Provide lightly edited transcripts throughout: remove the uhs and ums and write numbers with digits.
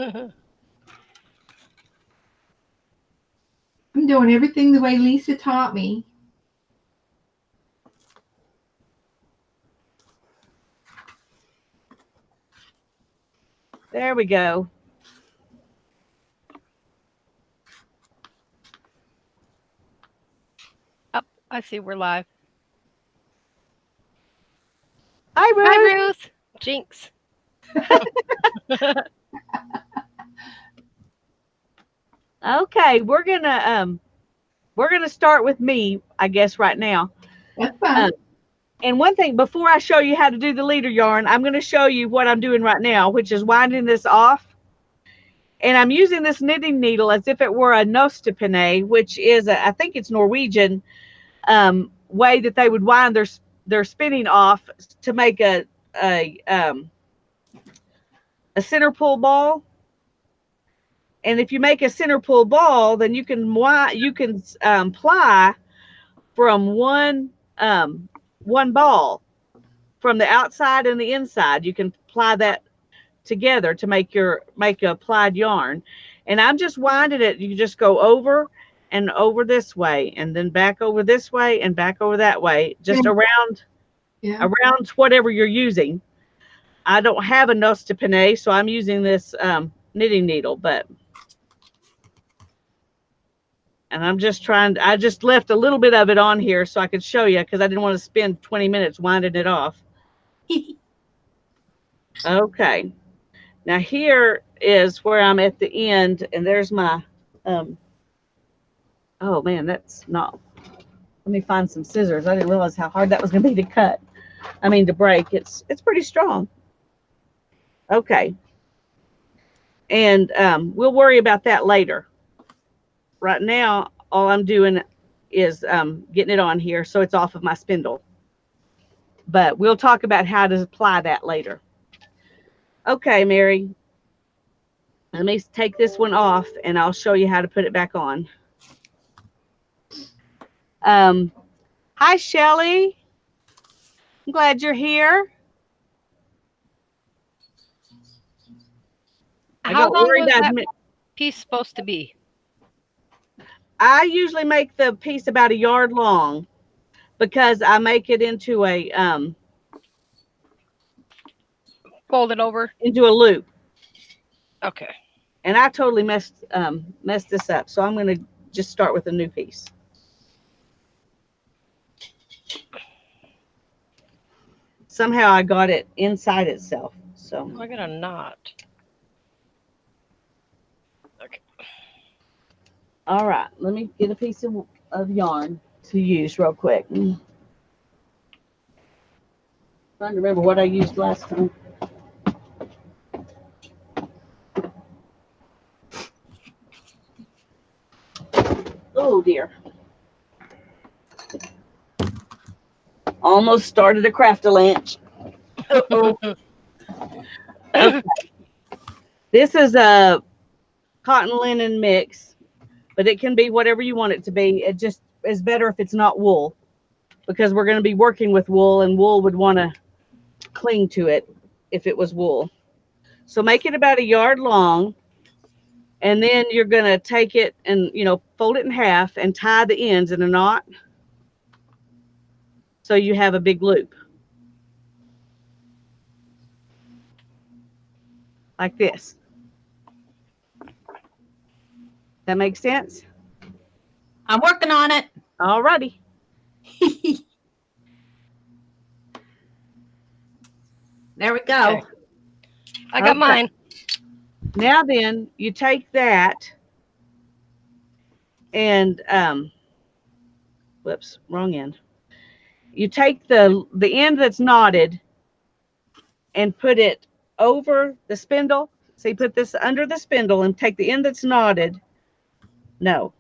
I'm doing everything the way Lisa taught me. There we go. Up. I see we're live. Hi, Hi, Ruth. Ruth. Jinx. Okay, we're gonna start with me, I guess, right now. That's Um, fine. and one thing before I show you how to do the leader yarn, I'm going to show you what I'm doing right now, which is winding this off. And I'm using this knitting needle as if it were a nostepinne, which is I think it's Norwegian way that they would wind their spinning off to make a um, a center pull ball. And if you make a center pull ball, then you can ply from one ball from the outside and the inside. You can ply that together to make a plied yarn. And I'm just winding it. You just go over and over this way, and then back over this way and back over that way, just Okay. around Yeah. around whatever you're using. I don't have a nose to penne, so I'm using this knitting needle, but and I'm just trying. I just left a little bit of it on here so I could show you because I didn't want to spend 20 minutes winding it off. Okay. Now here is where I'm at the end, and there's my, oh man, that's not, let me find some scissors. I didn't realize how hard that was going to be to cut. I mean, to break. It's pretty strong. Okay. And we'll worry about that later. Right now, all I'm doing is getting it on here so it's off of my spindle. But we'll talk about how to apply that later. Okay, Mary, let me take this one off and I'll show you how to put it back on. Hi, Shelly. I'm glad you're here. I How got long worried was I'd that piece supposed to be? I usually make the piece about a yard long because I make it into Fold it over. a loop. Okay. And I totally messed this up. So I'm going to just start with a new piece. Somehow I got it inside itself. So I got a knot. Okay. all right, let me get a piece of yarn to use real quick. Trying to remember what I used last time. Oh dear. Almost started a craft-a-lunch. Uh-oh. Okay. This is a cotton linen mix, but it can be whatever you want it to be. It just is better if it's not wool because we're going to be working with wool and wool would want to cling to it if it was wool. So make it about a yard long, and then you're going to take it and, fold it in half and tie the ends in a knot so you have a big loop like this. That makes sense? I'm working on it. All righty. There we go. Okay. I got mine. Now then, you take that and whoops, wrong end. You take the end that's knotted and put it over the spindle. So you put this under the spindle and take the end that's knotted. No.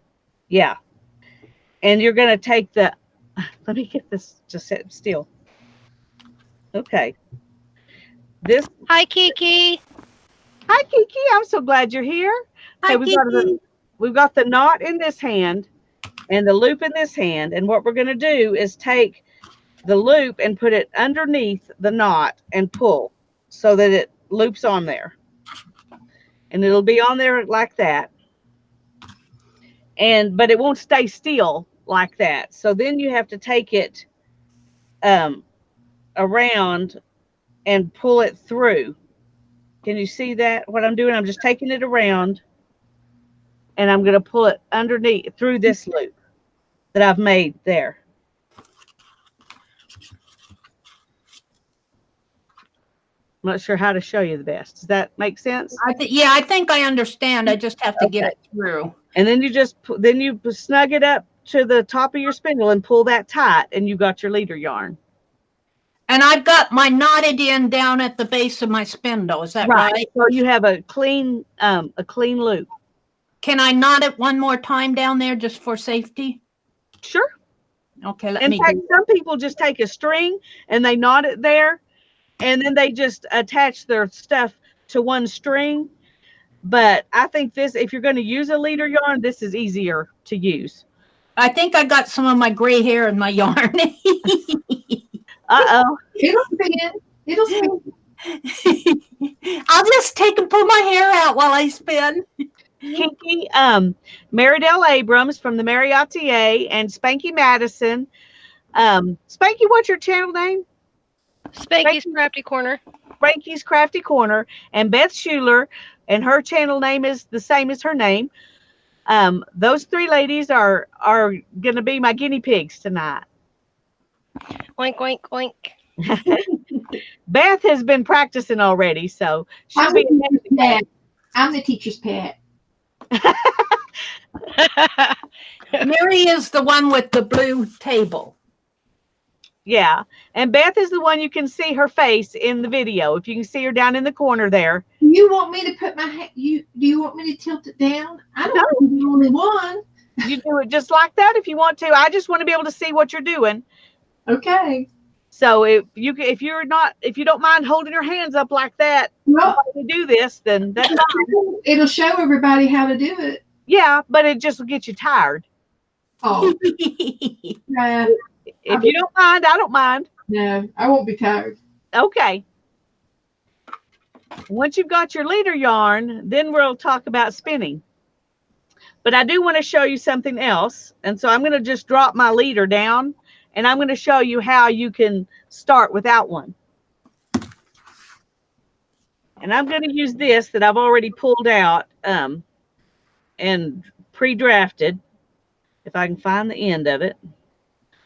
Yeah. And you're going to take the, let me get this to sit still. Okay. This. Hi, Kiki. Hi, Kiki. I'm so glad you're here. Hi, Okay, we've got the knot in this hand and the loop in this hand. And what we're going to do is take the loop and put it underneath the knot and pull so that it loops on there. and it'll be on there like that. But it won't stay still like that. So then you have to take it around and pull it through. Can you see that? What I'm doing, I'm just taking it around and I'm going to pull it underneath through this loop that I've made there. I'm not sure how to show you the best. Does that make sense? Yeah, I think I understand. I just have to get it through. And then you just snug it up to the top of your spindle and pull that tight, and you got your leader yarn. And I've got my knotted end down at the base of my spindle. Is that right? So you have a clean loop. Can I knot it one more time down there just for safety? Sure. Okay, In fact, some people just take a string and they knot it there, and then they just attach their stuff to one string. But I think this, if you're going to use a leader yarn, this is easier to use. I think I got some of my gray hair in my yarn. Uh-oh. It'll spin. It'll spin. I'll just take and pull my hair out while I spin. Kinky, Marydell Abrams from the Mariotier, and Spanky Madison. Spanky, what's your channel name? Spanky's Crafty Corner. Spanky's Crafty Corner. And Beth Schuler, and her channel name is the same as her name. Those three ladies are going to be my guinea pigs tonight. Oink, oink, oink. Beth has been practicing already, so she'll be I'm the teacher's pet. Mary is the one with the blue table. Yeah, and Beth is the one you can see her face in the video. If you can see her down in the corner there. Do you want me to put my do you want me to tilt it down? I don't want to be the only one. You do it just like that if you want to. I just want to be able to see what you're doing. Okay. So if you don't mind holding your hands up like that to do this, then that's fine. It'll show everybody how to do it. Yeah, but it just will get you tired. Oh. If you don't mind, I don't mind. No, I won't be tired. Okay. Once you've got your leader yarn, then we'll talk about spinning. But I do want to show you something else. And so I'm going to just drop my leader down, and I'm going to show you how you can start without one. And I'm going to use this that I've already pulled out and pre-drafted, if I can find the end of it.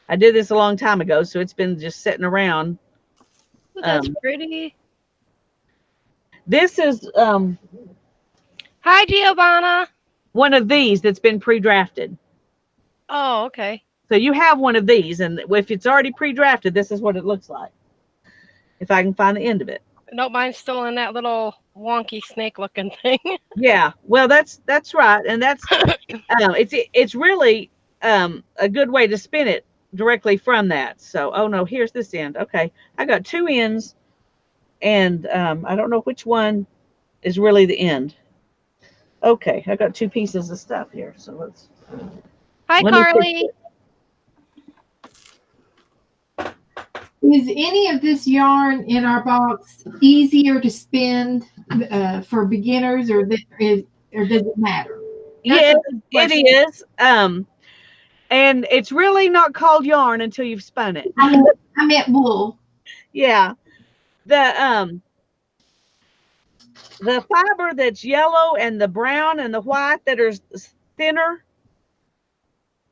I did this a long time ago, so it's been just sitting around. That's pretty. This is Hi, Giovanna. one of these that's been pre-drafted. Oh, okay. So you have one of these, and if it's already pre-drafted, this is what it looks like. If I can find the end of it. No, mine's still in that little wonky snake-looking thing. Yeah, well, that's right, and that's it's really a good way to spin it directly from that. So, oh no, here's this end. Okay, I got two ends, and I don't know which one is really the end. Okay, I got two pieces of stuff here, so let's. Hi, Carly. Is any of this yarn in our box easier to spin for beginners, or does it matter? Yes, it is. And it's really not called yarn until you've spun it. I meant wool. Yeah. The fiber that's yellow and the brown and the white that are thinner,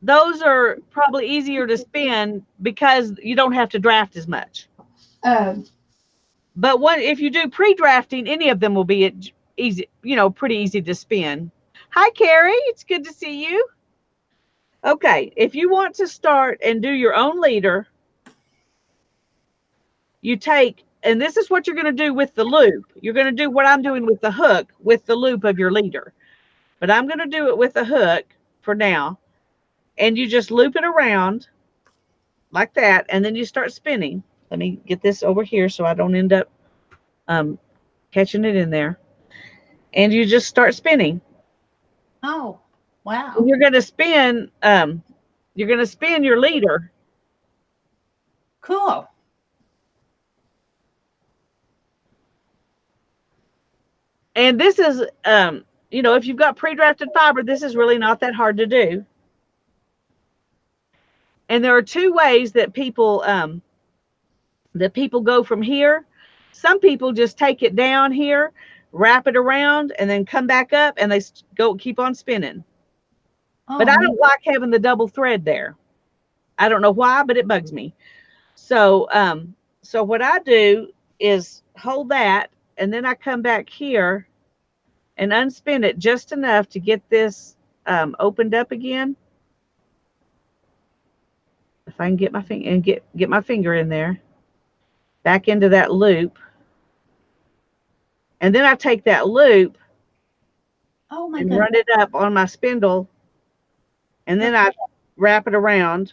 those are probably easier to spin because you don't have to draft as much. But if you do pre-drafting, any of them will be easy, pretty easy to spin. Hi, Carrie. It's good to see you. Okay, if you want to start and do your own leader, you take, and this is what you're going to do with the loop. You're going to do what I'm doing with the hook with the loop of your leader. But I'm going to do it with the hook for now. And you just loop it around like that, and then you start spinning. Let me get this over here so I don't end up catching it in there. And you just start spinning. Oh, wow. And you're going to spin your leader. Cool. And this is, if you've got pre-drafted fiber, this is really not that hard to do. And there are two ways that people go from here. Some people just take it down here, wrap it around, and then come back up, and they keep on spinning. Oh, But I don't like having the double thread there. I don't know why, but it bugs me. So what I do is hold that, and then I come back here and unspin it just enough to get this opened up again. If I can get my finger and get my finger in there, back into that loop, and then I take that loop and run it up on my spindle, and then I wrap it around.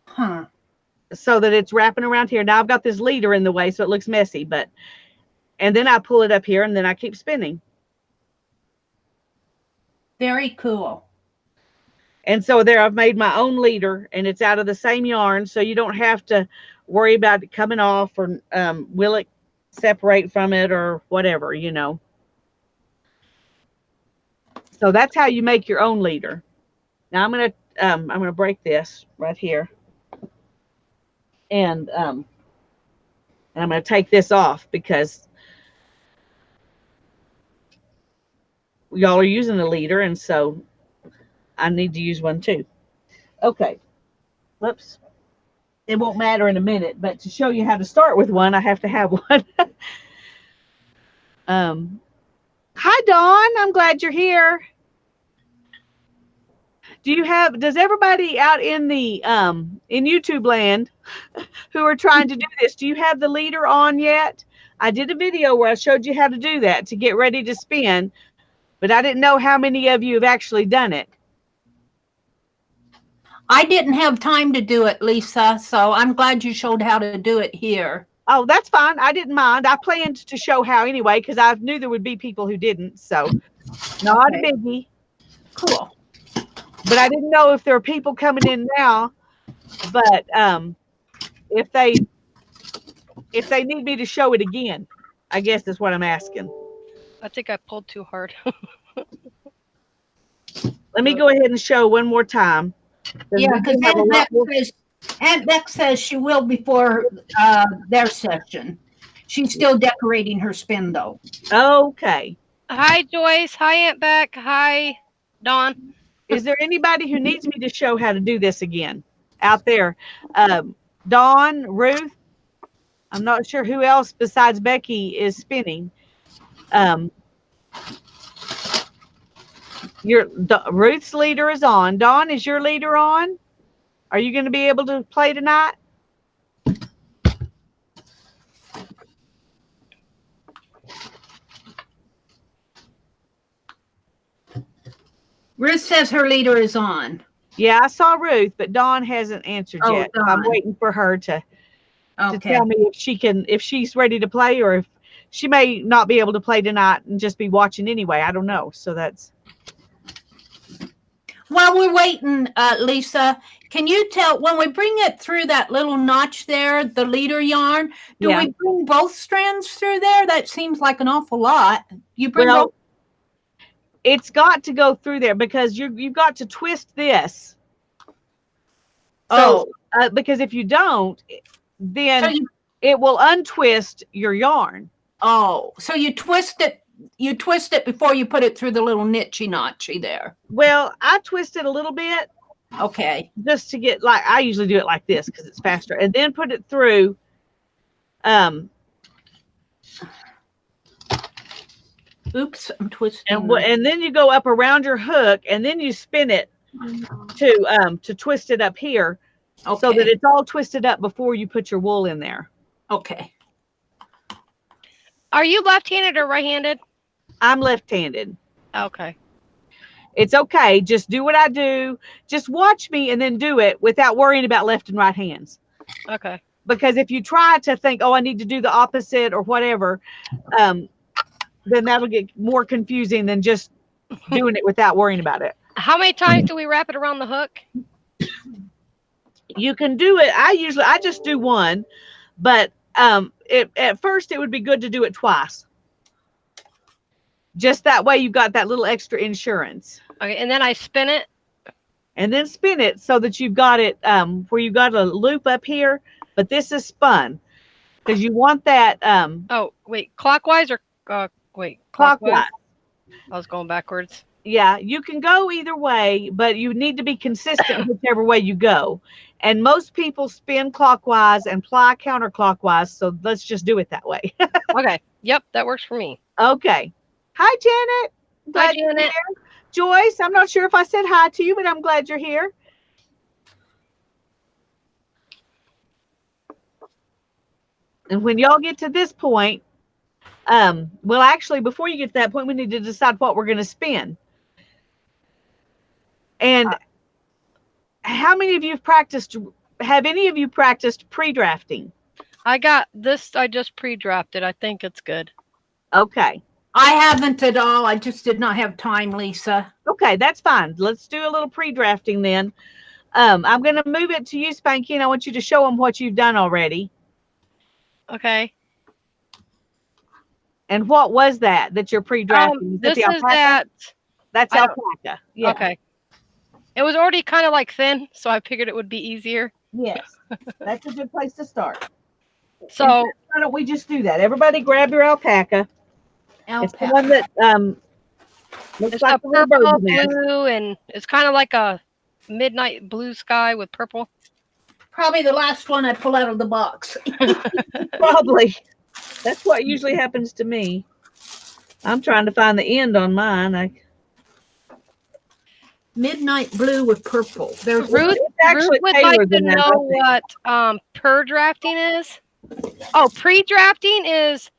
Huh. So that it's wrapping around here. Now I've got this leader in the way, so it looks messy, and then I pull it up here, and then I keep spinning. Very cool. And so there I've made my own leader, and it's out of the same yarn, so you don't have to worry about it coming off, or will it separate from it or whatever, So that's how you make your own leader. Now I'm gonna break this right here. And I'm going to take this off because y'all are using a leader, and so I need to use one too. Okay. Whoops. It won't matter in a minute, but to show you how to start with one, I have to have one. Hi, Dawn. I'm glad you're here. Does everybody out in the in YouTube land who are trying to do this, do you have the leader on yet? I did a video where I showed you how to do that to get ready to spin, but I didn't know how many of you have actually done it. I didn't have time to do it, Lisa, so I'm glad you showed how to do it here. Oh, that's fine. I didn't mind. I planned to show how anyway, because I knew there would be people who didn't. So not a biggie. Cool. But I didn't know if there are people coming in now. But if they need me to show it again, I guess is what I'm asking. I think I pulled too hard. Let me go ahead and show one more time. Yeah, because Aunt Beck says she will before their session. She's still decorating her spindle. Okay. Hi, Joyce. Hi, Aunt Beck. Hi, Dawn. Is there anybody who needs me to show how to do this again out there? Dawn, Ruth, I'm not sure who else besides Becky is spinning. Ruth's leader is on. Dawn, is your leader on? Are you going to be able to play tonight? Ruth says her leader is on. Yeah, I saw Ruth, but Dawn hasn't answered yet. Dawn. I'm waiting for her to tell me if she's ready to play, or if she may not be able to play tonight and just be watching anyway. I don't know. So that's. While we're waiting, Lisa, can you tell when we bring it through that little notch there, the leader yarn, do we bring both strands through there? That seems like an awful lot. You bring both. It's got to go through there because you've got to twist this. So, because if you don't, then it will untwist your yarn. Oh, so you twist it. You twist it before you put it through the little notchy there. Well, I twist it a little bit. Okay. Just to get I usually do it like this because it's faster, and then put it through. Oops, I'm twisting. And then you go up around your hook, and then you spin it to twist it up here, so that it's all twisted up before you put your wool in there. Okay. Are you left-handed or right-handed? I'm left-handed. Okay. It's okay. Just do what I do. Just watch me and then do it without worrying about left and right hands. Okay. Because if you try to think, oh, I need to do the opposite or whatever, then that'll get more confusing than just doing it without worrying about it. How many times do we wrap it around the hook? You can do it. I just do one, but At first it would be good to do it twice. Just that way you got that little extra insurance. Okay, and then I spin it. And then spin it so that you've got it where you got a loop up here, but this is spun because you want that. Oh, wait, clockwise or wait, clockwise. I was going backwards. Yeah, you can go either way, but you need to be consistent whichever way you go. And most people spin clockwise and ply counterclockwise, so let's just do it that way. Okay, yep, that works for me. Okay. Hi, Janet. Hi, Janet. Joyce, I'm not sure if I said hi to you, but I'm glad you're here. And when y'all get to this point, well, actually, before you get to that point, we need to decide what we're going to spin. And how many of you have any of you practiced pre-drafting? I got this. I just pre-drafted. I think it's good. Okay. I haven't at all. I just did not have time, Lisa. Okay, that's fine. Let's do a little pre-drafting then. I'm going to move it to you, Spanky, and I want you to show them what you've done already. Okay. And what was that you're pre-drafting? This is that. That's alpaca. Yeah. Okay. It was already kind of like thin, so I figured it would be easier. Yes. That's a good place to start. So why don't we just do that? Everybody grab your alpaca. It's the one that looks it's like a a little purple, bird's nest. blue, and it's kind of like a midnight blue sky with purple. Probably the last one I pull out of the box. Probably. That's what usually happens to me. I'm trying to find the end on mine. Midnight blue with purple. There's Ruth would like to know what per-drafting is. Oh, pre-drafting is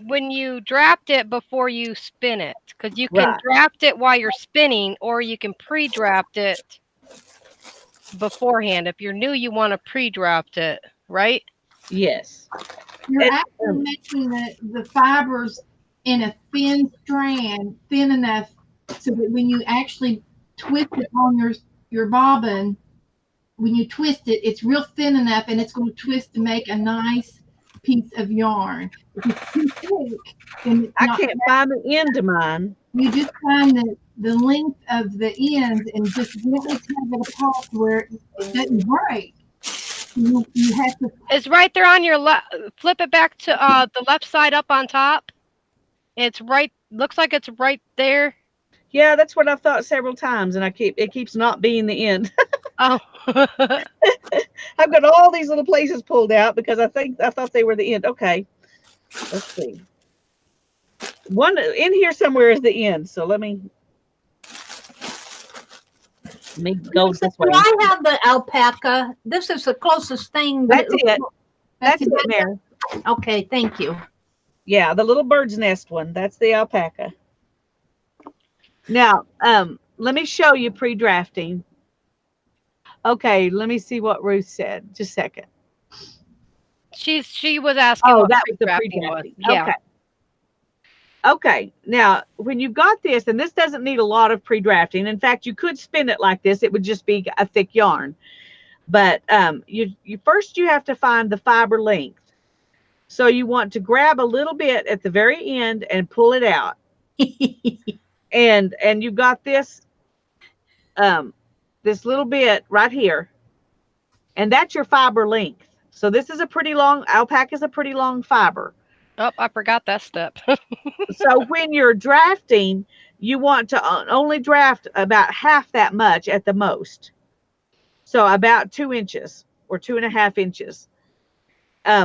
when you draft it before you spin it, because you can draft it while you're spinning, or you can pre-draft it beforehand. If you're new, you want to pre-draft it, right? Yes. You're actually making the fibers in a thin strand, thin enough so that when you actually twist it on your bobbin, when you twist it, it's real thin enough, and it's going to twist to make a nice piece of yarn. If it's too thick, then I can't find the end of mine. You just find the length of the ends and just gently tug it apart where it doesn't break. You have to. It's right there on your left. Flip it back to the left side up on top. It's right. Looks like it's right there. Yeah, that's what I've thought several times, and it keeps not being the end. Oh. I've got all these little places pulled out because I thought they were the end. Okay, let's see. One in here somewhere is the end. So let me go this way. Do I have the alpaca? This is the closest thing. That's it. That's it, Mary. Okay, thank you. Yeah, the little bird's nest one. That's the alpaca. Now, let me show you pre-drafting. Okay, let me see what Ruth said. Just a second. She was asking. Oh, that was the pre-drafting. Yeah. Okay. Okay. Now, when you've got this, and this doesn't need a lot of pre-drafting. In fact, you could spin it like this. It would just be a thick yarn. But you first have to find the fiber length. So you want to grab a little bit at the very end and pull it out. and you've got this this little bit right here, and that's your fiber length. So this is a pretty long, alpaca is a pretty long fiber. Oh, I forgot that step. So when you're drafting, you want to only draft about half that much at the most. So about 2 inches or 2.5 inches.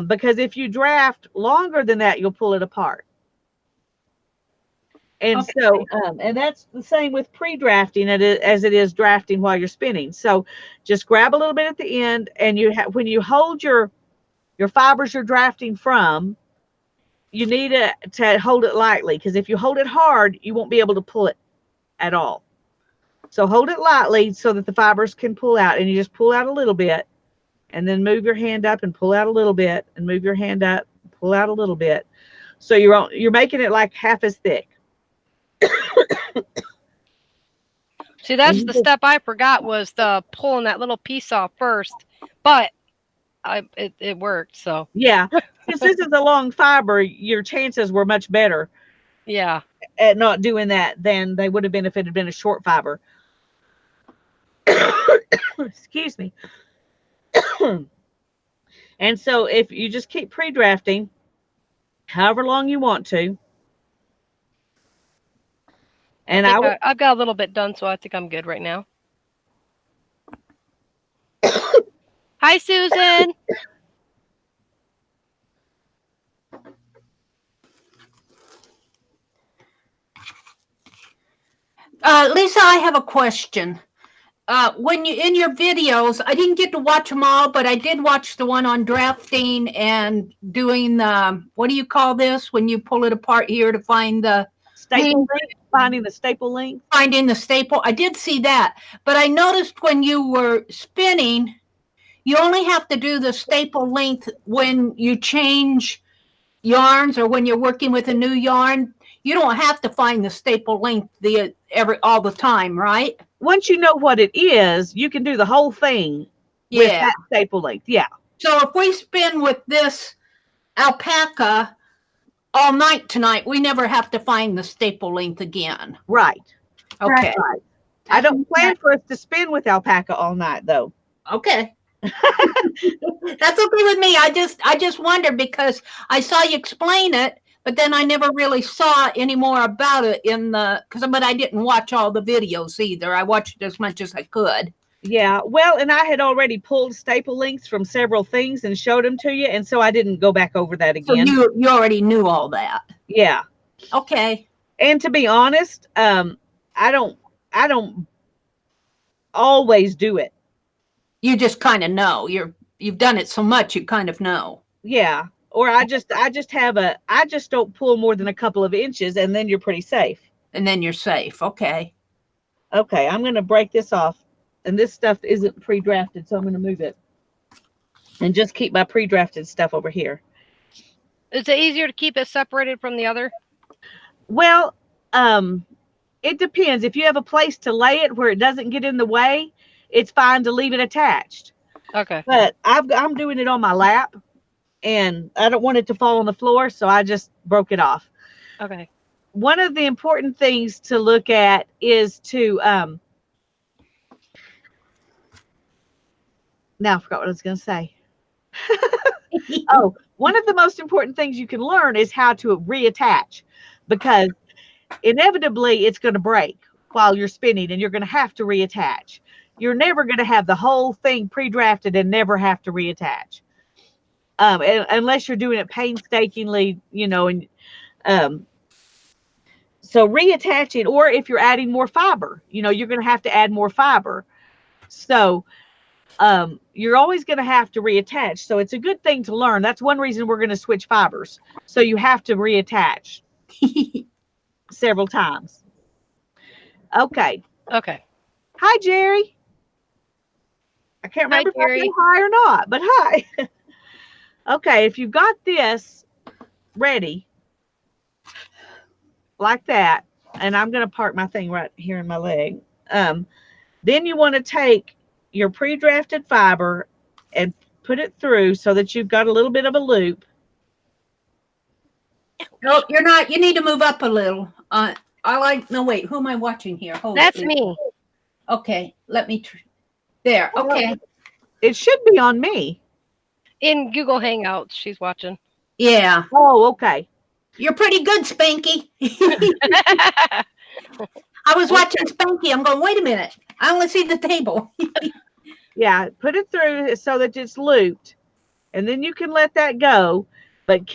Because if you draft longer than that, you'll pull it apart. And okay. So, and that's the same with pre-drafting as it is drafting while you're spinning. So just grab a little bit at the end, and when you hold your fibers you're drafting from, you need to hold it lightly, because if you hold it hard, you won't be able to pull it at all. So hold it lightly so that the fibers can pull out, and you just pull out a little bit, and then move your hand up and pull out a little bit, and move your hand up, pull out a little bit. So you're making it like half as thick. See, that's the step I forgot, was the pulling that little piece off first. But it worked. So Yeah. Since this is a long fiber, your chances were much better yeah. at not doing that than they would have been if it had been a short fiber. Excuse me. And so if you just keep pre-drafting however long you want to, and I've got a little bit done, so I think I'm good right now. Hi, Susan. Lisa, I have a question. When you in your videos, I didn't get to watch them all, but I did watch the one on drafting and doing the, what do you call this when you pull it apart here to find the staple length, finding the staple length. Finding the staple. I did see that, but I noticed when you were spinning, you only have to do the staple length when you change yarns or when you're working with a new yarn. You don't have to find the staple length all the time, right? Once you know what it is, you can do the whole thing with that staple length. Yeah. So if we spin with this alpaca all night tonight, we never have to find the staple length again. Right. Okay. Right. I don't plan for us to spin with alpaca all night, though. Okay. That's okay with me. I just wondered because I saw you explain it, but then I never really saw any more about it but I didn't watch all the videos either. I watched as much as I could. Yeah, well, and I had already pulled staple lengths from several things and showed them to you, and so I didn't go back over that again. So you already knew all that. Yeah. Okay. And to be honest, I don't always do it. You just kind of know. You've done it so much, you kind of know. Yeah. Or I just don't pull more than a couple of inches, and then you're pretty safe. And then you're safe. Okay. Okay, I'm going to break this off. And this stuff isn't pre-drafted, so I'm going to move it. And just keep my pre-drafted stuff over here. Is it easier to keep it separated from the other? Well, it depends. If you have a place to lay it where it doesn't get in the way, it's fine to leave it attached. Okay. But I'm doing it on my lap, and I don't want it to fall on the floor, so I just broke it off. Okay. One of the important things to look at is to now I forgot what I was going to say. Oh, one of the most important things you can learn is how to reattach, because inevitably it's going to break while you're spinning and you're going to have to reattach. You're never going to have the whole thing pre-drafted and never have to reattach. Unless you're doing it painstakingly, and so reattaching, or if you're adding more fiber, you're going to have to add more fiber. So you're always going to have to reattach. So it's a good thing to learn. That's one reason we're going to switch fibers. So you have to reattach several times. Okay. Okay. Hi, Jerry. I can't remember if I said hi or not, but hi. Okay, if you've got this ready, like that, and I'm going to park my thing right here in my leg, then you want to take your pre-drafted fiber and put it through so that you've got a little bit of a loop. No, you're not. You need to move up a little. No, wait. Who am I watching here? That's me. Okay, let me. There. Okay. It should be on me. In Google Hangouts, she's watching. Yeah. Oh, okay. You're pretty good, Spanky. I was watching Spanky. I'm going, wait a minute. I only see the table. Yeah, put it through so that it's looped, and then you can let that go. But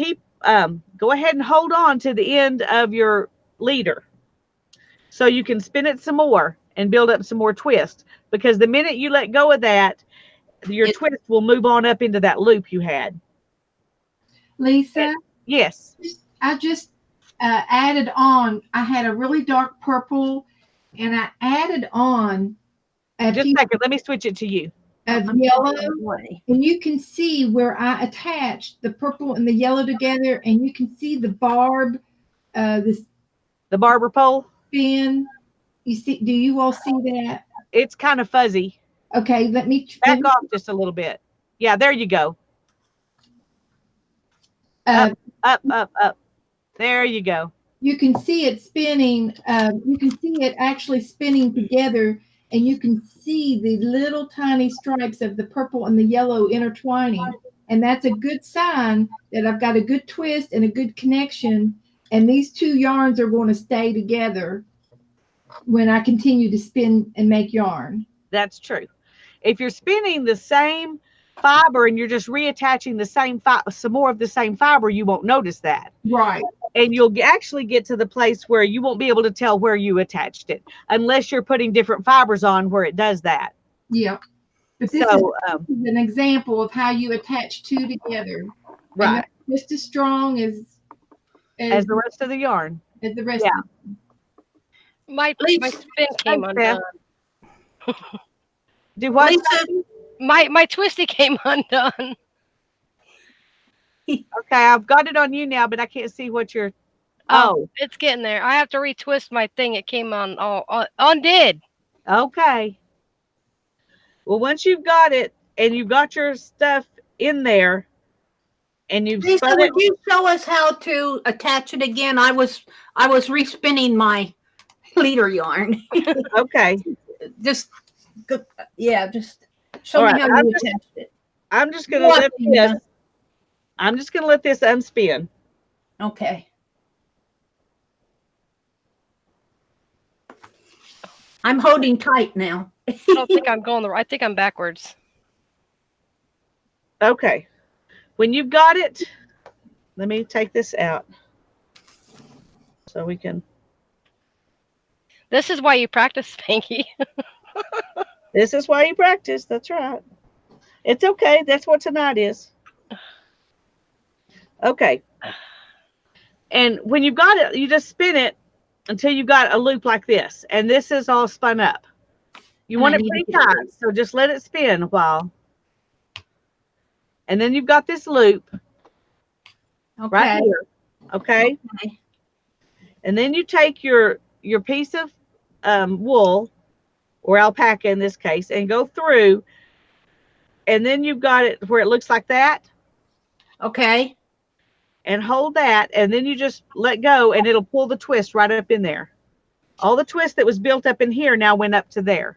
go ahead and hold on to the end of your leader so you can spin it some more and build up some more twist. Because the minute you let go of that, your twist will move on up into that loop you had. Lisa? Yes. I just added on, I had a really dark purple, and I added on just a second, let me switch it to you. Yellow, and you can see where I attached the purple and the yellow together, and you can see the barb, the barber pole spin. You see? Do you all see that? It's kind of fuzzy. Okay, let me back off just a little bit. Yeah, there you go. Uh, Up. There you go. you can see it spinning. You can see it actually spinning together, and you can see the little tiny stripes of the purple and the yellow intertwining. And that's a good sign that I've got a good twist and a good connection. And these two yarns are going to stay together when I continue to spin and make yarn. That's true. If you're spinning the same fiber and you're just reattaching the same some more of the same fiber, you won't notice that. Right. And you'll actually get to the place where you won't be able to tell where you attached it unless you're putting different fibers on where it does that. Yeah. But this is an example of how you attach two together. Right. Just as strong as the rest of the yarn. As the rest. Yeah. My spin came undone. Do what? My twisty came undone. Okay, I've got it on you now, but I can't see what you're. Oh, it's getting there. I have to retwist my thing. It came undid. Okay. Well, once you've got it and you've got your stuff in there, and you've Lisa, spun would you show us how to attach it again? I was respinning my leader yarn. Okay. Just show me how you attached it. I'm just gonna let this. I'm just gonna let this unspin. Okay. I'm holding tight now. I don't think I'm going I think I'm backwards. Okay. When you've got it, let me take this out so we can. This is why you practice, Spanky. This is why you practice. That's right. It's okay. That's what tonight is. Okay. And when you've got it, you just spin it until you've got a loop like this. And this is all spun up. You want it pretty tight, so just let it spin a while. And then you've got this loop right here. Okay. And then you take your piece of wool or alpaca in this case and go through, and then you've got it where it looks like that. Okay. And hold that, and then you just let go, and it'll pull the twist right up in there. All the twist that was built up in here now went up to there.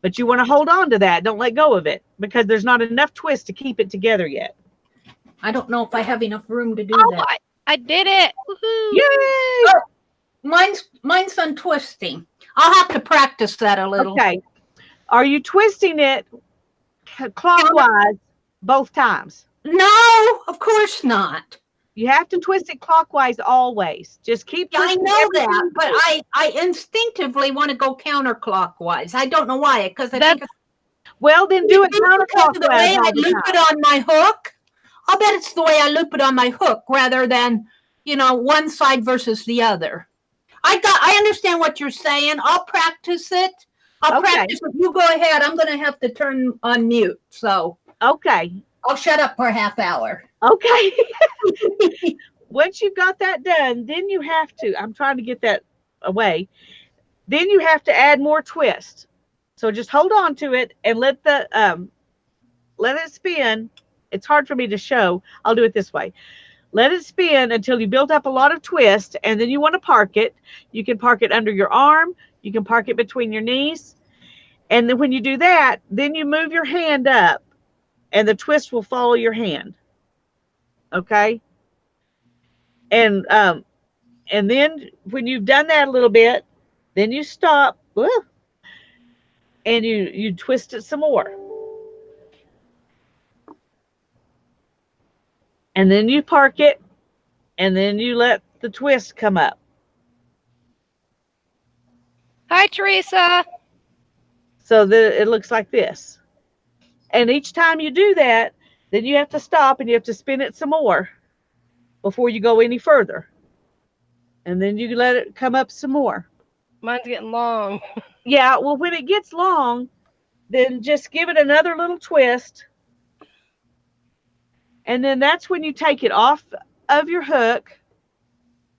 But you want to hold on to that. Don't let go of it, because there's not enough twist to keep it together yet. I don't know if I have enough room to do that. I did it. Woohoo. Yay! Oh, mine's untwisting. I'll have to practice that a little. Okay. Are you twisting it clockwise both times? No, of course not. You have to twist it clockwise always. Just keep twisting. I know that, but I instinctively want to go counterclockwise. I don't know why, because I think. Well, then do it counterclockwise. The way I loop it on my hook, I'll bet it's the way I loop it on my hook rather than, one side versus the other. I understand what you're saying. I'll practice it. I'll practice it. You go ahead. I'm going to have to turn on mute. So. Okay. I'll shut up for a half hour. Okay. Once you've got that done, then you have to, I'm trying to get that away. Then you have to add more twist. So just hold on to it and let it spin. It's hard for me to show. I'll do it this way. Let it spin until you build up a lot of twist, and then you want to park it. You can park it under your arm. You can park it between your knees. And then when you do that, then you move your hand up, and the twist will follow your hand. Okay? And then when you've done that a little bit, then you stop. And you twist it some more. And then you park it, and then you let the twist come up. Hi, Teresa. So that it looks like this. And each time you do that, then you have to stop and you have to spin it some more before you go any further. And then you let it come up some more. Mine's getting long. Yeah, well, when it gets long, then just give it another little twist. And then that's when you take it off of your hook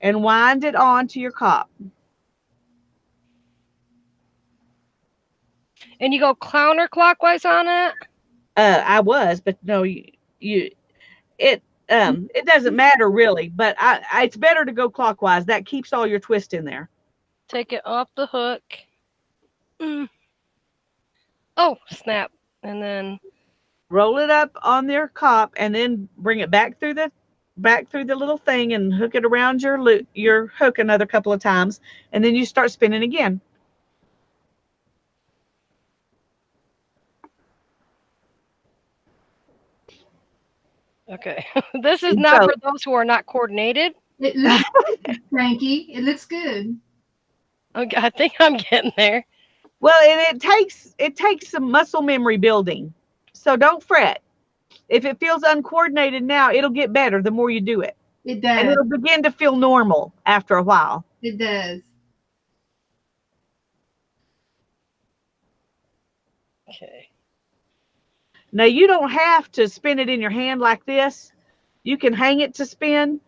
and wind it onto your cop. And you go counterclockwise on it? I was, but no, you it it doesn't matter really, but it's better to go clockwise. That keeps all your twist in there. Take it off the hook. Oh, snap. And then Roll it up on their cop and then bring it back through the little thing and hook it around your hook another couple of times, and then you start spinning again. okay. This is not for those who are not coordinated. It looks good, Frankie. It looks good. Okay, I think I'm getting there. Well, and it takes some muscle memory building. So don't fret. If it feels uncoordinated now, it'll get better the more you do it. It does. And it'll begin to feel normal after a while. It does. Okay. Now, you don't have to spin it in your hand like this. You can hang it to spin.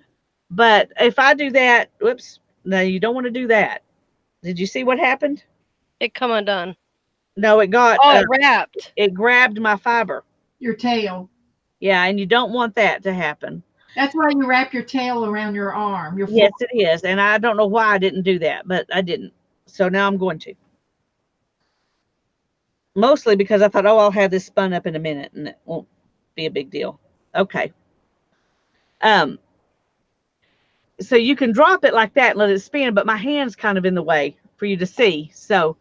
But if I do that, whoops, no, you don't want to do that. Did you see what happened? It come undone. No, it got wrapped. It grabbed my fiber. Your tail. Yeah, and you don't want that to happen. That's why you wrap your tail around your arm. Yes, it is. And I don't know why I didn't do that, but I didn't. So now I'm going to. Mostly because I thought, oh, I'll have this spun up in a minute and it won't be a big deal. Okay. So you can drop it like that and let it spin, but my hand's kind of in the way for you to see. So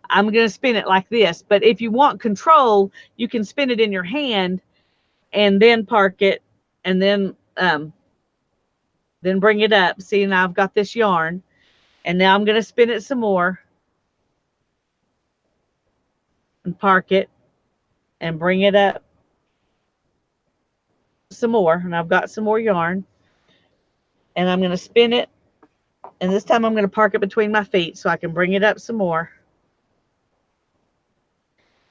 I'm going to spin it like this. But if you want control, you can spin it in your hand and then park it and then bring it up. See, now I've got this yarn and now I'm going to spin it some more and park it and bring it up some more. And I've got some more yarn and I'm going to spin it. And this time I'm going to park it between my feet so I can bring it up some more.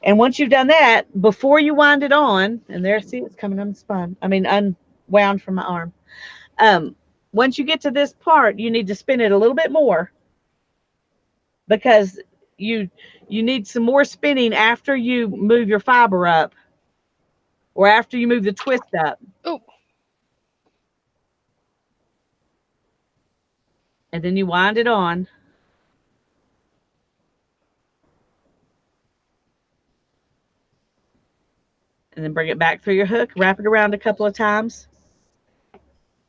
And once you've done that, before you wind it on, and there, see, it's coming unspun. I mean, unwound from my arm. Once you get to this part, you need to spin it a little bit more because you need some more spinning after you move your fiber up or after you move the twist up. Oh. And then you wind it on. And then bring it back through your hook, wrap it around a couple of times,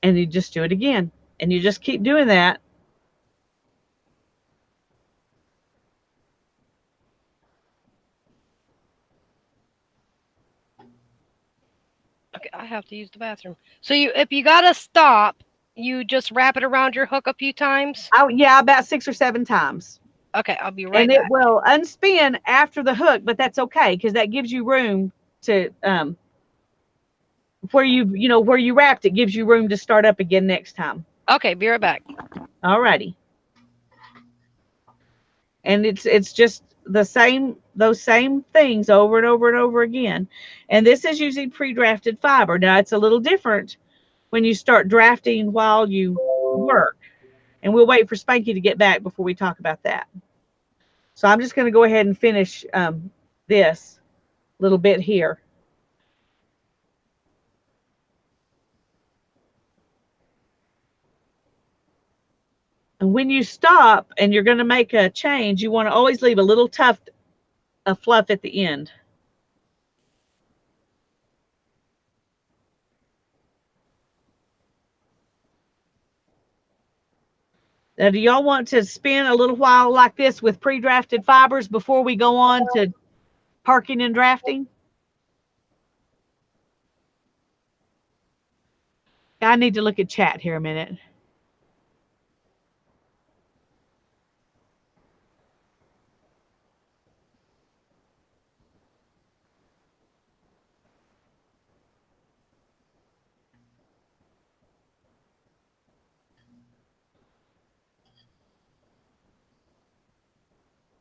and you just do it again. And you just keep doing that. Okay, I have to use the bathroom. So if you gotta stop, you just wrap it around your hook a few times? Oh, yeah, about 6 or 7 times. Okay, I'll be right back. And it will unspin after the hook, but that's okay because that gives you room to where you wrapped it gives you room to start up again next time. Okay, be right back. All righty. And it's just those same things over and over and over again. And this is using pre-drafted fiber. Now it's a little different when you start drafting while you work. And we'll wait for Spanky to get back before we talk about that. So I'm just going to go ahead and finish this little bit here. And when you stop and you're going to make a change, you want to always leave a little tuft of fluff at the end. Now, do y'all want to spin a little while like this with pre-drafted fibers before we go on to parking and drafting? I need to look at chat here a minute.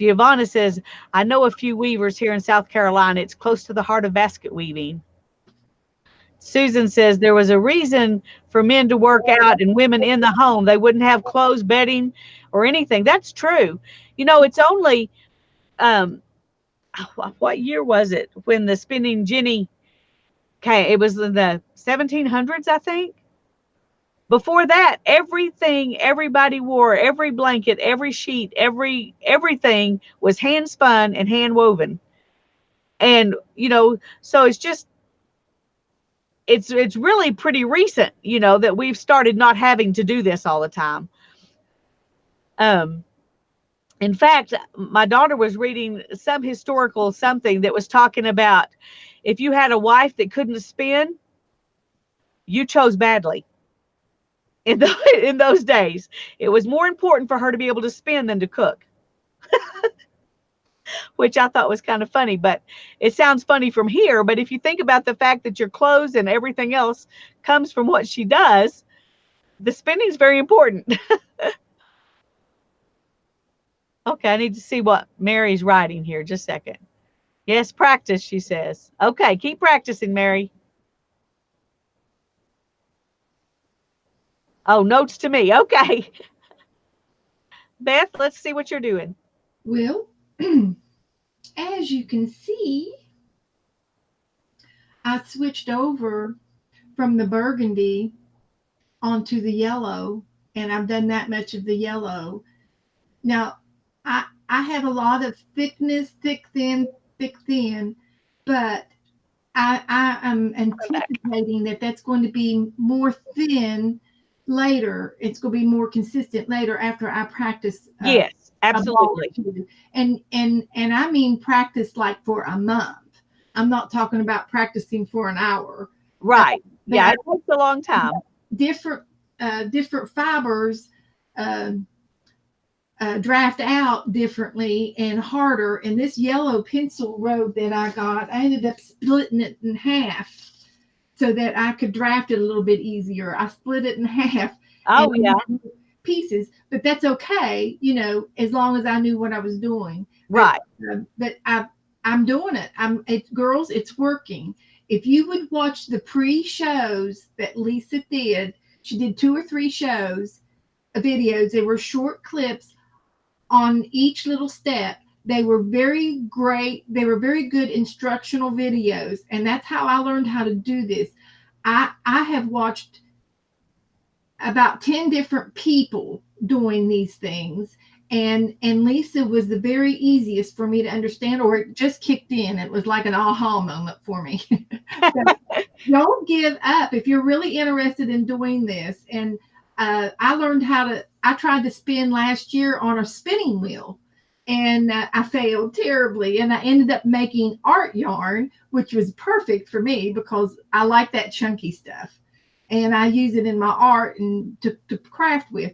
Giovanna says, I know a few weavers here in South Carolina. It's close to the heart of basket weaving. Susan says there was a reason for men to work out and women in the home. They wouldn't have clothes, bedding, or anything. That's true. You know, it's only what year was it when the spinning Jenny came? It was in the 1700s, I think. Before that, everything everybody wore, every blanket, every sheet, everything was hand spun and hand woven. And so it's really pretty recent, that we've started not having to do this all the time. Um, in fact, my daughter was reading some historical something that was talking about if you had a wife that couldn't spin, you chose badly. In those days, it was more important for her to be able to spin than to cook, which I thought was kind of funny. But it sounds funny from here. But if you think about the fact that your clothes and everything else comes from what she does, the spinning is very important. Okay, I need to see what Mary's writing here. Just a second. Yes, practice, she says. Okay, keep practicing, Mary. Oh, notes to me. Okay. Beth, let's see what you're doing. Well, as you can see, I switched over from the burgundy onto the yellow, and I've done that much of the yellow. Now, I have a lot of thickness, thick, thin, but I am anticipating that that's going to be more thin later. It's going to be more consistent later after I practice. Yes, absolutely. And I mean practice like for a month. I'm not talking about practicing for an hour. Right. Yeah, it takes a long time. Different fibers draft out differently and harder. And this yellow pencil road that I got, I ended up splitting it in half so that I could draft it a little bit easier. I split it in half. Oh, yeah. Pieces, but that's okay, as long as I knew what I was doing. Right. But I'm doing it. Girls, it's working. If you would watch the pre-shows that Lisa did, she did 2 or 3 videos. They were short clips on each little step. They were very great. They were very good instructional videos. And that's how I learned how to do this. I have watched about 10 different people doing these things. And Lisa was the very easiest for me to understand, or it just kicked in. It was like an aha moment for me. So don't give up if you're really interested in doing this. And I learned I tried to spin last year on a spinning wheel, and I failed terribly. And I ended up making art yarn, which was perfect for me because I like that chunky stuff. And I use it in my art and to craft with.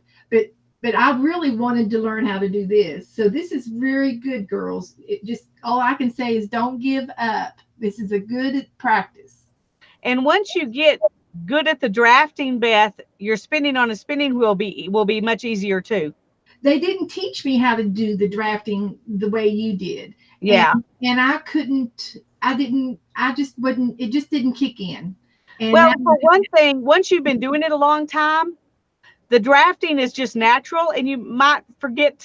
But I really wanted to learn how to do this. So this is very good, girls. All I can say is don't give up. This is a good practice. And once you get good at the drafting, Beth, your spinning on a spinning wheel will be much easier too. They didn't teach me how to do the drafting the way you did. Yeah. And it just didn't kick in. And well, for one thing, once you've been doing it a long time, the drafting is just natural, and you might forget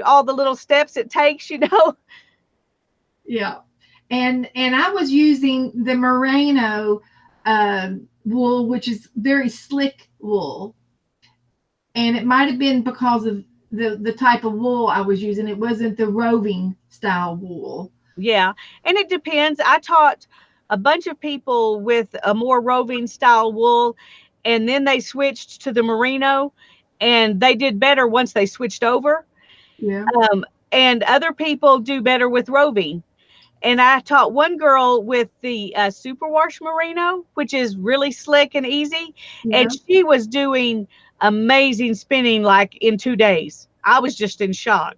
all the little steps it takes, Yeah. And I was using the merino wool, which is very slick wool. And it might have been because of the type of wool I was using. It wasn't the roving style wool. Yeah. And it depends. I taught a bunch of people with a more roving style wool, and then they switched to the merino, and they did better once they switched over. Yeah. And other people do better with roving. And I taught one girl with the superwash merino, which is really slick and easy. Yeah. And she was doing amazing spinning like in 2 days. I was just in shock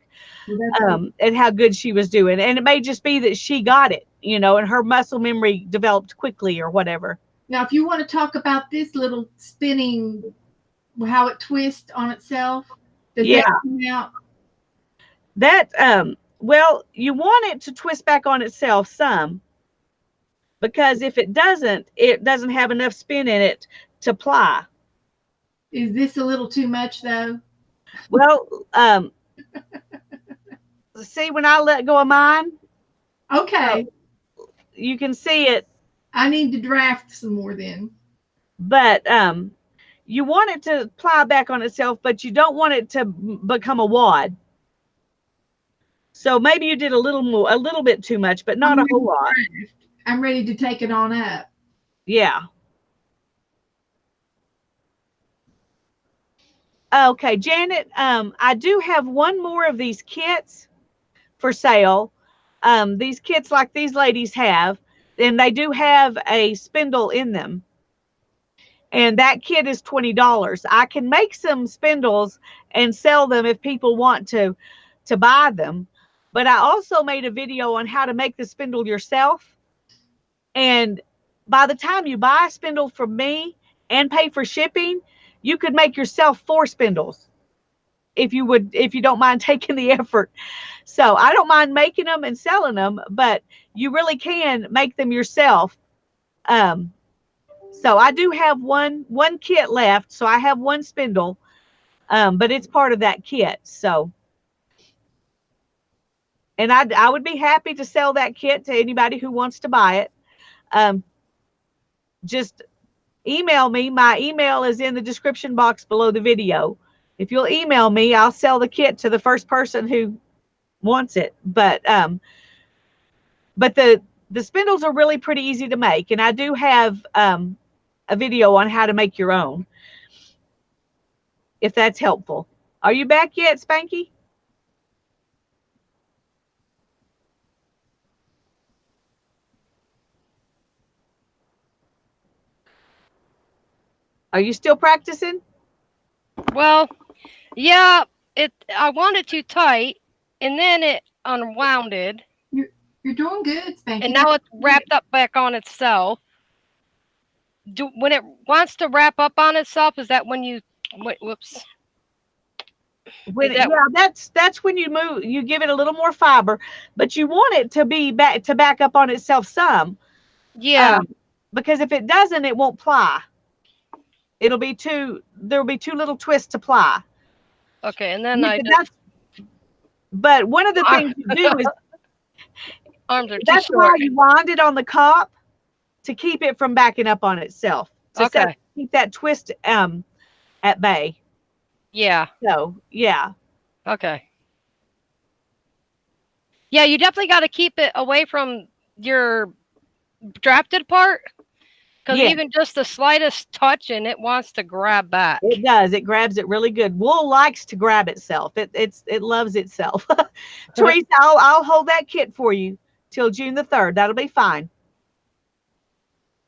at how good she was doing. And it may just be that she got it, and her muscle memory developed quickly or whatever. Now, if you want to talk about this little spinning, how it twists on itself, does that come out? That, well, you want it to twist back on itself some, because if it doesn't have enough spin in it to ply. Is this a little too much though? Well, see, when I let go of mine, Okay. You can see it. I need to draft some more then. But you want it to ply back on itself, but you don't want it to become a wad. So maybe you did a little bit too much, but not a whole lot. I'm ready to take it on up. Yeah. Okay, Janet, I do have one more of these kits for sale. These kits like these ladies have, and they do have a spindle in them. And that kit is $20. I can make some spindles and sell them if people want to buy them. But I also made a video on how to make the spindle yourself. And by the time you buy a spindle from me and pay for shipping, you could make yourself 4 spindles if you don't mind taking the effort. So I don't mind making them and selling them, but you really can make them yourself. So I do have one kit left. So I have 1 spindle, but it's part of that kit. So, and I would be happy to sell that kit to anybody who wants to buy it. Just email me. My email is in the description box below the video. If you'll email me, I'll sell the kit to the first person who wants it. But the spindles are really pretty easy to make, and I do have a video on how to make your own, if that's helpful. Are you back yet, Spanky? Are you still practicing? Well, yeah, I wanted too tight, and then it unwounded. You're doing good, Spanky. And now it's wrapped up back on itself. When it wants to wrap up on itself, is that when you whoops? That's when you move. You give it a little more fiber, but you want it to be back up on itself some. Yeah. Because if it doesn't, it won't ply. There'll be too little twists to ply. Okay, and then But one of the things you do is arms are too that's short. why you wind it on the cop to keep it from backing up on itself. Okay. Keep that twist at bay. Yeah. So yeah. Okay. Yeah, you definitely got to keep it away from your drafted part, because even just the slightest touch and it wants to grab back. It does. It grabs it really good. Wool likes to grab itself. It loves itself. Teresa, I'll hold that kit for you till June the 3rd. That'll be fine.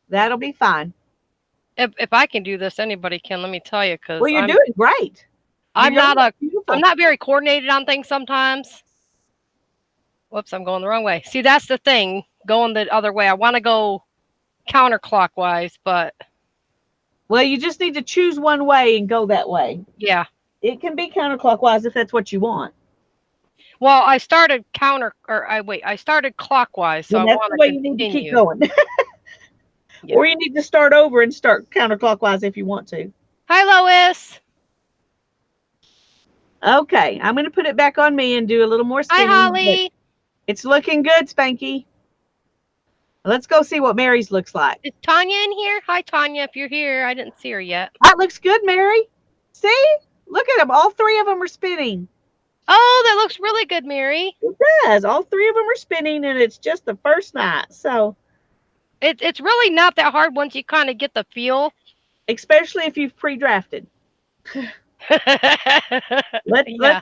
That'll be fine. If I can do this, anybody can. Let me tell you, because well, you're doing great. I'm not very coordinated on things sometimes. Whoops, I'm going the wrong way. See, that's the thing. Going the other way. I want to go counterclockwise, but well, you just need to choose one way and go that way. Yeah. It can be counterclockwise if that's what you want. Well, I started I started clockwise, so that's the way you need to keep going. Yeah. Or you need to start over and start counterclockwise if you want to. Hi, Lois. Okay, I'm going to put it back on me and do a little more spinning. Hi, Holly. It's looking good, Spanky. Let's go see what Mary's looks like. Is Tanya in here? Hi, Tanya, if you're here. I didn't see her yet. That looks good, Mary. See? Look at them. All 3 of them are spinning. Oh, that looks really good, Mary. It does. All 3 of them are spinning, and it's just the first night. So it's really not that hard once you kind of get the feel. Especially if you've pre-drafted. Let's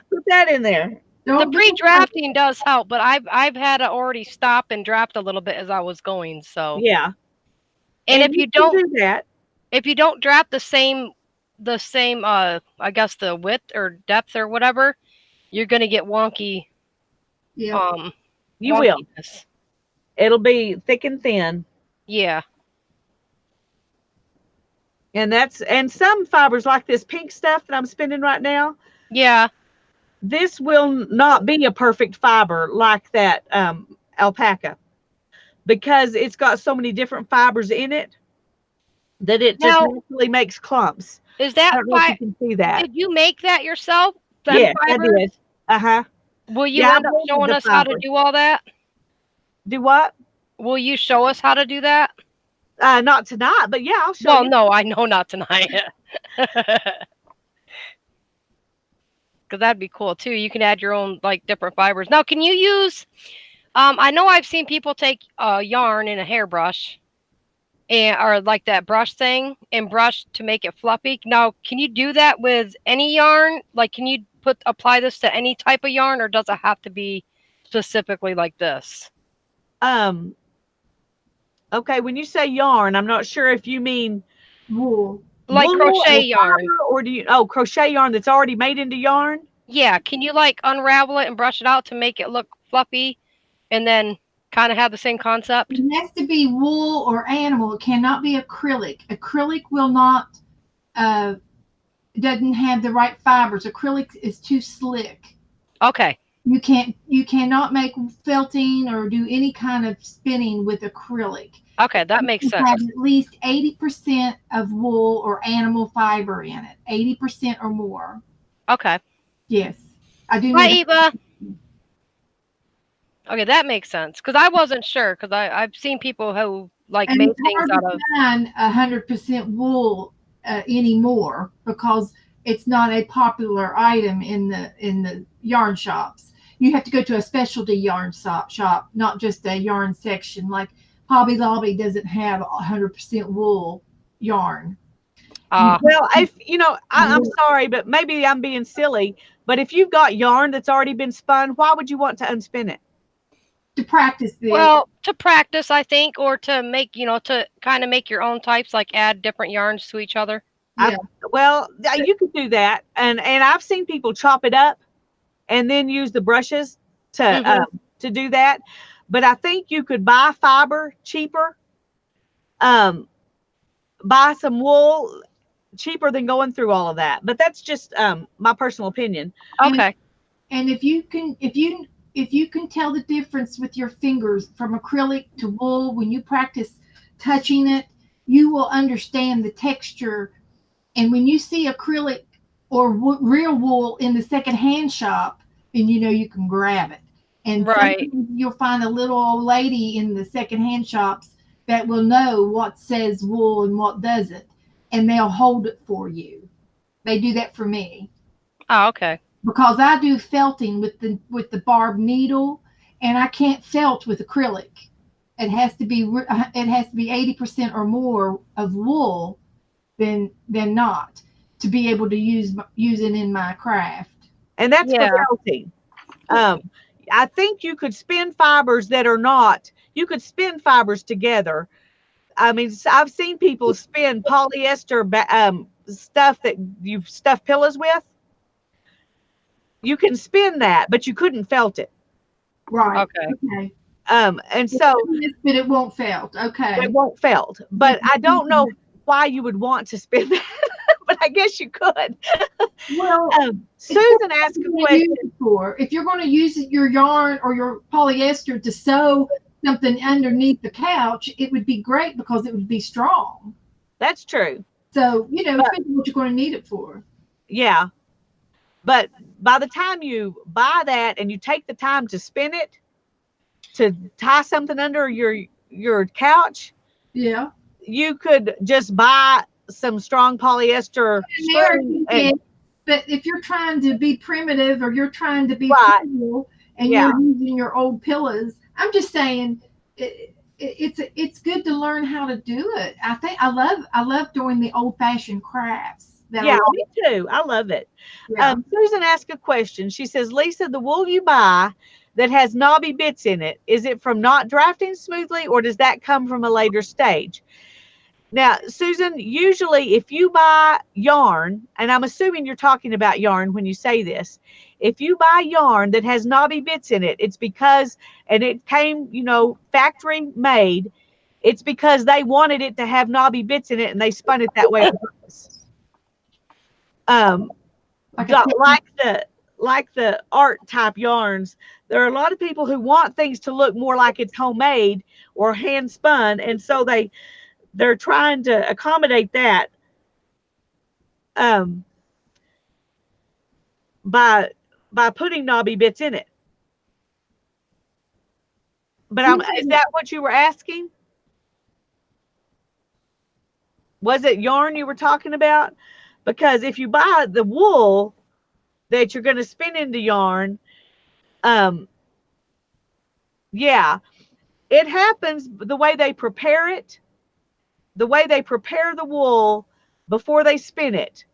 put that in there. The pre-drafting does help, but I've had to already stop and draft a little bit as I was going. So yeah. And if you don't do that, if you don't draft the same I guess the width or depth or whatever, you're gonna get wonky. Yeah. You will. It'll be thick and thin. Yeah. And some fibers like this pink stuff that I'm spinning right now. Yeah. This will not be a perfect fiber like that alpaca, because it's got so many different fibers in it that it just naturally makes clumps. Is that I don't know if you can see that? Did you make that yourself? Yeah, I did. Will you end up showing us how to do all that? Do what? Will you show us how to do that? Not tonight, but yeah, I'll show Well, you. no, I know not tonight. Because that'd be cool too. You can add your own like different fibers. Now, can you use? I know I've seen people take yarn in a hairbrush, and or like that brush thing, and brush to make it fluffy. Now, can you do that with any yarn? Like, can you apply this to any type of yarn, or does it have to be specifically like this? Okay, when you say yarn, I'm not sure if you mean Wool. Like wool crochet and yarn. fiber, or do you crochet yarn that's already made into yarn? Yeah, can you like unravel it and brush it out to make it look fluffy, and then kind of have the same concept? It has to be wool or animal. It cannot be acrylic. Acrylic will not, doesn't have the right fibers. Acrylic is too slick. Okay. You cannot make felting or do any kind of spinning with acrylic. Okay, that makes sense. Have at least 80% of wool or animal fiber in it. 80% or more. Okay. Yes. I do Hi, need Eva. Okay, that makes sense. Because I wasn't sure. Because I've seen people who like and made it's things hard out to of. find 100% wool anymore because it's not a popular item in the yarn shops. You have to go to a specialty yarn shop, not just a yarn section. Like Hobby Lobby doesn't have 100% wool yarn. Well, if I'm sorry, but maybe I'm being silly. But if you've got yarn that's already been spun, why would you want to unspin it? To practice this. Well, to practice, I think, or to make, to kind of make your own types, like add different yarns to each other. Yeah. You could do that, and I've seen people chop it up and then use the brushes to do that. But I think you could buy fiber cheaper, buy some wool cheaper than going through all of that. But that's just my personal opinion. Okay. And if you can tell the difference with your fingers from acrylic to wool, when you practice touching it, you will understand the texture. And when you see acrylic or real wool in the secondhand shop, then you know you can grab it. And right, you'll find a little old lady in the secondhand shops that will know what says wool and what doesn't, and they'll hold it for you. They do that for me. Oh, okay. Because I do felting with the barbed needle, and I can't felt with acrylic. It has to be 80% or more of wool than not to be able to use it in my craft. And that's for felting. I think you could spin fibers that are not. You could spin fibers together. I mean, I've seen people spin polyester stuff that you've stuffed pillows with. You can spin that, but you couldn't felt it. Right. Okay. And so, but it won't felt. Okay. It won't felt. But I don't know why you would want to spin that. But I guess you could. Well, Susan asked a question. If you're going to use your yarn or your polyester to sew something underneath the couch, it would be great because it would be strong. That's true. So, it depends on what you're going to need it for. Yeah. But by the time you buy that and you take the time to spin it, to tie something under your couch, yeah, you could just buy some strong polyester string. But if you're trying to be primitive or you're trying to be cool and you're using your old pillows, I'm just saying it's good to learn how to do it. I love doing the old fashioned crafts. Me too. I love it. Yeah. Susan asked a question. She says, Lisa, the wool you buy that has knobby bits in it, is it from not drafting smoothly, or does that come from a later stage? Now, Susan, usually if you buy yarn, and I'm assuming you're talking about yarn when you say this, if you buy yarn that has knobby bits in it, it's because, and it came, factory made, it's because they wanted it to have knobby bits in it and they spun it that way on purpose. Like the art type yarns, there are a lot of people who want things to look more like it's homemade or hand spun, and so they're trying to accommodate that by putting knobby bits in it. But is that what you were asking? Was it yarn you were talking about? Because if you buy the wool that you're going to spin into yarn, yeah, it happens the way they prepare it, the way they prepare the wool before they spin it,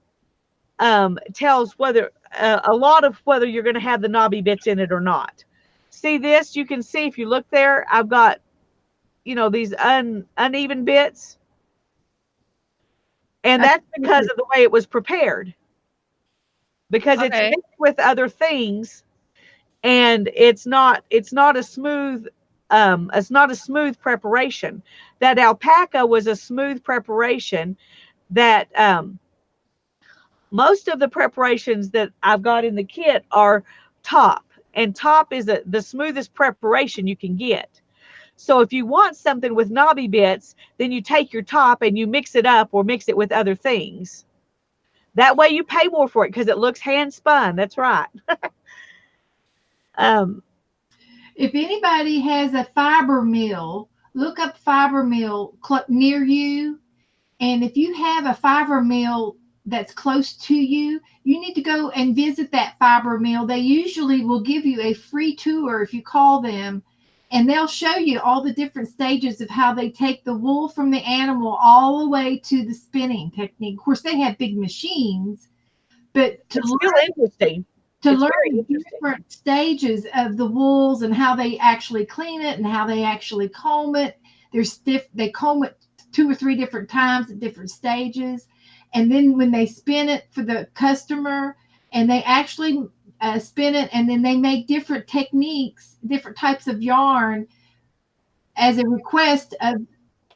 tells whether a lot of whether you're going to have the knobby bits in it or not. See this? You can see if you look there, I've got, these uneven bits. And that's because of the way it was prepared. Because it's mixed with other things, and it's not a smooth preparation. That alpaca was a smooth preparation. That most of the preparations that I've got in the kit are top, and top is the smoothest preparation you can get. So if you want something with knobby bits, then you take your top and you mix it up or mix it with other things. That way you pay more for it because it looks hand spun. That's right. If anybody has a fiber mill, look up fiber mill near you. And if you have a fiber mill that's close to you, you need to go and visit that fiber mill. They usually will give you a free tour if you call them, and they'll show you all the different stages of how they take the wool from the animal all the way to the spinning technique. Of course, they have big machines, but it's still interesting. To learn the different stages of the wools and how they actually clean it and how they actually comb it. They comb it 2 or 3 different times at different stages. And then when they spin it for the customer, and they actually spin it, and then they make different techniques, different types of yarn as a request of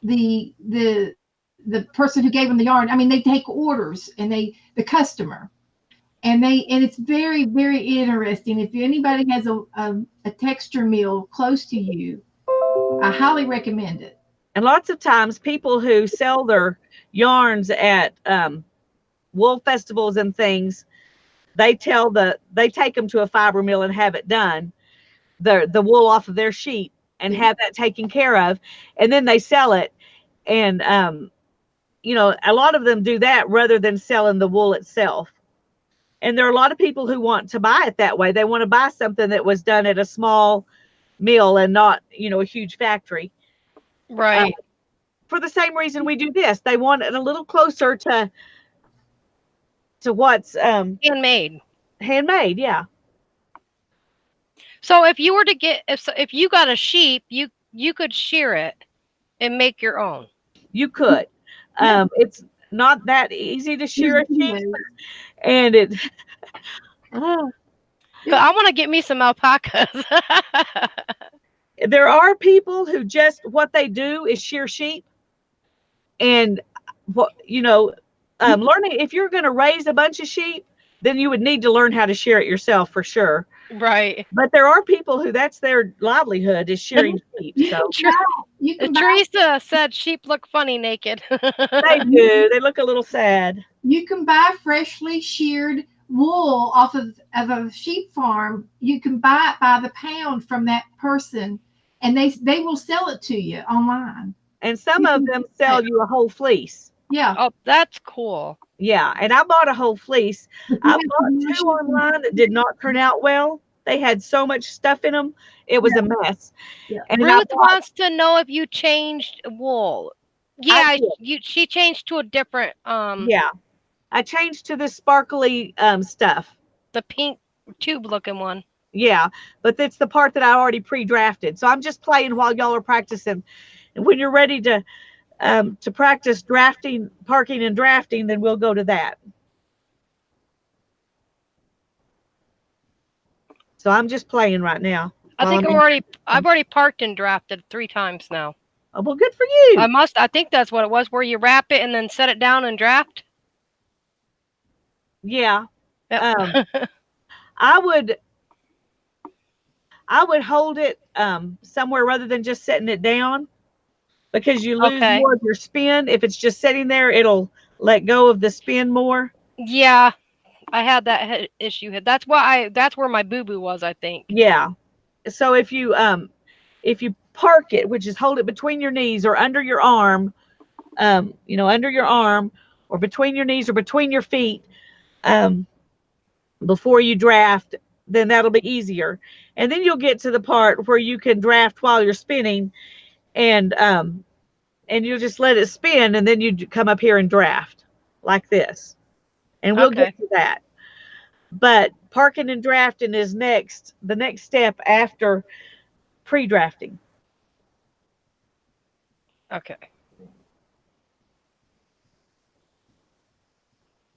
the person who gave them the yarn. I mean, they take orders, and the customer. And it's very, very interesting. If anybody has a texture mill close to you, I highly recommend it. And lots of times people who sell their yarns at wool festivals and things, they take them to a fiber mill and have it done, the wool off of their sheep, and have that taken care of, and then they sell it. And a lot of them do that rather than selling the wool itself. And there are a lot of people who want to buy it that way. They want to buy something that was done at a small mill and not, a huge factory. Right. For the same reason we do this. They want it a little closer to what's handmade. Handmade, yeah. So if you were to get if you got a sheep, you could shear it and make your own. You could. It's not that easy to shear a sheep. And I want to get me some alpacas. There are people who just, what they do is shear sheep. And learning, if you're going to raise a bunch of sheep, then you would need to learn how to shear it yourself for sure. Right. But there are people who that's their livelihood, is shearing sheep. So Teresa said sheep look funny naked. They do. They look a little sad. You can buy freshly sheared wool off of a sheep farm. You can buy it by the pound from that person, and they will sell it to you online. And some of them sell you a whole fleece. Yeah. Oh, that's cool. Yeah, and I bought a whole fleece. I bought 2 online that did not turn out well. They had so much stuff in them. It was a mess. Yeah. And Ruth wants to know if you changed wool. Yeah, she changed to a different yeah. I changed to the sparkly stuff. The pink tube looking one. Yeah, but it's the part that I already pre-drafted. So I'm just playing while y'all are practicing. And when you're ready to practice drafting, parking and drafting, then we'll go to that. So I'm just playing right now. I think I've already parked and drafted 3 times now. Oh, well, good for you. I think that's what it was, where you wrap it and then set it down and draft. Yeah. Yep. I would hold it somewhere rather than just setting it down, because you lose more of your spin. If it's just sitting there, it'll let go of the spin more. Yeah, I had that issue. That's where my boo-boo was, I think. Yeah. So if you park it, which is hold it between your knees or under your arm, under your arm or between your knees or between your feet before you draft, then that'll be easier. And then you'll get to the part where you can draft while you're spinning, and you'll just let it spin, and then you come up here and draft like this. And we'll get to that. But parking and drafting is the next step after pre-drafting. Okay.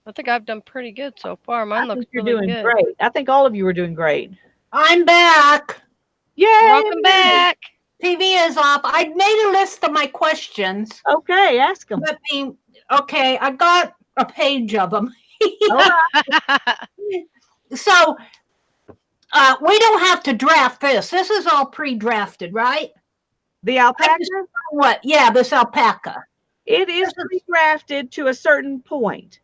I think I've done pretty good so far. Mine looks really doing good. Great. I think all of you are doing great. I'm back. Yay! Welcome back. TV is off. I made a list of my questions. Okay, ask them. Okay, I got a page of them. All right. So we don't have to draft this. This is all pre-drafted, right? The alpaca? What? Yeah, this alpaca. It is pre-drafted to a certain point.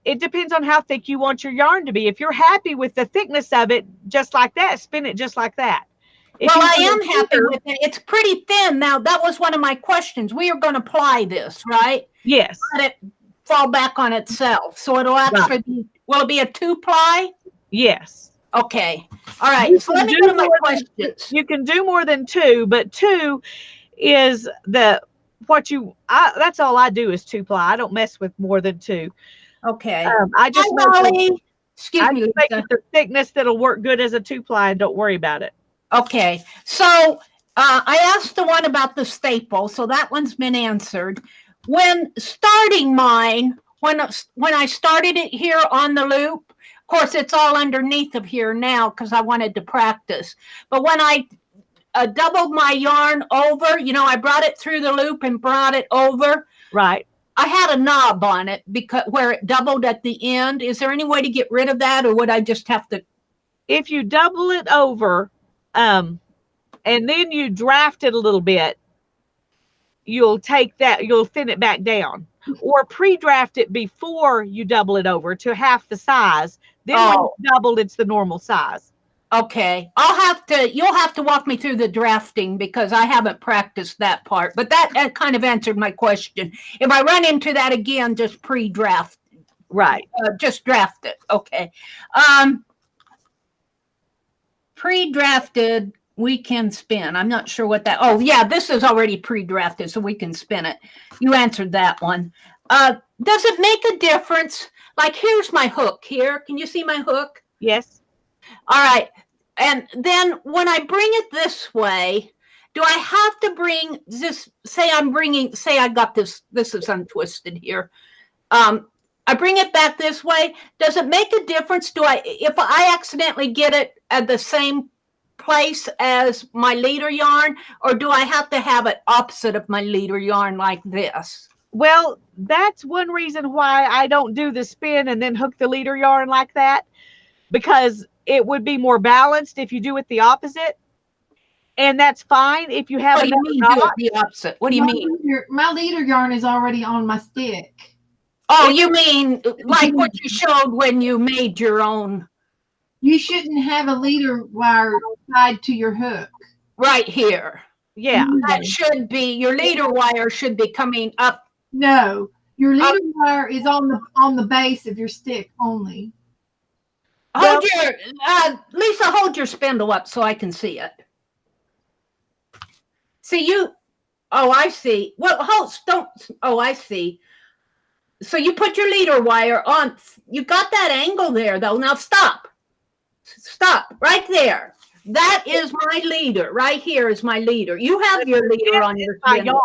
It depends on how thick you want your yarn to be. If you're happy with the thickness of it, just like that, spin it just like that. Well, I am happy with it. It's pretty thin. Now, that was one of my questions. We are going to ply this, right? Yes. Let it fall back on itself. So it'll actually be, will it be a 2-ply? Yes. Okay. All right. So let me go to my questions. You can do more than 2, but 2 is that's all I do is 2-ply. I don't mess with more than 2. Okay. I just Excuse me, make it the thickness that'll work good as a 2-ply, and don't worry about it. Okay. So I asked the one about the staple, so that one's been answered. When starting mine, when I started it here on the loop, of course, it's all underneath of here now because I wanted to practice. But when I doubled my yarn over, I brought it through the loop and brought it over. Right. I had a knob on it because where it doubled at the end. Is there any way to get rid of that, or would I just have to? If you double it over, and then you draft it a little bit, you'll thin it back down, or pre-draft it before you double it over to half the size. Then when it's doubled, it's the normal size. Okay. You'll have to walk me through the drafting because I haven't practiced that part, but that kind of answered my question. If I run into that again, just pre-draft. Right. Just draft it. Okay. Pre-drafted, we can spin. I'm not sure what that. Oh, yeah, this is already pre-drafted, so we can spin it. You answered that one. Does it make a difference? Like, here's my hook here. Can you see my hook? Yes. All right. And then when I bring it this way, do I have to bring this? Say I got this. This is untwisted here. I bring it back this way. Does it make a difference? If I accidentally get it at the same place as my leader yarn, or do I have to have it opposite of my leader yarn like this? Well, that's one reason why I don't do the spin and then hook the leader yarn like that, because it would be more balanced if you do it the opposite. And that's fine if you have do it the opposite? What do you mean? My leader yarn is already on my stick. Oh, you mean like what you showed when you made your own? You shouldn't have a leader wire tied to your hook. Right here. Yeah. That should be, your leader wire should be coming up. No, your leader wire is on the base of your stick only. Lisa, hold your spindle up so I can see it. I see. Well, I see. So you put your leader wire on. You got that angle there, though. Now stop. Stop right there. That is my leader. Right here is my leader. You have your leader on your yarn.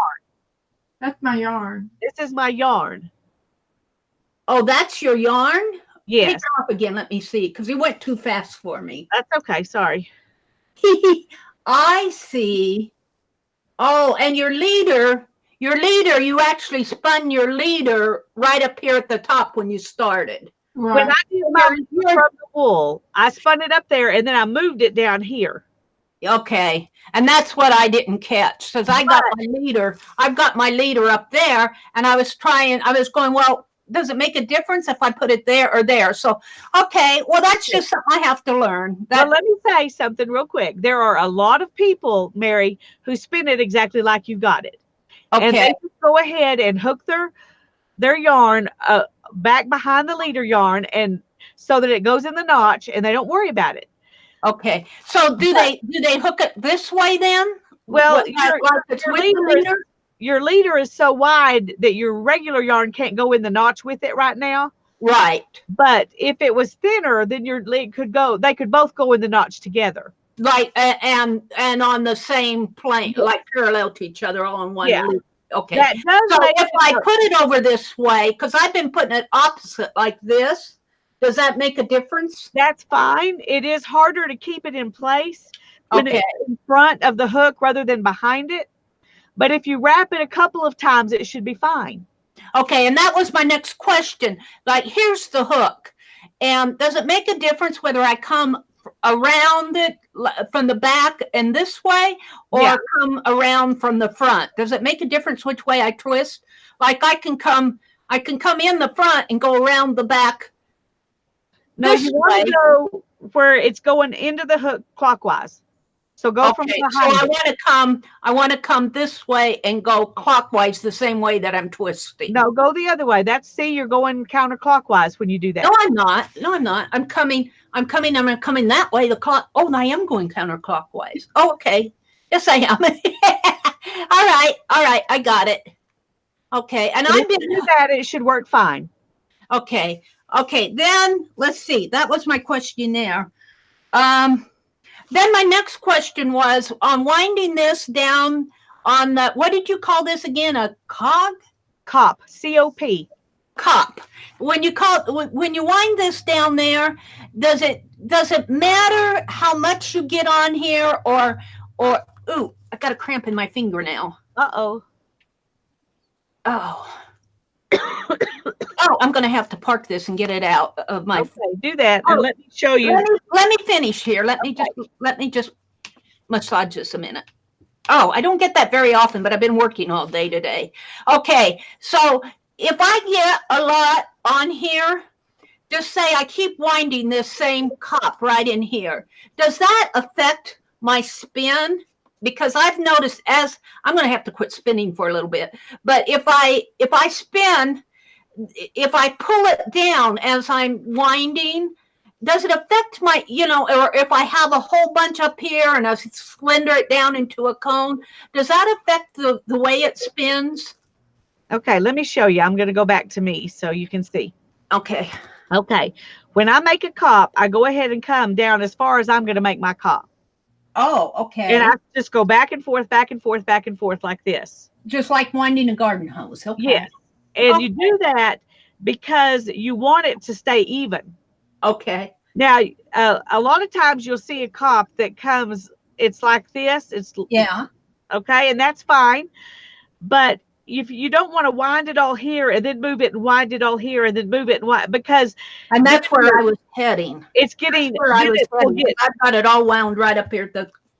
That's my yarn. This is my yarn. Oh, that's your yarn? Yes. Take it off again. Let me see, because you went too fast for me. That's okay. Sorry. I see. Oh, and your leader, you actually spun your leader right up here at the top when you started. Right. When I did my from the wool, I spun it up there and then I moved it down here. Okay. And that's what I didn't catch, because I've got my leader up there, and I was going, well, does it make a difference if I put it there or there? So, okay, well, that's just something I have to learn. Well, let me say something real quick. There are a lot of people, Mary, who spin it exactly like you got it. Okay. And they just go ahead and hook their yarn back behind the leader yarn, and so that it goes in the notch, and they don't worry about it. Okay. So do they hook it this way then? Well, Your your leader is so wide that your regular yarn can't go in the notch with it right now. Right. But if it was thinner, then your lead they could both go in the notch together. Like and on the same plane, like parallel to each other on one loop. Okay. That does so if I put it over this way, because I've been putting it opposite like this, does that make a difference? That's fine. It is harder to keep it in place when it's in front of the hook rather than behind it. But if you wrap it a couple of times, it should be fine. Okay, and that was my next question. Like, here's the hook. And does it make a difference whether I come around it from the back and this way, or come around from the front? Does it make a difference which way I twist? Like, I can come in the front and go around the back. No, you want to go where it's going into the hook clockwise. So go from behind. So I want to come this way and go clockwise the same way that I'm twisting. No, go the other way. You're going counterclockwise when you do that. No, I'm not. I'm coming that way. Oh, I am going counterclockwise. Oh, okay. Yes, I am. All right. I got it. Okay. And if you do that, it should work fine. Okay. Then let's see. That was my question there. Then my next question was on winding this down on the, what did you call this again? A cog? Cop. C-O-P. Cop. When you wind this down there, does it matter how much you get on here or ooh, I got a cramp in my finger now. Uh-oh. Oh. Oh, I'm going to have to park this and get it out of my. Okay, do that and let me show you. Let me finish here. Let me just massage this a minute. Oh, I don't get that very often, but I've been working all day today. Okay, so if I get a lot on here, just say I keep winding this same cup right in here. Does that affect my spin? Because I've noticed as I'm going to have to quit spinning for a little bit, but if I spin, if I pull it down as I'm winding, does it affect my, or if I have a whole bunch up here and I slender it down into a cone, does that affect the way it spins? Okay, let me show you. I'm going to go back to me so you can see. Okay. When I make a cop, I go ahead and come down as far as I'm going to make my cop. Oh, okay. And I just go back and forth like this. Just like winding a garden hose. Okay. Yes. And you do that because you want it to stay even. Okay. Now, a lot of times you'll see a cop that comes, it's like this. Okay, and that's fine. But if you don't want to wind it all here and then move it and wind it all here and then move it and wind, because and that's where I was heading. It's getting where I was heading. I've got it all wound right up here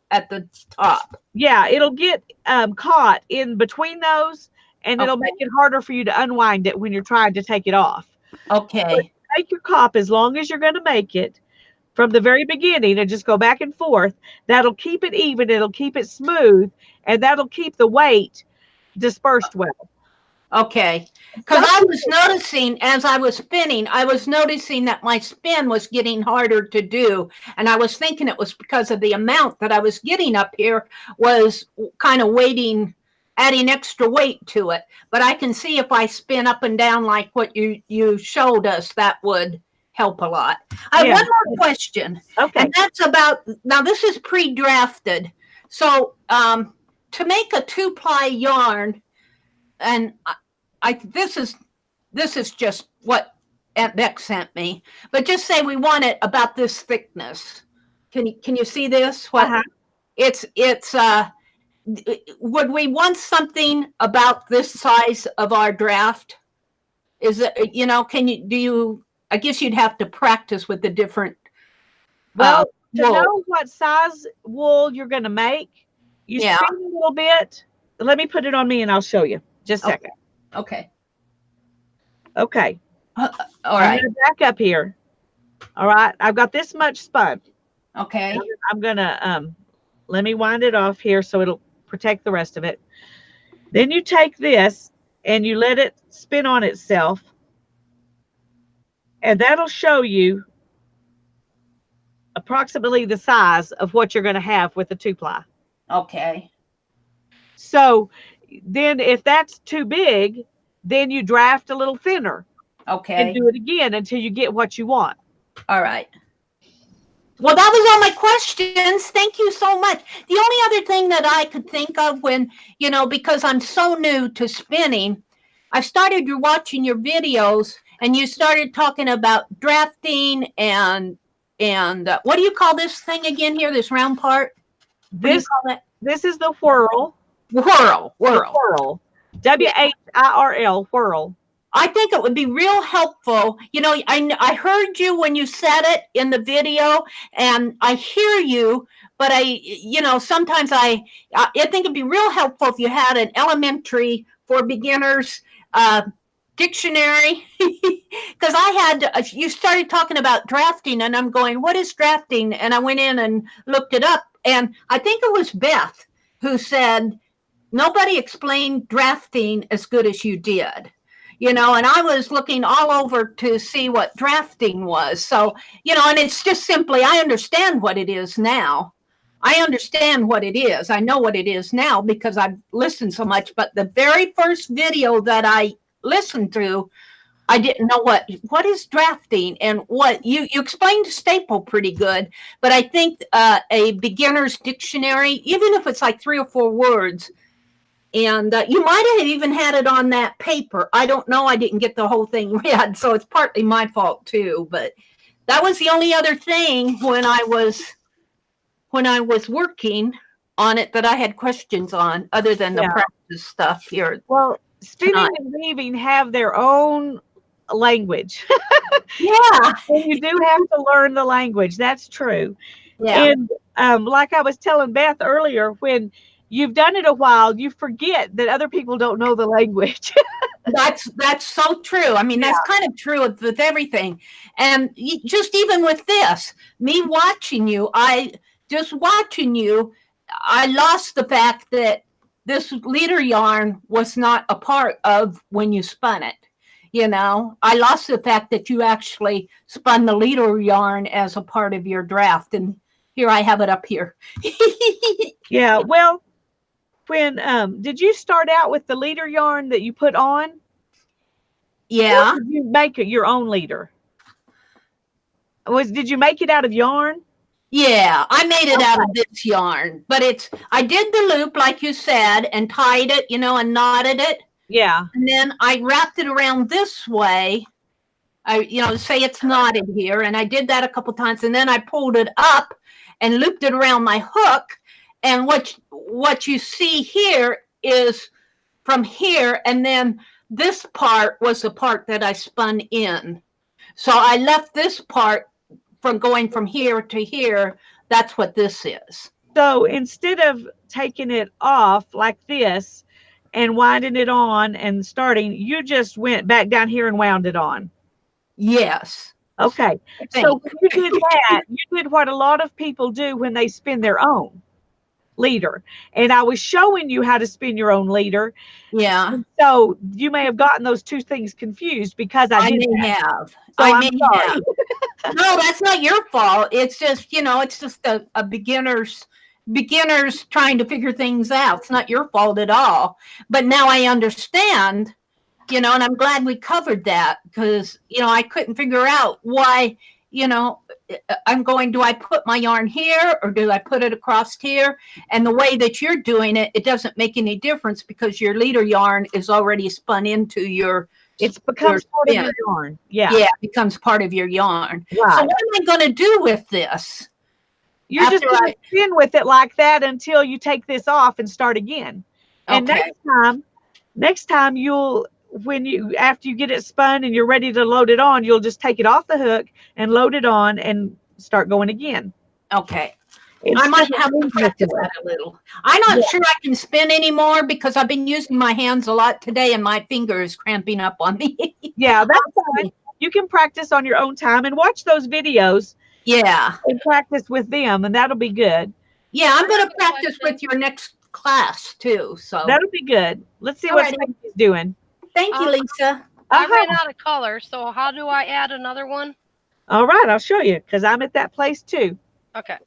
at the top. Yeah, it'll get caught in between those, and it'll make it harder for you to unwind it when you're trying to take it off. Okay. But make your cop as long as you're going to make it from the very beginning and just go back and forth. That'll keep it even. It'll keep it smooth, and that'll keep the weight dispersed well. Okay. Because I was noticing as I was spinning, I was noticing that my spin was getting harder to do. And I was thinking it was because of the amount that I was getting up here was kind of adding extra weight to it. But I can see if I spin up and down like what you showed us, that would help a lot. I have one more question. Okay. And that's about, now this is pre-drafted. So to make a 2-ply yarn, and this is just what Aunt Beck sent me, but just say we want it about this thickness. Can you see this? What it's would we want something about this size of our draft? Is it, I guess you'd have to practice with the different to know what size wool you're going to make, you spin a little bit. Let me put it on me and I'll show you. Just a second. Okay. Okay. All I'm right. going to back up here. All right. I've got this much spun. Okay. I'm going to, let me wind it off here so it'll protect the rest of it. Then you take this and you let it spin on itself. And that'll show you approximately the size of what you're going to have with the 2-ply. Okay. So then if that's too big, then you draft a little thinner and Okay. do it again until you get what you want. All right. Well, that was all my questions. Thank you so much. The only other thing that I could think of when, because I'm so new to spinning, I started watching your videos and you started talking about drafting and what do you call this thing again here, this round part? What do you This call that? this is the whirl. Whirl. The whirl. WHIRL, whirl. I think it would be real helpful. I heard you when you said it in the video, and I hear you, but sometimes I think it'd be real helpful if you had an elementary for beginners dictionary, because you started talking about drafting, and I'm going, what is drafting? And I went in and looked it up, and I think it was Beth who said, nobody explained drafting as good as you did. And I was looking all over to see what drafting was. So, and it's just simply, I understand what it is now. I understand what it is. I know what it is now because I've listened so much. But the very first video that I listened to, I didn't know what is drafting, and what you explained staple pretty good. But I think a beginner's dictionary, even if it's like 3 or 4 words, and you might have even had it on that paper. I don't know. I didn't get the whole thing read, so it's partly my fault too. But that was the only other thing when I was working on it that I had questions on, other than the practice stuff here. Well, spinning and weaving have their own language. Yeah. And you do have to learn the language. That's true. Yeah. And like I was telling Beth earlier, when you've done it a while, you forget that other people don't know the language. That's so true. I mean, that's kind of true with everything. And just even with this, me watching you, I lost the fact that this leader yarn was not a part of when you spun it. I lost the fact that you actually spun the leader yarn as a part of your draft. And here I have it up here. Yeah. Well, when did you start out with the leader yarn that you put on? Yeah. Or did you make it your own leader? Did you make it out of yarn? Yeah, I made it out of this yarn, but I did the loop like you said and tied it, and knotted it. Yeah. And then I wrapped it around this way. Say it's knotted here, and I did that a couple times, and then I pulled it up and looped it around my hook. And what you see here is from here, and then this part was the part that I spun in. So I left this part from going from here to here. That's what this is. So instead of taking it off like this and winding it on and starting, you just went back down here and wound it on. Yes. Okay. So when you did that, you did what a lot of people do when they spin their own leader. And I was showing you how to spin your own leader. Yeah. And so you may have gotten those two things confused because I did may have. So I I'm may sorry. have. No, that's not your fault. It's just, it's just a beginners trying to figure things out. It's not your fault at all. But now I understand, and I'm glad we covered that because, I couldn't figure out why, I'm going, do I put my yarn here or do I put it across here? And the way that you're doing it, it doesn't make any difference because your leader yarn is already spun into your. It becomes part of your yarn. Yeah. Yeah, it becomes part of your yarn. Right. So what am I going to do with this? You're just going to spin with it like that until you take this off and start again. And next time after you get it spun and you're ready to load it on, you'll just take it off the hook and load it on and start going again. Okay. I might instead of have to losing it practice to it. that a little. I'm not sure I can spin anymore because I've been using my hands a lot today and my finger is cramping up on me. Yeah, that's fine. You can practice on your own time and watch those videos Yeah. and practice with them, and that'll be good. Yeah, I'm I going have to a practice question. with your next class too. So That'll be good. Let's see what Alrighty. Stacy's doing. thank you, Lisa. I Uh-huh. ran out of colors, so how do I add another one? All right, I'll show you because I'm at that place too. Okay.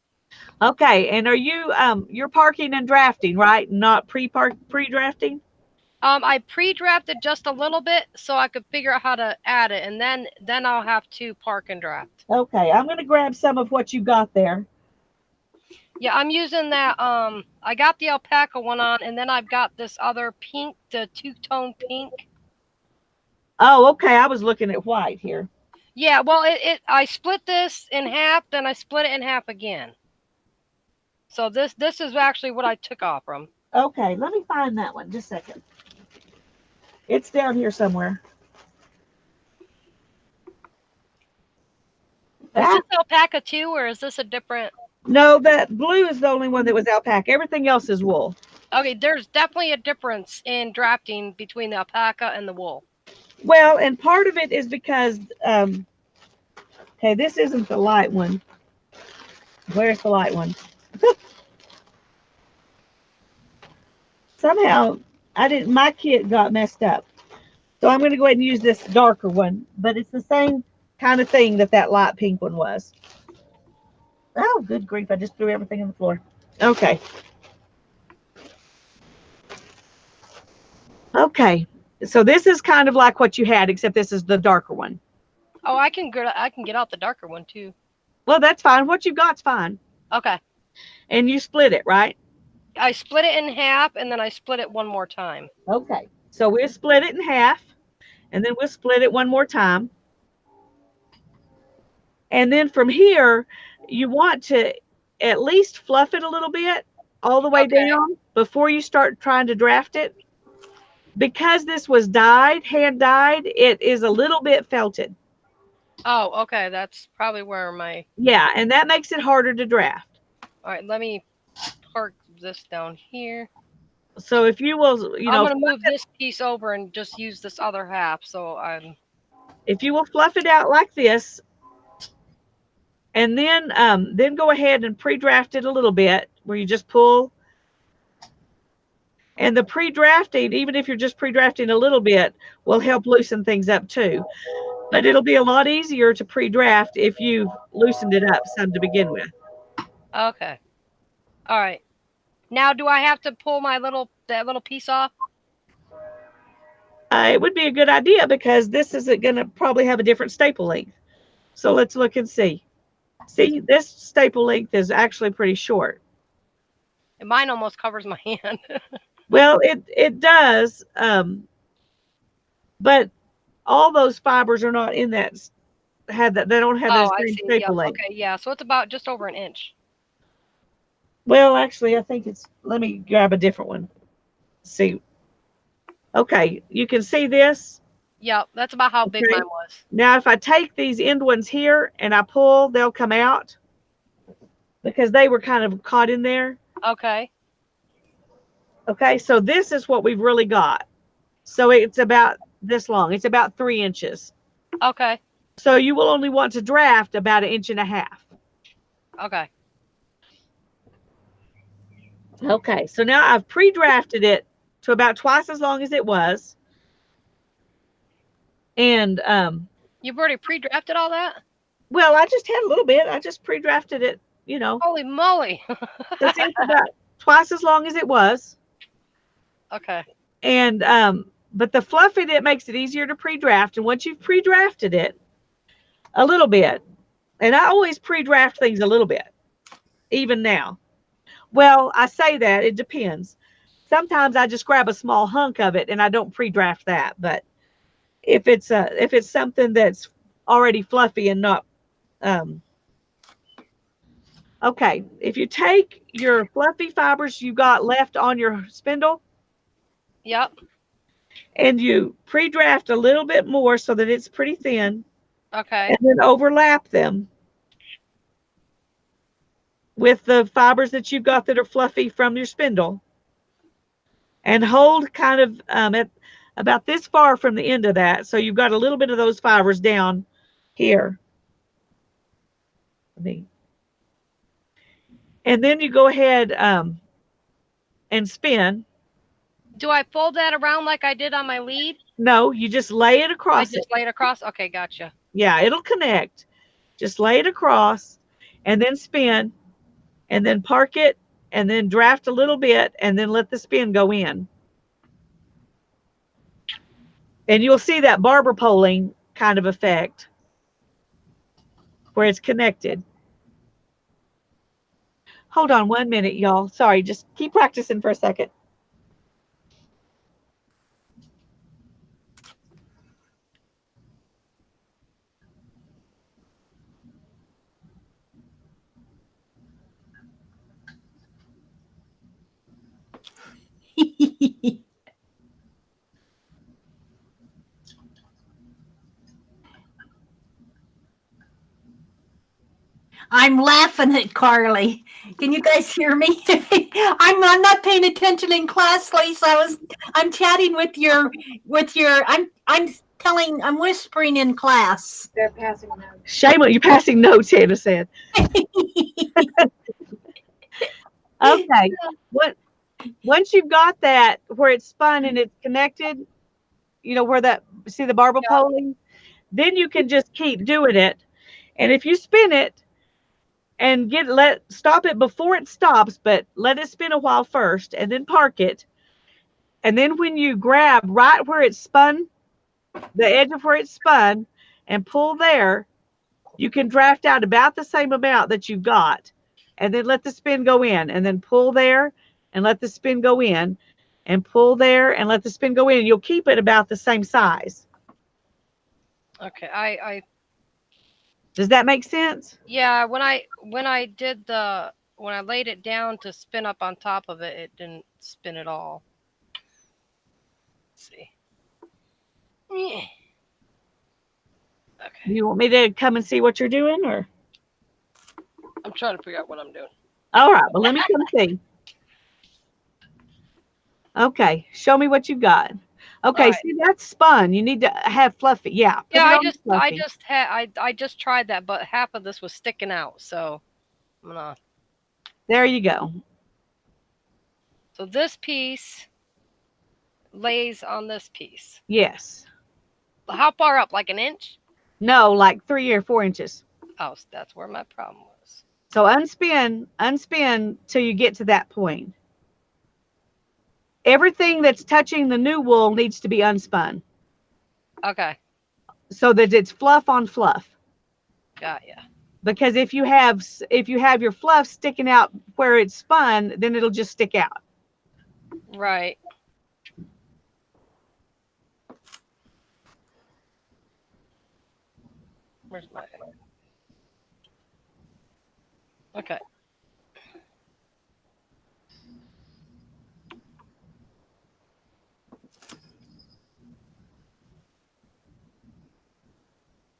Okay, and are you you're parking and drafting, right? Not pre-drafting? I pre-drafted just a little bit so I could figure out how to add it, and then I'll have to park and draft. Okay, I'm going to grab some of what you got there. Yeah, I'm using that. I got the alpaca one on, and then I've got this other pink, the two-tone pink. Oh, okay. I was looking at white here. Yeah, well, I split this in half, then I split it in half again. So this is actually what I took off from. Okay, let me find that one. Just a second. It's down here somewhere. Is this alpaca too, or is this a different? No, that blue is the only one that was alpaca. Everything else is wool. Okay, there's definitely a difference in drafting between the alpaca and the wool. Well, and part of it is because, okay, this isn't the light one. Where's the light one? Somehow, my kit got messed up. So I'm going to go ahead and use this darker one, but it's the same kind of thing that light pink one was. Oh, good grief. I just threw everything on the floor. Okay. Okay. So this is kind of like what you had, except this is the darker one. Oh, I can get out the darker one too. Well, that's fine. What you got's fine. Okay. And you split it, right? I split it in half, and then I split it one more time. Okay. So we'll split it in half, and then we'll split it one more time. And then from here, you want to at least fluff it a little bit all the way down before you start trying to draft it. Because this was dyed, hand dyed, it is a little bit felted. Oh, okay. That's probably where my... Yeah, and that makes it harder to draft. All right, let me park this down here. So if you will, I'm going to move this piece over and just use this other half. So if you will fluff it out like this, and then go ahead and pre-draft it a little bit, where you just pull. And the pre-drafting, even if you're just pre-drafting a little bit, will help loosen things up too. But it'll be a lot easier to pre-draft if you've loosened it up some to begin with. Okay. All right. Now, do I have to pull that little piece off? It would be a good idea because this is going to probably have a different staple length. So let's look and see. See, this staple length is actually pretty short. And mine almost covers my hand. Well, it does, but all those fibers are not in that. They don't have that same staple length. Okay, yeah. So it's about just over an inch. Well, actually, I think it's. Let me grab a different one. See. Okay, you can see this. Yep, that's about how big mine was. Now, if I take these end ones here and I pull, they'll come out because they were kind of caught in there. Okay. Okay, so this is what we've really got. So it's about this long. It's about 3 inches. Okay. So you will only want to draft about 1.5 inches. Okay. Okay, so now I've pre-drafted it to about twice as long as it was. And you've already pre-drafted all that? Well, I just had a little bit. I just pre-drafted it, Holy moly. It's about twice as long as it was. Okay. And but the fluffing, it makes it easier to pre-draft. And once you've pre-drafted it a little bit, and I always pre-draft things a little bit, even now. Well, I say that, it depends. Sometimes I just grab a small hunk of it and I don't pre-draft that. But if it's something that's already fluffy and not okay, if you take your fluffy fibers you got left on your spindle, yep, and you pre-draft a little bit more so that it's pretty thin, okay, and then overlap them, with the fibers that you've got that are fluffy from your spindle, and hold kind of at about this far from the end of that. So you've got a little bit of those fibers down here. And then you go ahead and spin. Do I fold that around like I did on my lead? No, you just lay it across. I just lay it across? Okay, gotcha. Yeah, it'll connect. Just lay it across and then spin and then park it and then draft a little bit and then let the spin go in. And you'll see that barber poling kind of effect where it's connected. Hold on 1 minute, y'all. Sorry, just keep practicing for a second. I'm laughing at Carly. Can you guys hear me? I'm not paying attention in class, Lisa. I'm chatting with your I'm whispering in class. They're passing notes. Shame on you, passing notes, Hannah said. Okay. Once you've got that where it's spun and it's connected, you know, where that, see the barber poling, then you can just keep doing it. And if you spin it and stop it before it stops, but let it spin a while first and then park it. And then when you grab right where it's spun, the edge of where it's spun, and pull there, you can draft out about the same amount that you've got. And then let the spin go in, and then pull there and let the spin go in, and pull there and let the spin go in. You'll keep it about the same size. Okay, I Does that make sense? yeah, when I laid it down to spin up on top of it, it didn't spin at all. Let's see. Okay. You want me to come and see what you're doing, or? I'm trying to figure out what I'm doing. All right, well, let me come see. Okay, show me what you got. Okay, right. See, that's spun. You need to have fluffy. Yeah. Yeah, I just tried that, but half of this was sticking out, so I'm gonna. There you go. So this piece lays on this piece. Yes. How far up? Like an inch? No, like 3 or 4 inches. Oh, that's where my problem was. So unspin till you get to that point. Everything that's touching the new wool needs to be unspun. Okay. So that it's fluff on fluff. Got ya. Because if you have your fluff sticking out where it's spun, then it'll just stick out. Right. Where's my? Okay.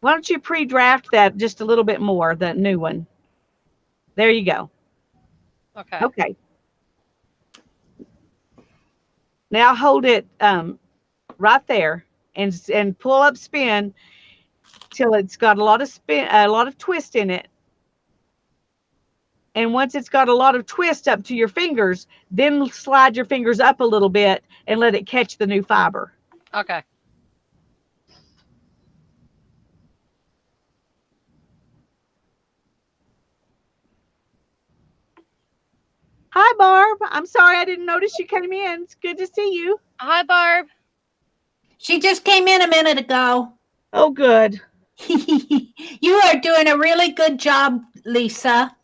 Why don't you pre-draft that just a little bit more, the new one? There you go. Okay. Okay. Now hold it right there and pull up spin till it's got a lot of twist in it. And once it's got a lot of twist up to your fingers, then slide your fingers up a little bit and let it catch the new fiber. Okay. Hi, Barb. I'm sorry I didn't notice you came in. It's good to see you. Hi, Barb. She just came in a minute ago. Oh, good. You are doing a really good job, Lisa.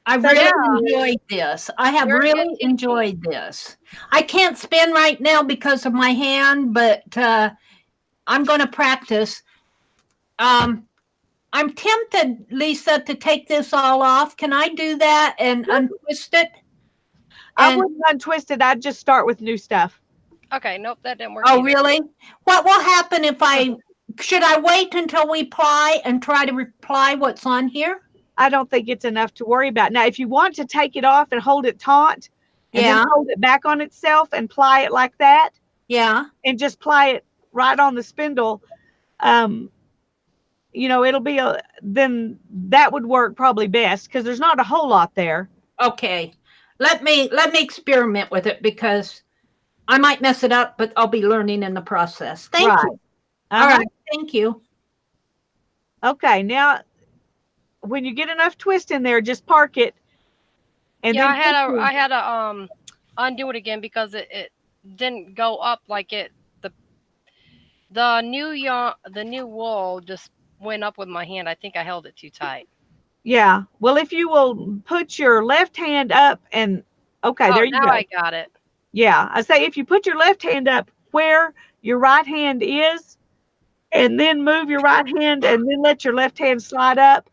I really enjoyed this. I have really enjoyed this. I can't spin right now because of my hand, but I'm going to practice. I'm tempted, Lisa, to take this all off. Can I do that and untwist it? I wouldn't untwist it. I'd just start with new stuff. Okay, nope, that didn't work. Oh, either. really? What will happen if should I wait until we ply and try to reply what's on here? I don't think it's enough to worry about. Now, if you want to take it off and hold it taut, and then hold it back on itself and ply it like that, and just ply it right on the spindle, it'll be then that would work probably best because there's not a whole lot there. Okay, let me experiment with it because I might mess it up, but I'll be learning in the process. Thank you. All right, thank you. Okay, now when you get enough twist in there, just park it. And yeah, then I had to undo it again because it didn't go up like it. The new wool just went up with my hand. I think I held it too tight. Yeah. Well, if you will put your left hand up and there you go. Now I got it. Yeah. I say if you put your left hand up where your right hand is and then move your right hand and then let your left hand slide up,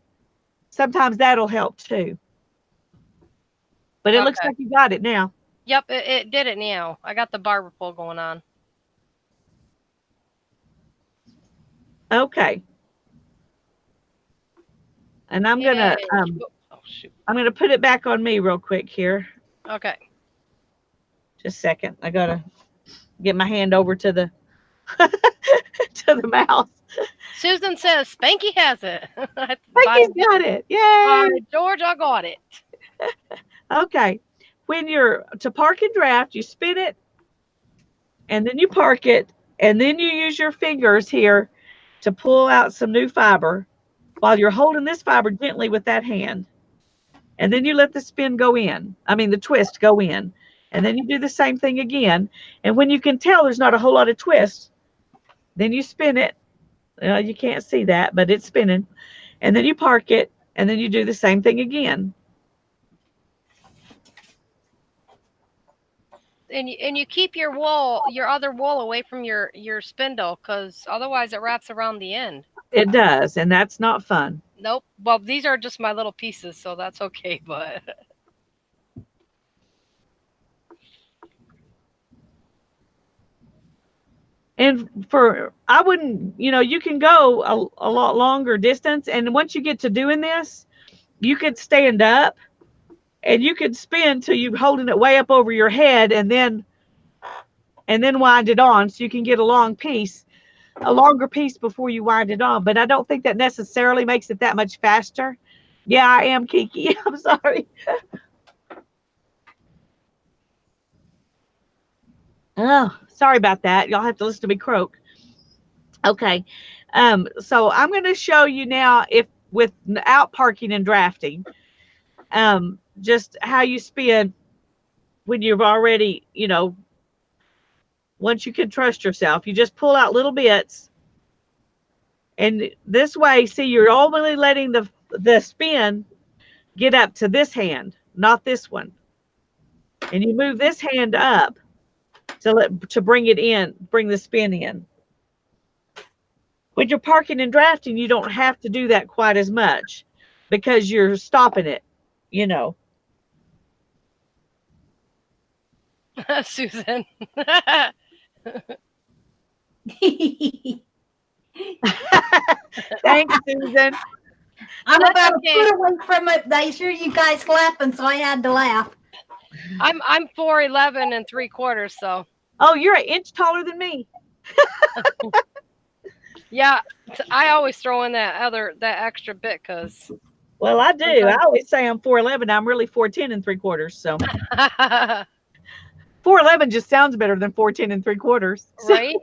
sometimes that'll help too. But it looks like you got it now. Yep, it did it now. I got the barber pole going on. Okay. And I'm gonna put it back on me real quick here. Okay. Just a second. I gotta get my hand over to the to the mouse. Susan says Spanky has it. Spanky's got it. Yay! George, I got it. Okay. When you're to park and draft, you spin it, and then you park it, and then you use your fingers here to pull out some new fiber while you're holding this fiber gently with that hand. And then you let the spin go in. I mean, the twist go in. And then you do the same thing again. And when you can tell there's not a whole lot of twist, then you spin it. You can't see that, but it's spinning. And then you park it, and then you do the same thing again. And you keep your other wool away from your spindle because otherwise it wraps around the end. It does, and that's not fun. Nope. Well, these are just my little pieces, so that's okay, but and I wouldn't, you can go a lot longer distance, and once you get to doing this, you could stand up and you could spin till you're holding it way up over your head and then wind it on so you can get a longer piece before you wind it on. But I don't think that necessarily makes it that much faster. Yeah, I am, Kiki. I'm sorry. Oh, sorry about that. Y'all have to listen to me croak. Okay. So I'm going to show you now without parking and drafting, just how you spin when you've already, once you can trust yourself, you just pull out little bits. And this way, see, you're only letting the spin get up to this hand, not this one. And you move this hand up to bring it in, bring the spin in. When you're parking and drafting, you don't have to do that quite as much because you're stopping it, Susan. Thanks, Susan. I'm about a foot away from it. I hear you guys laughing, so I had to laugh. I'm 4'11" and 3/4, so. Oh, you're an inch taller than me. Yeah, I always throw in that extra bit because. Well, I do. I always say I'm 4'11". I'm really 4'10" and 3/4. So 4'11" just sounds better than 4'10" and 3/4. Right.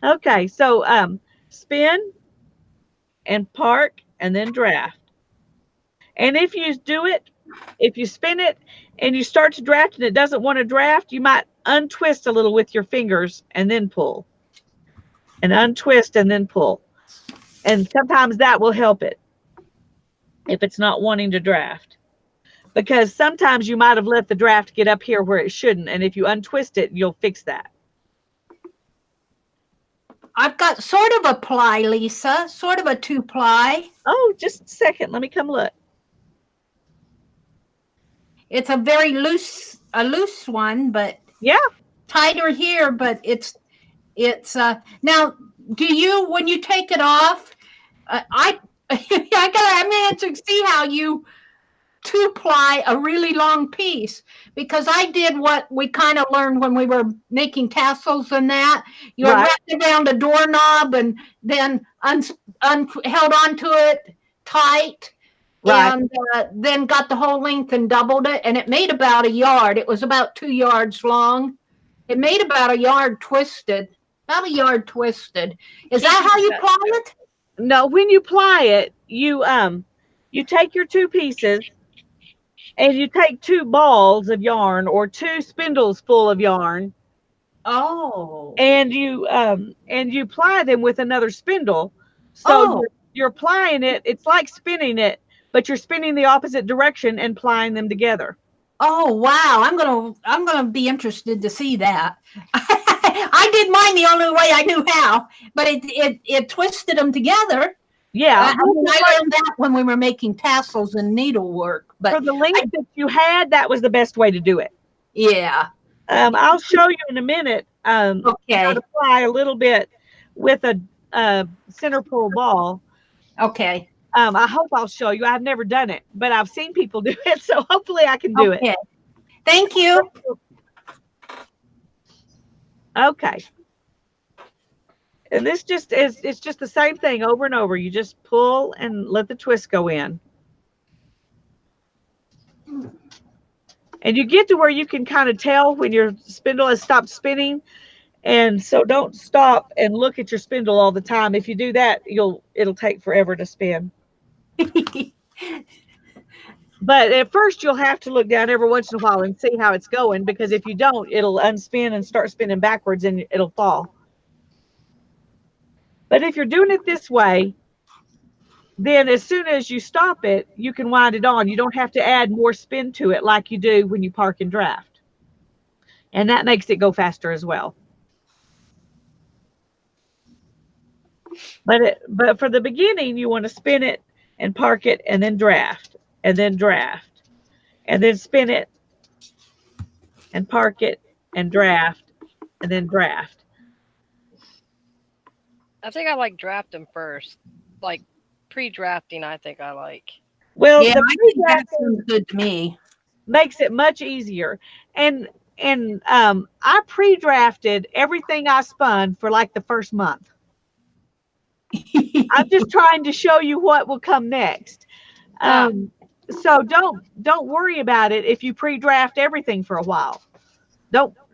Okay, so spin and park and then draft. And if you spin it and you start to draft and it doesn't want to draft, you might untwist a little with your fingers and then pull. And untwist and then pull. And sometimes that will help it if it's not wanting to draft. Because sometimes you might have let the draft get up here where it shouldn't. And if you untwist it, you'll fix that. I've got sort of a ply, Lisa, sort of a 2-ply. Oh, just a second. Let me come look. It's a very loose one, but yeah, tighter here. But it's now. Do you, when you take it off? I'm gonna answer to see how you two-ply a really long piece, because I did what we kind of learned when we were making tassels and that. You Right. wrapped it around a doorknob and then held onto it tight. Right. And then got the whole length and doubled it, and it made about a yard. It was about 2 yards long. It made about a yard twisted. About a yard twisted. Is that how you ply it? No, when you ply it, you take your two pieces and you take 2 balls of yarn or 2 spindles full of yarn. Oh. And you ply them with another spindle. So you're plying it. It's like spinning it, but you're spinning the opposite direction and plying them together. Oh wow! I'm gonna be interested to see that. I did mine the only way I knew how, but it twisted them together. Yeah, I learned that when we were making tassels and needlework. But for the length that you had, that was the best way to do it. Yeah. I'll show you in a minute. Okay. How to ply a little bit with a center pull ball. Okay. I hope I'll show you. I've never done it, but I've seen people do it, so hopefully I can do it. Thank you. Okay. And this just is, it's just the same thing over and over. You just pull and let the twist go in. And you get to where you can kind of tell when your spindle has stopped spinning. And so don't stop and look at your spindle all the time. If you do that, it'll take forever to spin. But at first you'll have to look down every once in a while and see how it's going, because if you don't, it'll unspin and start spinning backwards and it'll fall. But if you're doing it this way, then as soon as you stop it, you can wind it on. You don't have to add more spin to it like you do when you park and draft. And that makes it go faster as well. But for the beginning, you want to spin it and park it and then draft and then draft and then spin it and park it and draft and then draft. I think I like drafting first, like pre-drafting. I think I like. Well, yeah, the that sounds good to me. Makes it much easier. And I pre-drafted everything I spun for like the first month. I'm just trying to show you what will come next. So don't worry about it if you pre-draft everything for a while.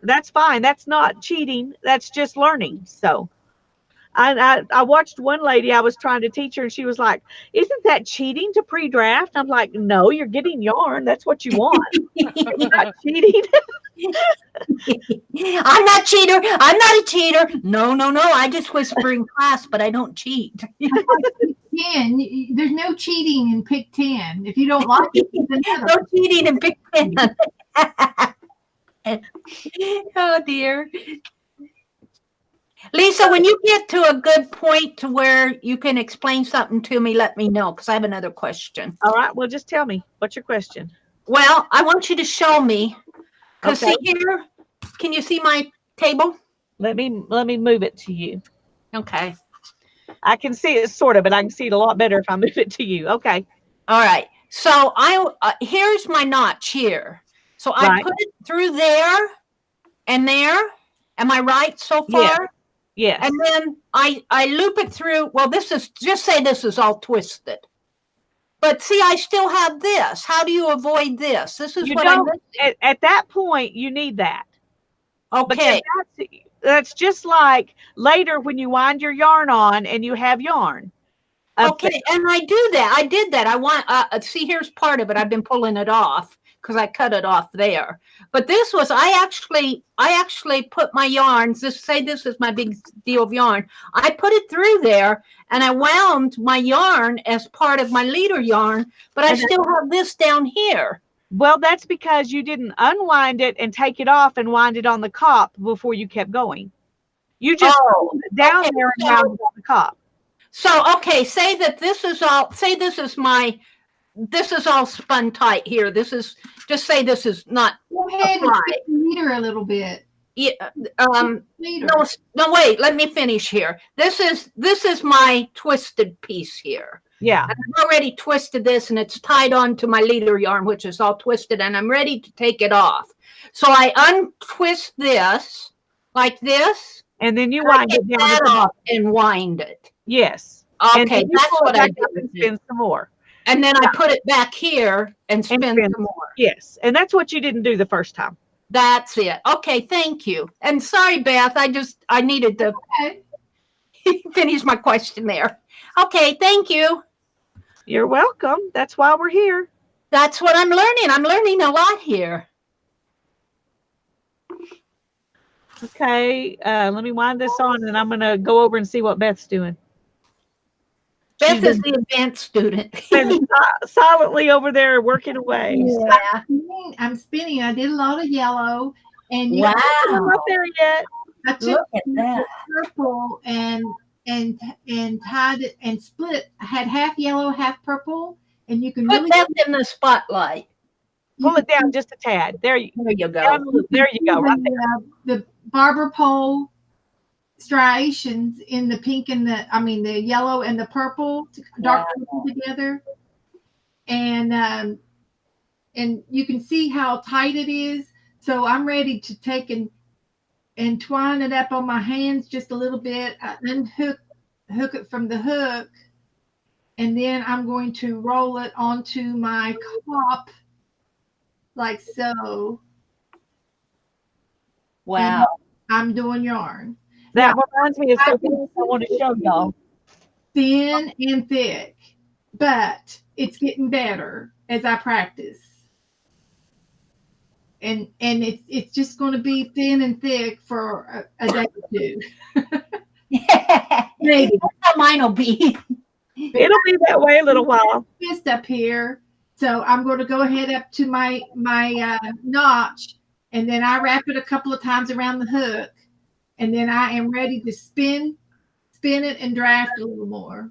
That's fine. That's not cheating. That's just learning. So I watched one lady, I was trying to teach her, and she was like, isn't that cheating to pre-draft? I'm like, no, you're getting yarn. That's what you want. You're not cheating. I'm not cheater. I'm not a cheater. No. I just whisper in class, but I don't cheat. 10. There's no cheating in pick 10. If you don't like it, no cheating in pick 10. Oh dear. Lisa, when you get to a good point to where you can explain something to me, let me know, because I have another question. All right. Well, just tell me. What's your question? Well, I want you to show me. Because see here, can you see my table? Let me move it to you. Okay. I can see it sort of, but I can see it a lot better if I move it to you. Okay. All right. So here's my notch here. So I put it through there and there. Am I right so far? Yeah. Yes. And then I loop it through. Well, just say this is all twisted. But see, I still have this. How do you avoid this? This is what I'm missing. At that point, you need that. Okay. That's just like later when you wind your yarn on and you have yarn. Okay, and I do that. I did that. I want see, here's part of it. I've been pulling it off because I cut it off there. But this was I actually put my yarns. This is my big deal of yarn. I put it through there and I wound my yarn as part of my leader yarn, but I still have this down here. Well, that's because you didn't unwind it and take it off and wind it on the cop before you kept going. You just put it down there and wound it on the cop. So, okay, say that this is all, say this is all spun tight here. This is, just say this is not. Go ahead and shift the leader a little bit. Yeah, no, wait, let me finish here. This is my twisted piece here. Yeah. And I've already twisted this and it's tied on to my leader yarn, which is all twisted, and I'm ready to take it off. So I untwist this like this. And then you wind it down that off and wind it. Yes. Okay, that's what I do. And spin some more. And then I put it back here and spin some more. Yes. And that's what you didn't do the first time. That's it. Okay, thank you. And sorry, Beth, I needed to finish my question there. Okay, thank you. You're welcome. That's why we're here. That's what I'm learning. I'm learning a lot here. Okay, let me wind this on, and I'm going to go over and see what Beth's doing. Beth is the advanced student. Been silently over there working away. Yeah. I'm spinning. I did a lot of yellow, and Wow. I'm not there yet. I took Look at that. purple and tied it and split. I had half yellow, half purple, and you can Put really Beth in the spotlight. Pull it down just a tad. There you go. There you go. Right there. The barber pole striations in the pink and the yellow and the purple, dark purple together, and you can see how tight it is. So I'm ready to take and twine it up on my hands just a little bit, and hook it from the hook, and then I'm going to roll it onto my cop like so. Wow. I'm doing yarn. That reminds me of something else I want to show y'all. Thin and thick, but it's getting better as I practice. And it's just going to be thin and thick for a day or two. Maybe. That's how mine will be. It'll be that way a little while. Twist up here, so I'm going to go ahead up to my notch, and then I wrap it a couple of times around the hook, and then I am ready to spin it and draft a little more.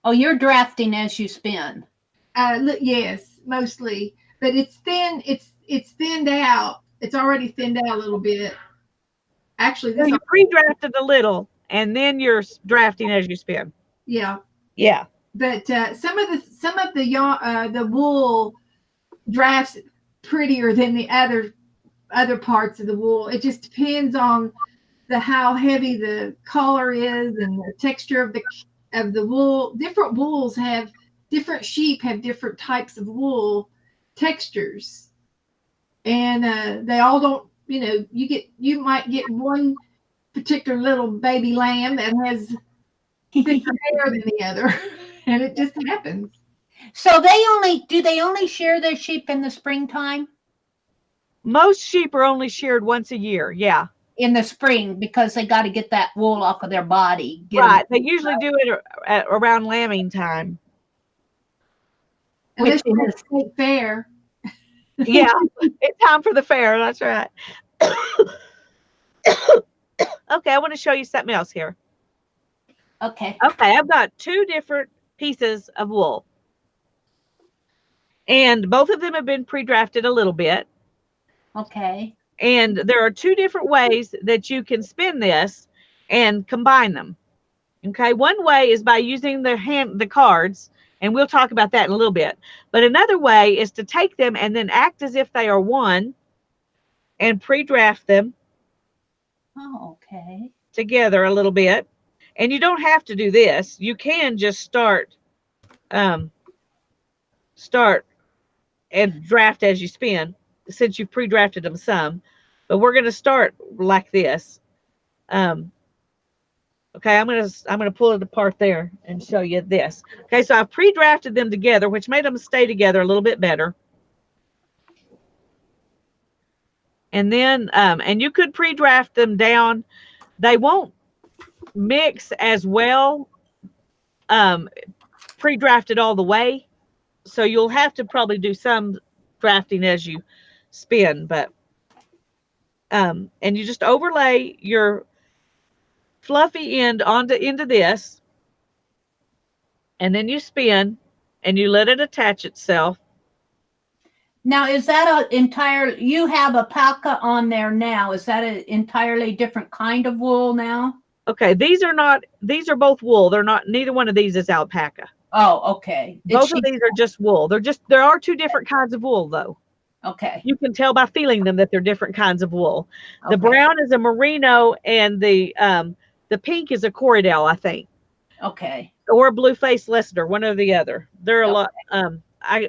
Oh, you're drafting as you spin. Yes, mostly, but it's thin. It's thinned out. It's already thinned out a little bit. Actually, So you pre-drafted a little, and then you're drafting as you spin. Yeah. Yeah. But some of the wool drafts prettier than the other parts of the wool. It just depends on how heavy the collar is and the texture of the wool. Different wools have different sheep have different types of wool textures. And they all don't, you might get one particular little baby lamb that has thicker hair than the other, and it just happens. So do they only shear their sheep in the springtime? Most sheep are only sheared once a year. Yeah. In the spring, because they got to get that wool off of their body. Right. They usually do it around lambing time. Which is state fair. Yeah, it's time for the fair. That's right. Okay, I want to show you something else here. Okay. Okay, I've got two different pieces of wool. And both of them have been pre-drafted a little bit. Okay. And there are two different ways that you can spin this and combine them. Okay, one way is by using the cards, and we'll talk about that in a little bit. But another way is to take them and then act as if they are one and pre-draft them together a little bit. And you don't have to do this. You can just start and draft as you spin, since you've pre-drafted them some. But we're going to start like this. Okay, I'm gonna pull it apart there and show you this. Okay, so I've pre-drafted them together, which made them stay together a little bit better. And then, and you could pre-draft them down. They won't mix as well pre-drafted all the way. So you'll have to probably do some drafting as you spin, but and you just overlay your fluffy end into this, and then you spin and you let it attach itself. Now, is that you have a alpaca on there now? Is that an entirely different kind of wool now? Okay, these are both wool. They're not, neither one of these is alpaca. Oh, okay. It's Both of sheep. these are just wool. There are two different kinds of wool though. Okay. You can tell by feeling them that they're different kinds of wool. The Okay. brown is a merino, and the pink is a Corriedale, I think, Okay. or a blue face Leicester, one or the other. They're a Okay. lot.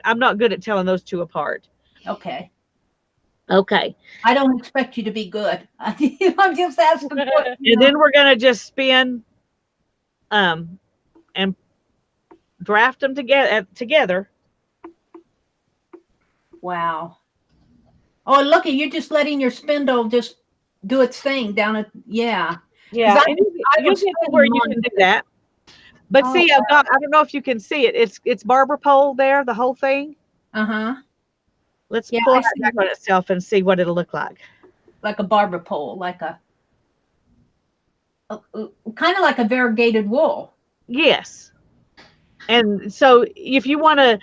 I'm not good at telling those two apart. Okay. Okay, I don't expect you to be good. I'm just asking. and then we're gonna just spin, and draft them together. Wow. Oh, look, you're just letting your spindle just do its thing down at, yeah. Yeah, I and you'll was get to spinning where you mine. can do that. But Oh, see, I don't know if you can see it. It's barber pole there, the whole thing. Uh-huh. Let's Yeah, pull I it see. back on itself and see what it'll look like. Like a barber pole, like a kind of like a variegated wool. Yes. And so if you want to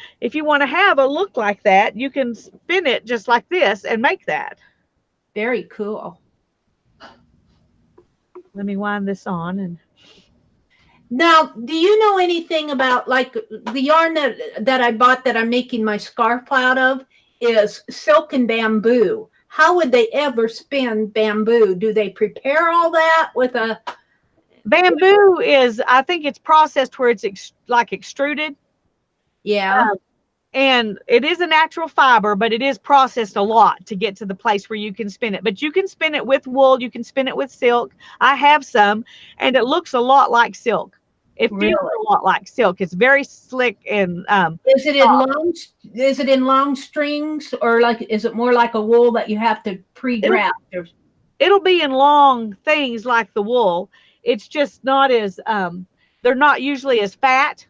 have a look like that, you can spin it just like this and make that. Very cool. Let me wind this on. And now, do you know anything about, like, the yarn that I bought that I'm making my scarf out of is silk and bamboo? How would they ever spin bamboo? Do they prepare all that with a bamboo is, I think it's processed where it's like extruded. yeah. And it is a natural fiber, but it is processed a lot to get to the place where you can spin it. But you can spin it with wool, you can spin it with silk. I have some, and it looks a lot like silk. It feels a lot like silk. It's very slick and is it in long strings, or like is it more like a wool that you have to pre-draft? It'll be in long things like the wool. It's just not as they're not usually as fat.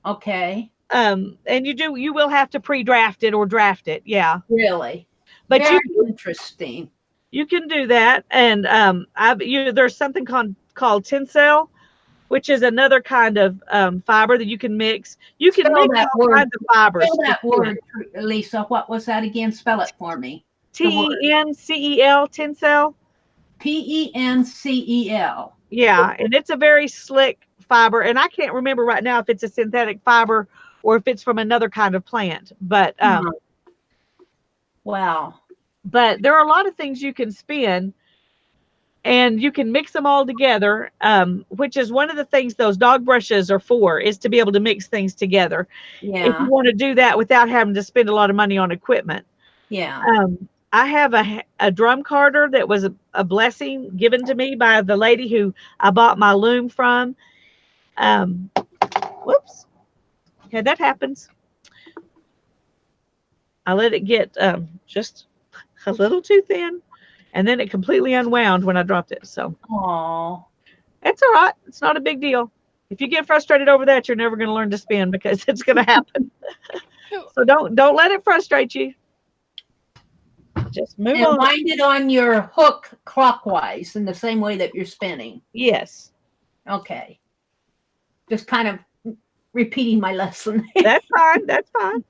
Okay. And you will have to pre-draft it or draft it. Yeah. Really? But very interesting. You can do that. And there's something called tencel, which is another kind of fiber that you can mix. You can mix all kinds of fibers. Spell that word, Lisa. What was that again? Spell it for me. Tencel, tencel. Pencel. Yeah, and it's a very slick fiber, and I can't remember right now if it's a synthetic fiber or if it's from another kind of plant. But wow. But there are a lot of things you can spin, and you can mix them all together, which is one of the things those dog brushes are for, is to be able to mix things together. Yeah. If you want to do that without having to spend a lot of money on equipment. Yeah. I have a drum carder that was a blessing given to me by the lady who I bought my loom from. Whoops. Okay, that happens. I let it get just a little too thin, and then it completely unwound when I dropped it. So, that's all right. It's not a big deal. If you get frustrated over that, you're never going to learn to spin, because it's going to happen. So don't let it frustrate you. Just move on. Wind it on your hook clockwise in the same way that you're spinning. Yes. Okay. Just kind of repeating my lesson. That's fine. That's fine.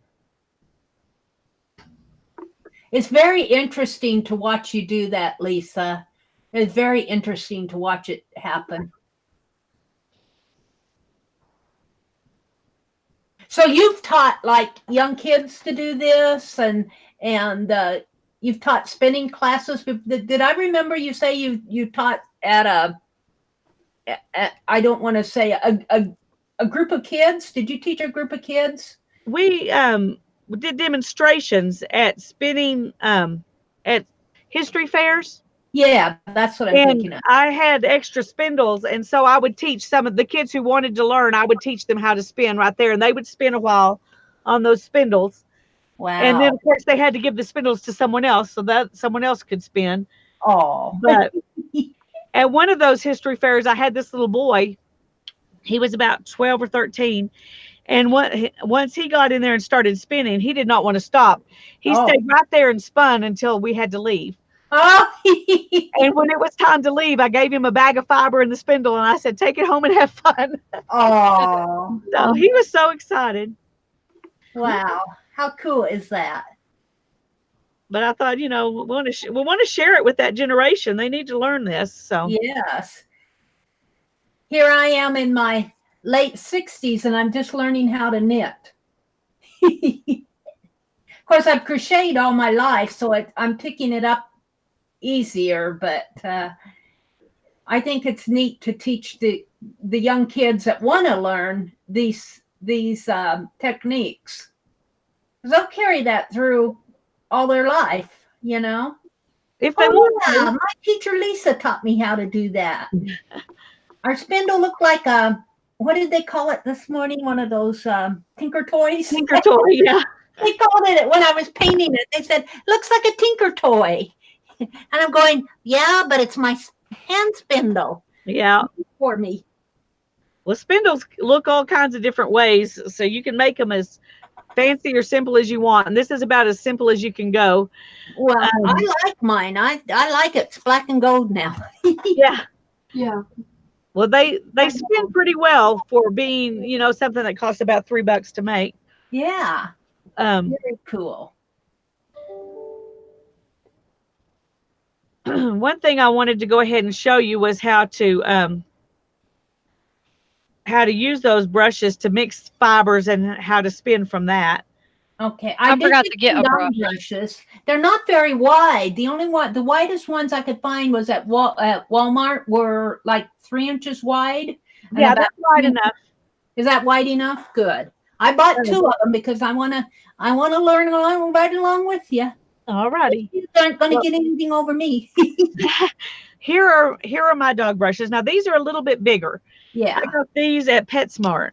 It's very interesting to watch you do that, Lisa. It's very interesting to watch it happen. So you've taught like young kids to do this, and you've taught spinning classes. Did I remember you say you taught at I don't want to say a group of kids? Did you teach a group of kids? We did demonstrations at spinning at history fairs. Yeah, that's what I'm thinking of. I had extra spindles, and so I would teach some of the kids who wanted to learn. I would teach them how to spin right there, and they would spin a while on those spindles. Wow. And then, of course, they had to give the spindles to someone else so that someone else could spin. Oh. But at one of those history fairs, I had this little boy. He was about 12 or 13. And once he got in there and started spinning, he did not want to stop. He stayed right there and spun until we had to leave. Oh. And when it was time to leave, I gave him a bag of fiber and the spindle, and I said, "Take it home and have fun." Oh. So he was so excited. Wow. How cool is that? But I thought, we want to share it with that generation. They need to learn this. So yes. Here I am in my late 60s and I'm just learning how to knit. Of course, I've crocheted all my life, so I'm picking it up easier, but I think it's neat to teach the young kids that want to learn these techniques. They'll carry that through all their life, you know. If they want Yeah, to. my teacher Lisa taught me how to do that. Our spindle looked like a, what did they call it this morning? One of those tinker toys. Tinker toy, yeah. They called it when I was painting it. They said, looks like a tinker toy. And I'm going, yeah, but it's my hand spindle. Yeah. For me. Well, spindles look all kinds of different ways, so you can make them as fancy or simple as you want. And this is about as simple as you can go. Well, I like mine. I like it. It's black and gold now. Yeah. Yeah. Well, they spin pretty well for being, you know, something that costs about $3 to make. Yeah. Very cool. One thing I wanted to go ahead and show you was how to use those brushes to mix fibers and how to spin from that. Okay, I forgot to get a brush. Brushes. They're not very wide. The widest ones I could find was at Walmart were like 3 inches wide. Yeah, that's wide enough. Is that wide enough? Good. I bought 2 of them because I wanna learn right along with you. All righty. You aren't gonna get anything over me. Here are my dog brushes. Now these are a little bit bigger. Yeah. I got these at PetSmart.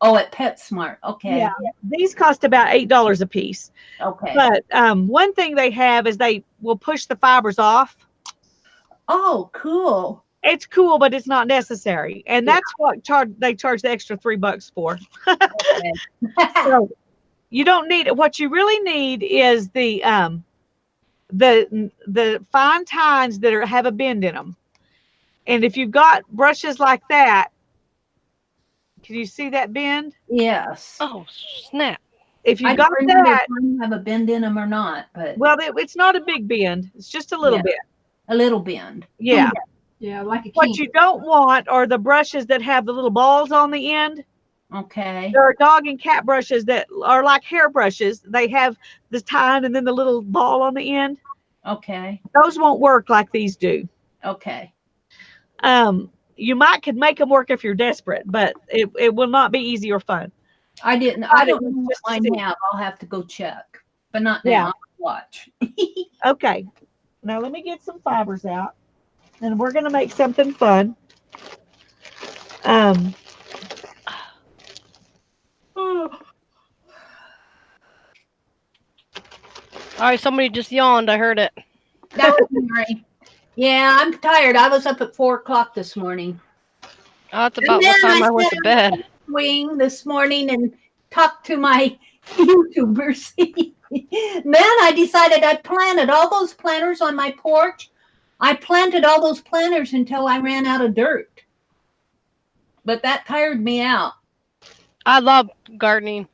Oh, at PetSmart. Okay. Yeah. These cost about $8 a piece. Okay. But one thing they have is they will push the fibers off. Oh, cool. It's cool, but it's not necessary. And that's what they charge the extra $3 for. Okay. So you don't need it. What you really need is the fine tines that have a bend in them. And if you've got brushes like that, can you see that bend? Yes. Oh, snap. If you've I got don't remember that, if mine have a bend in them or not, but well, it's not a big bend. It's just a little bit. a little bend. Yeah. Yeah, like a What king. you don't want are the brushes that have the little balls on the end. Okay. There are dog and cat brushes that are like hair brushes. They have the tine and then the little ball on the end. Okay. Those won't work like these do. Okay. You could make them work if you're desperate, but it will not be easy or fun. I don't know what mine have. I'll have to go check, but not now. Yeah. I'll watch. Okay. Now let me get some fibers out, and we're going to make something fun. All right, somebody just yawned. I heard it. That was Mary. Yeah, I'm tired. I was up at 4 o'clock this morning. Oh, that's about what time I went to bed. Swing this morning and talked to my YouTubers. Then I decided I planted all those planters on my porch. I planted all those planters until I ran out of dirt. But that tired me out. I love gardening.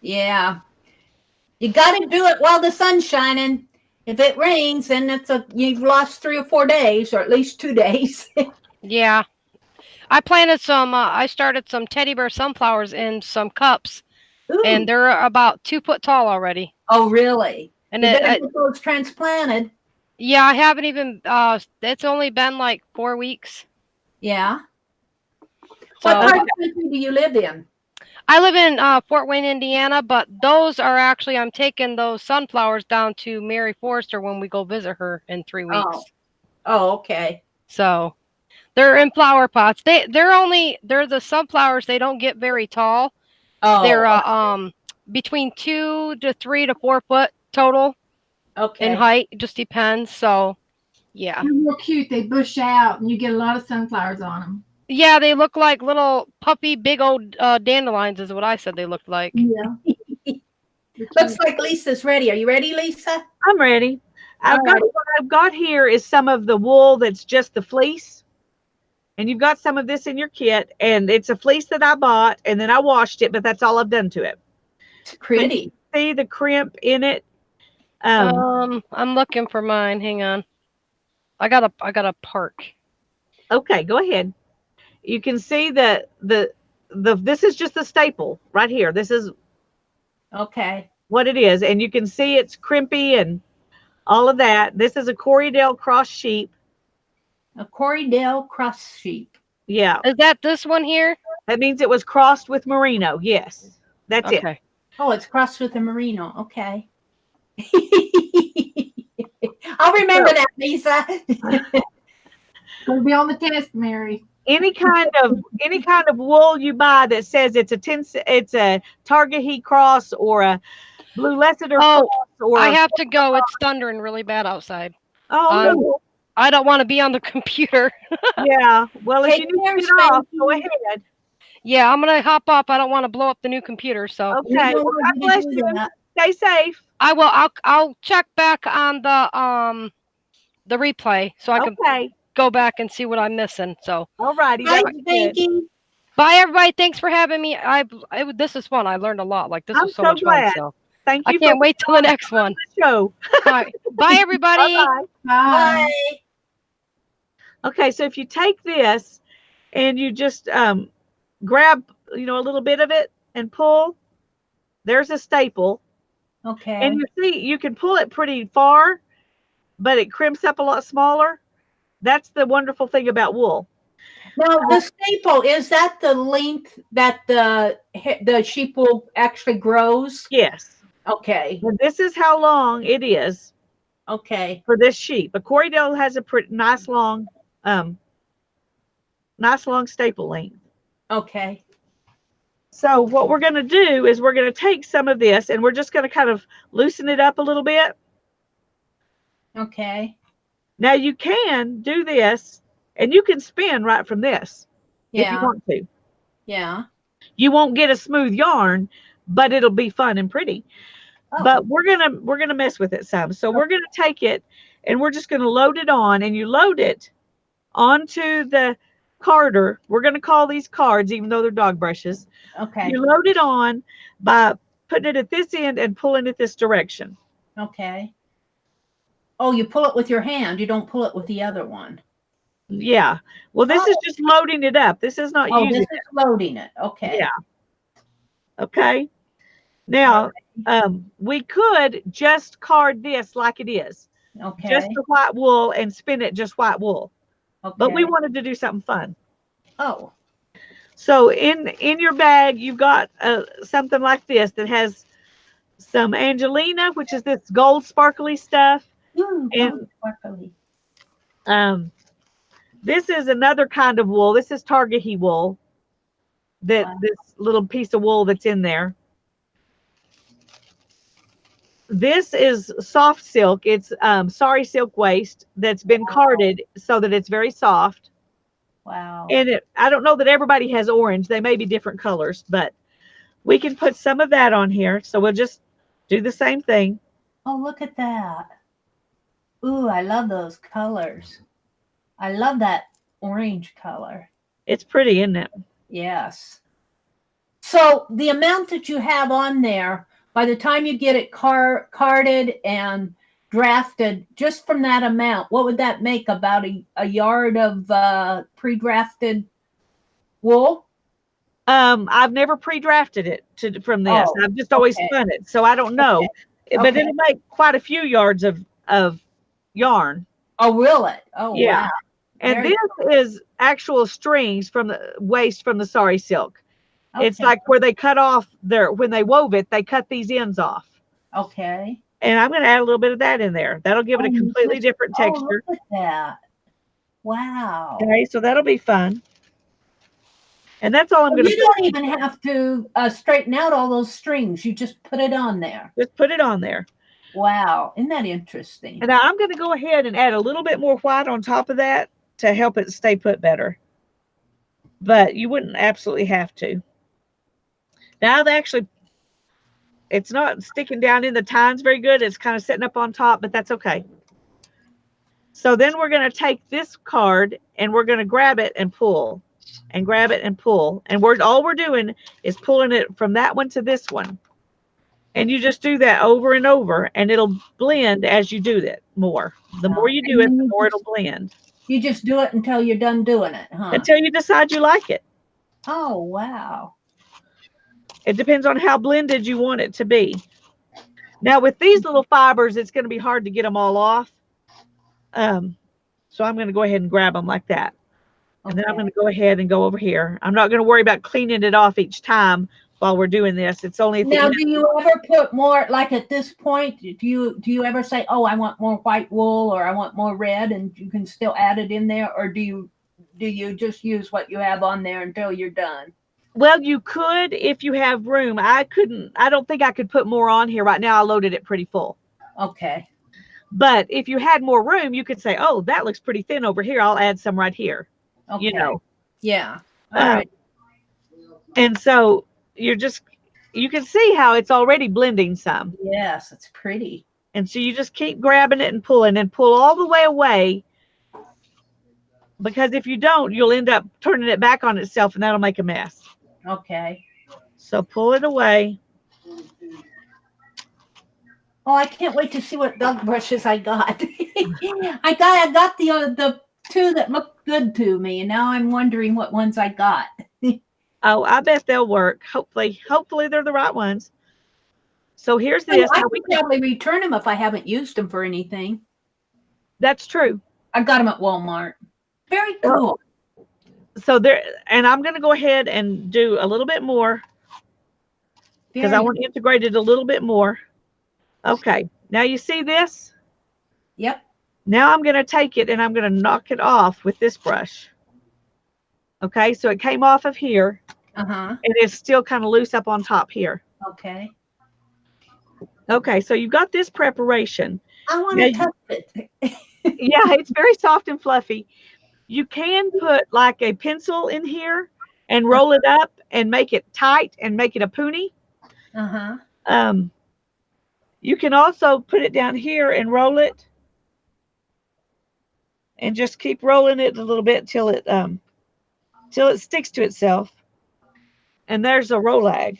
Yeah. You got to do it while the sun's shining. If it rains, then you've lost 3 or 4 days, or at least 2 days. Yeah. I planted some, I started some teddy bear sunflowers in some cups. Ooh. And they're about 2 foot tall already. Oh, really? And you better get those transplanted. Yeah, I haven't even, it's only been like 4 weeks. Yeah. So, what part of the country do you live in? I live in Fort Wayne, Indiana, but those are actually, I'm taking those sunflowers down to Mary Forrester when we go visit her in 3 weeks. Oh, okay. So they're in flower pots. They're the sunflowers. They don't get very tall. Oh, they're between 2 to 3 to 4 foot total. Okay. In height. It just depends. So yeah. They're real cute. They bush out and you get a lot of sunflowers on them. Yeah, they look like little puppy, big old dandelions is what I said they looked like. Yeah. Looks like Lisa's ready. Are you ready, Lisa? I'm ready. What I've got here is some of the wool that's just the fleece. And you've got some of this in your kit. And it's a fleece that I bought. And then I washed it. But that's all I've done to it. It's pretty. See the crimp in it? I'm looking for mine. Hang on. I got a park. Okay, go ahead. You can see the this is just the staple right here. This is Okay. what it is. And you can see it's crimpy and all of that. This is a Corriedale cross sheep. A Corriedale cross sheep. Yeah. Is that this one here? That means it was crossed with merino. Yes. That's it. Okay. Oh, it's crossed with a merino. Okay. I'll remember that, Lisa. Gonna be on the test, Mary. Any kind of wool you buy that says it's a Target Heat cross or a Blue Lassiter Oh, cross or I have to go. It's thundering really bad outside. no. I don't want to be on the computer. Yeah. Well, if Take you need care, to get off, Spanky. go ahead. Yeah, I'm gonna hop up. I don't want to blow up the new computer, so We Okay. don't Well, want God you to bless do you. that. Stay safe. I will. I'll check back on the replay so I can Okay. go back and see what I'm missing. So All righty. Bye, That was good. Spanky. bye everybody. Thanks for having me. This is fun. I learned a lot. Like this I'm was so so much glad. fun. So Thank I you can't for wait till the next one. the show. Bye. Bye everybody. Bye-bye. Bye. Bye. Okay, so if you take this and you just grab, a little bit of it and pull, there's a staple. Okay. And you see, you can pull it pretty far, but it crimps up a lot smaller. That's the wonderful thing about wool. Now, the staple, is that the length that the sheep wool actually grows? Yes. Okay. And this is how long it is Okay. for this sheep. A Corriedale has a pretty nice long staple length. Okay. So what we're going to do is we're going to take some of this and we're just going to kind of loosen it up a little bit. Okay. Now you can do this and you can spin right from this if you Yeah. want to. Yeah. You won't get a smooth yarn, but it'll be fun and pretty. Oh, But we're gonna mess with it some. So we're gonna take it and we're just gonna load it on, and you load it onto the carder. We're gonna call these cards, even though they're dog brushes. okay. You load it on by putting it at this end and pulling it this direction. Okay. Oh, you pull it with your hand. You don't pull it with the other one. Yeah. Well, this is just loading it up. This is not Oh, using this is loading it. Okay. Yeah. Okay. Now, we could just card this like it is. Okay. Just the white wool and spin it just white wool. Okay. But we wanted to do something fun. Oh. So in your bag, you've got something like this that has some Angelina, which is this gold sparkly stuff. Ooh, And sparkly. this is another kind of wool. This is Targahy wool. This little piece of wool that's in there. This is soft silk. It's sari silk waist that's been carded so that it's very soft. Wow. And I don't know that everybody has orange. They may be different colors, but we can put some of that on here. So we'll just do the same thing. Oh, look at that. Ooh, I love those colors. I love that orange color. It's pretty, isn't it? Yes. So the amount that you have on there, by the time you get it carded and drafted, just from that amount, what would that make? About a yard of pre-drafted wool? I've never pre-drafted it from this. I've just always spun it, so I don't know. Okay. But it'll make quite a few yards of yarn. Oh, will it? Oh, yeah. Wow. And Very this is actual strings from the waist from the sari silk. Okay. It's like where they cut off when they wove it, they cut these ends off. Okay. And I'm going to add a little bit of that in there. That'll give it a completely different texture. Look at that. Wow. Okay, so that'll be fun. And that's all I'm going to do. You don't even have to straighten out all those strings. You just put it on there. Just put it on there. Wow. Isn't that interesting? And now I'm going to go ahead and add a little bit more white on top of that to help it stay put better. But you wouldn't absolutely have to. Now it's not sticking down in the tines very good. It's kind of sitting up on top, but that's okay. So then we're going to take this card and we're going to grab it and pull and grab it and pull. And all we're doing is pulling it from that one to this one. And you just do that over and over, and it'll blend as you do that more. The more you do it, the more it'll blend. You just do it until you're done doing it, huh? Until you decide you like it. Oh, wow. It depends on how blended you want it to be. Now with these little fibers, it's going to be hard to get them all off. So I'm going to go ahead and grab them like that. And then I'm going to go ahead and go over here. I'm not going to worry about cleaning it off each time while we're doing this. It's only at the Now, end. do you ever put more, like at this point, do you ever say, oh, I want more white wool or I want more red, and you can still add it in there? Or do you just use what you have on there until you're done? Well, you could if you have room. I don't think I could put more on here right now. I loaded it pretty full. Okay. But if you had more room, you could say, oh, that looks pretty thin over here. I'll add some right here. Okay. You know. Yeah. All right. And so you can see how it's already blending some. Yes, it's pretty. And so you just keep grabbing it and pulling, and pull all the way away. Because if you don't, you'll end up turning it back on itself, and that'll make a mess. Okay. So pull it away. Oh, I can't wait to see what dog brushes I got. I got the two that looked good to me, and now I'm wondering what ones I got. Oh, I bet they'll work. Hopefully they're the right ones. So here's this. I would probably return them if I haven't used them for anything. That's true. I got them at Walmart. Very cool. So there, and I'm going to go ahead and do a little bit more because I want to integrate it a little bit more. Okay. Now you see this? Yep. Now I'm going to take it and I'm going to knock it off with this brush. Okay. So it came off of here. And it's still kind of loose up on top here. Okay. Okay. So you've got this preparation. I want to touch it. Yeah. It's very soft and fluffy. You can put like a pencil in here and roll it up and make it tight and make it a pony. You can also put it down here and roll it and just keep rolling it a little bit till it sticks to itself. And there's a rolag.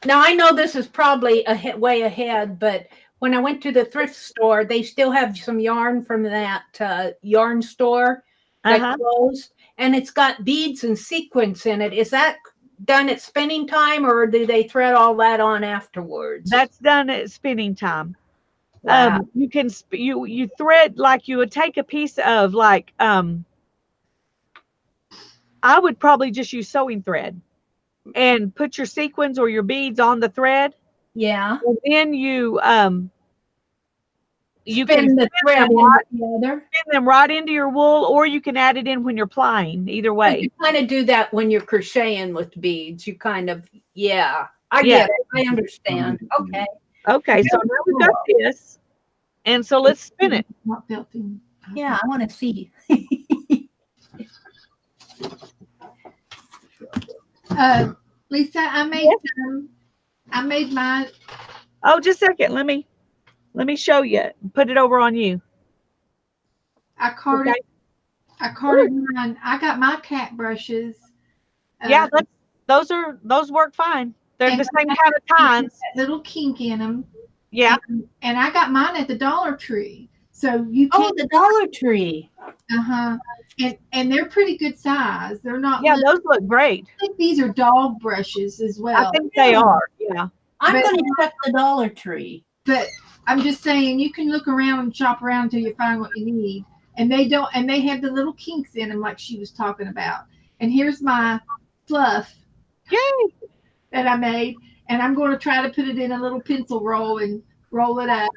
Now I know this is probably way ahead, but when I went to the thrift store, they still have some yarn from that yarn store that closed, and it's got beads and sequins in it. Is that done at spinning time, or do they thread all that on afterwards? That's done at spinning time. Wow. You can you thread, like you would take a piece of like I would probably just use sewing thread and put your sequins or your beads on the thread. Yeah. And then you spin the thread spin them right into your wool, or you can add it in when you're plying. Either way. You kind of do that when you're crocheting with beads. You kind of, I get it. I understand. Okay. Okay, so now we've got this, and so let's spin it. Yeah, I want to see. Lisa, I made mine. Oh, just a second. Let me show you. Put it over on you. I carded mine. I got my cat brushes. Yeah, those work fine. They're the same kind of tines. Little kink in them. Yeah. And I got mine at the Dollar Tree. So you can. Oh, the Dollar Tree. And they're pretty good size. They're not. Yeah, those look great. I think these are dog brushes as well. I think they are. Yeah. I'm going to check the Dollar Tree. But I'm just saying, you can look around and shop around until you find what you need. And they have the little kinks in them, like she was talking about. And here's my fluff. Yay! That I made, and I'm going to try to put it in a little pencil roll and roll it up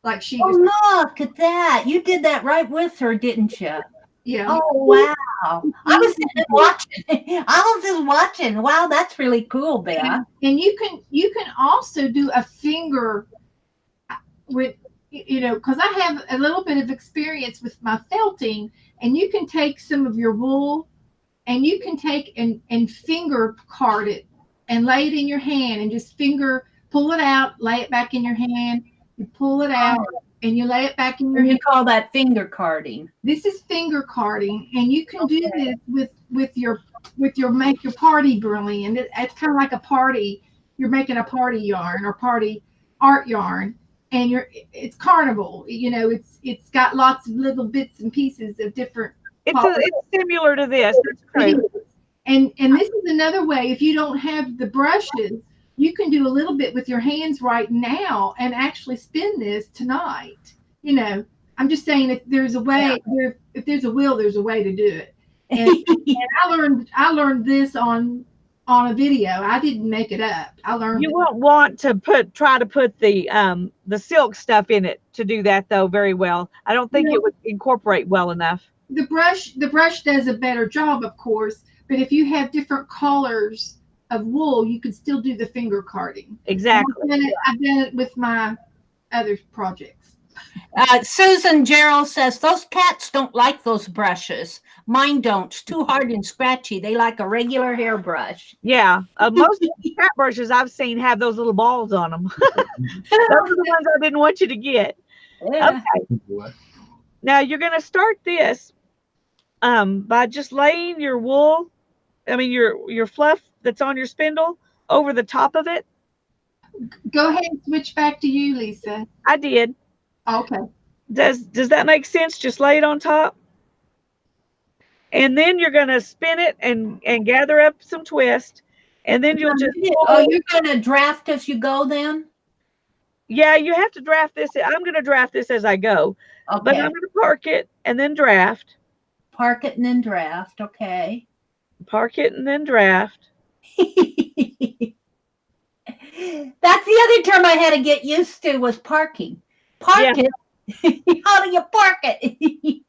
like she was. Oh, look at that. You did that right with her, didn't you? Yeah. Oh, wow. I was just watching. Wow, that's really cool, Bea. And you can also do a finger with, because I have a little bit of experience with my felting, and you can take some of your wool and you can take and finger card it and lay it in your hand and just pull it out, lay it back in your hand. You pull it out and you lay it back in your hand. You call that finger carding. This is finger carding, and you can do this with your make your party burley, and it's kind of like a party. You're making a party yarn or party art yarn, and it's carnival. It's got lots of little bits and pieces of different. It's similar to this. That's true. And this is another way. If you don't have the brushes, you can do a little bit with your hands right now and actually spin this tonight. You know, I'm just saying if there's a way, if there's a will, there's a way to do it. And I learned this on a video. I didn't make it up. I learned You it. won't want to try to put the silk stuff in it to do that though very well. I don't think it would incorporate well enough. The brush does a better job, of course, but if you have different colors of wool, you can still do the finger carding. Exactly. I've done it with my other projects. Susan Gerald says those cats don't like those brushes. Mine don't. It's too hard and scratchy. They like a regular hairbrush. Yeah, most cat brushes I've seen have those little balls on them. Those are the ones I didn't want you to get. Yeah. Okay. Now you're going to start this by just laying your wool, your fluff that's on your spindle over the top of it. Go ahead and switch back to you, Lisa. I did. Okay. Does that make sense? Just lay it on top. And then you're going to spin it and gather up some twist. And then you'll just... Oh, you're going to draft as you go then? Yeah, you have to draft this. I'm going to draft this as I go. Okay. But I'm going to park it and then draft. Park it and then draft. Okay. Park it and then draft. That's the other term I had to get used to was parking. Park it. How do you park it?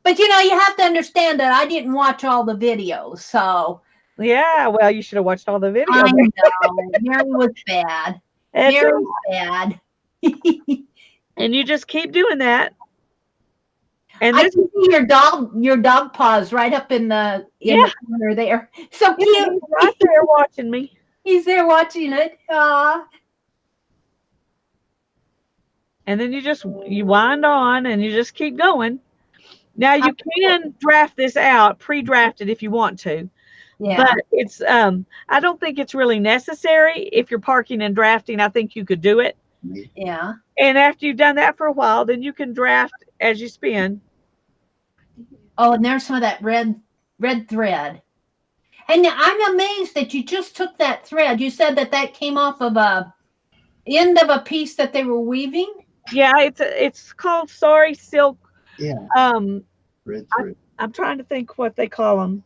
But you have to understand that I didn't watch all the videos, so. Yeah, well, you should have watched all the videos. I know. Mary was bad. Mary was bad. And you just keep doing that. And I can see your dog paws right up in the corner there. So cute. He's right there watching me. He's there watching it. And then you wind on and you just keep going. Now you can draft this out, pre-draft it if you want to. Yeah. But it's I don't think it's really necessary. If you're parking and drafting, I think you could do it. Yeah. And after you've done that for a while, then you can draft as you spin. Oh, and there's some of that red thread. And I'm amazed that you just took that thread. You said that came off of a end of a piece that they were weaving. Yeah, it's called sari silk. Yeah. Red thread. I'm trying to think what they call them.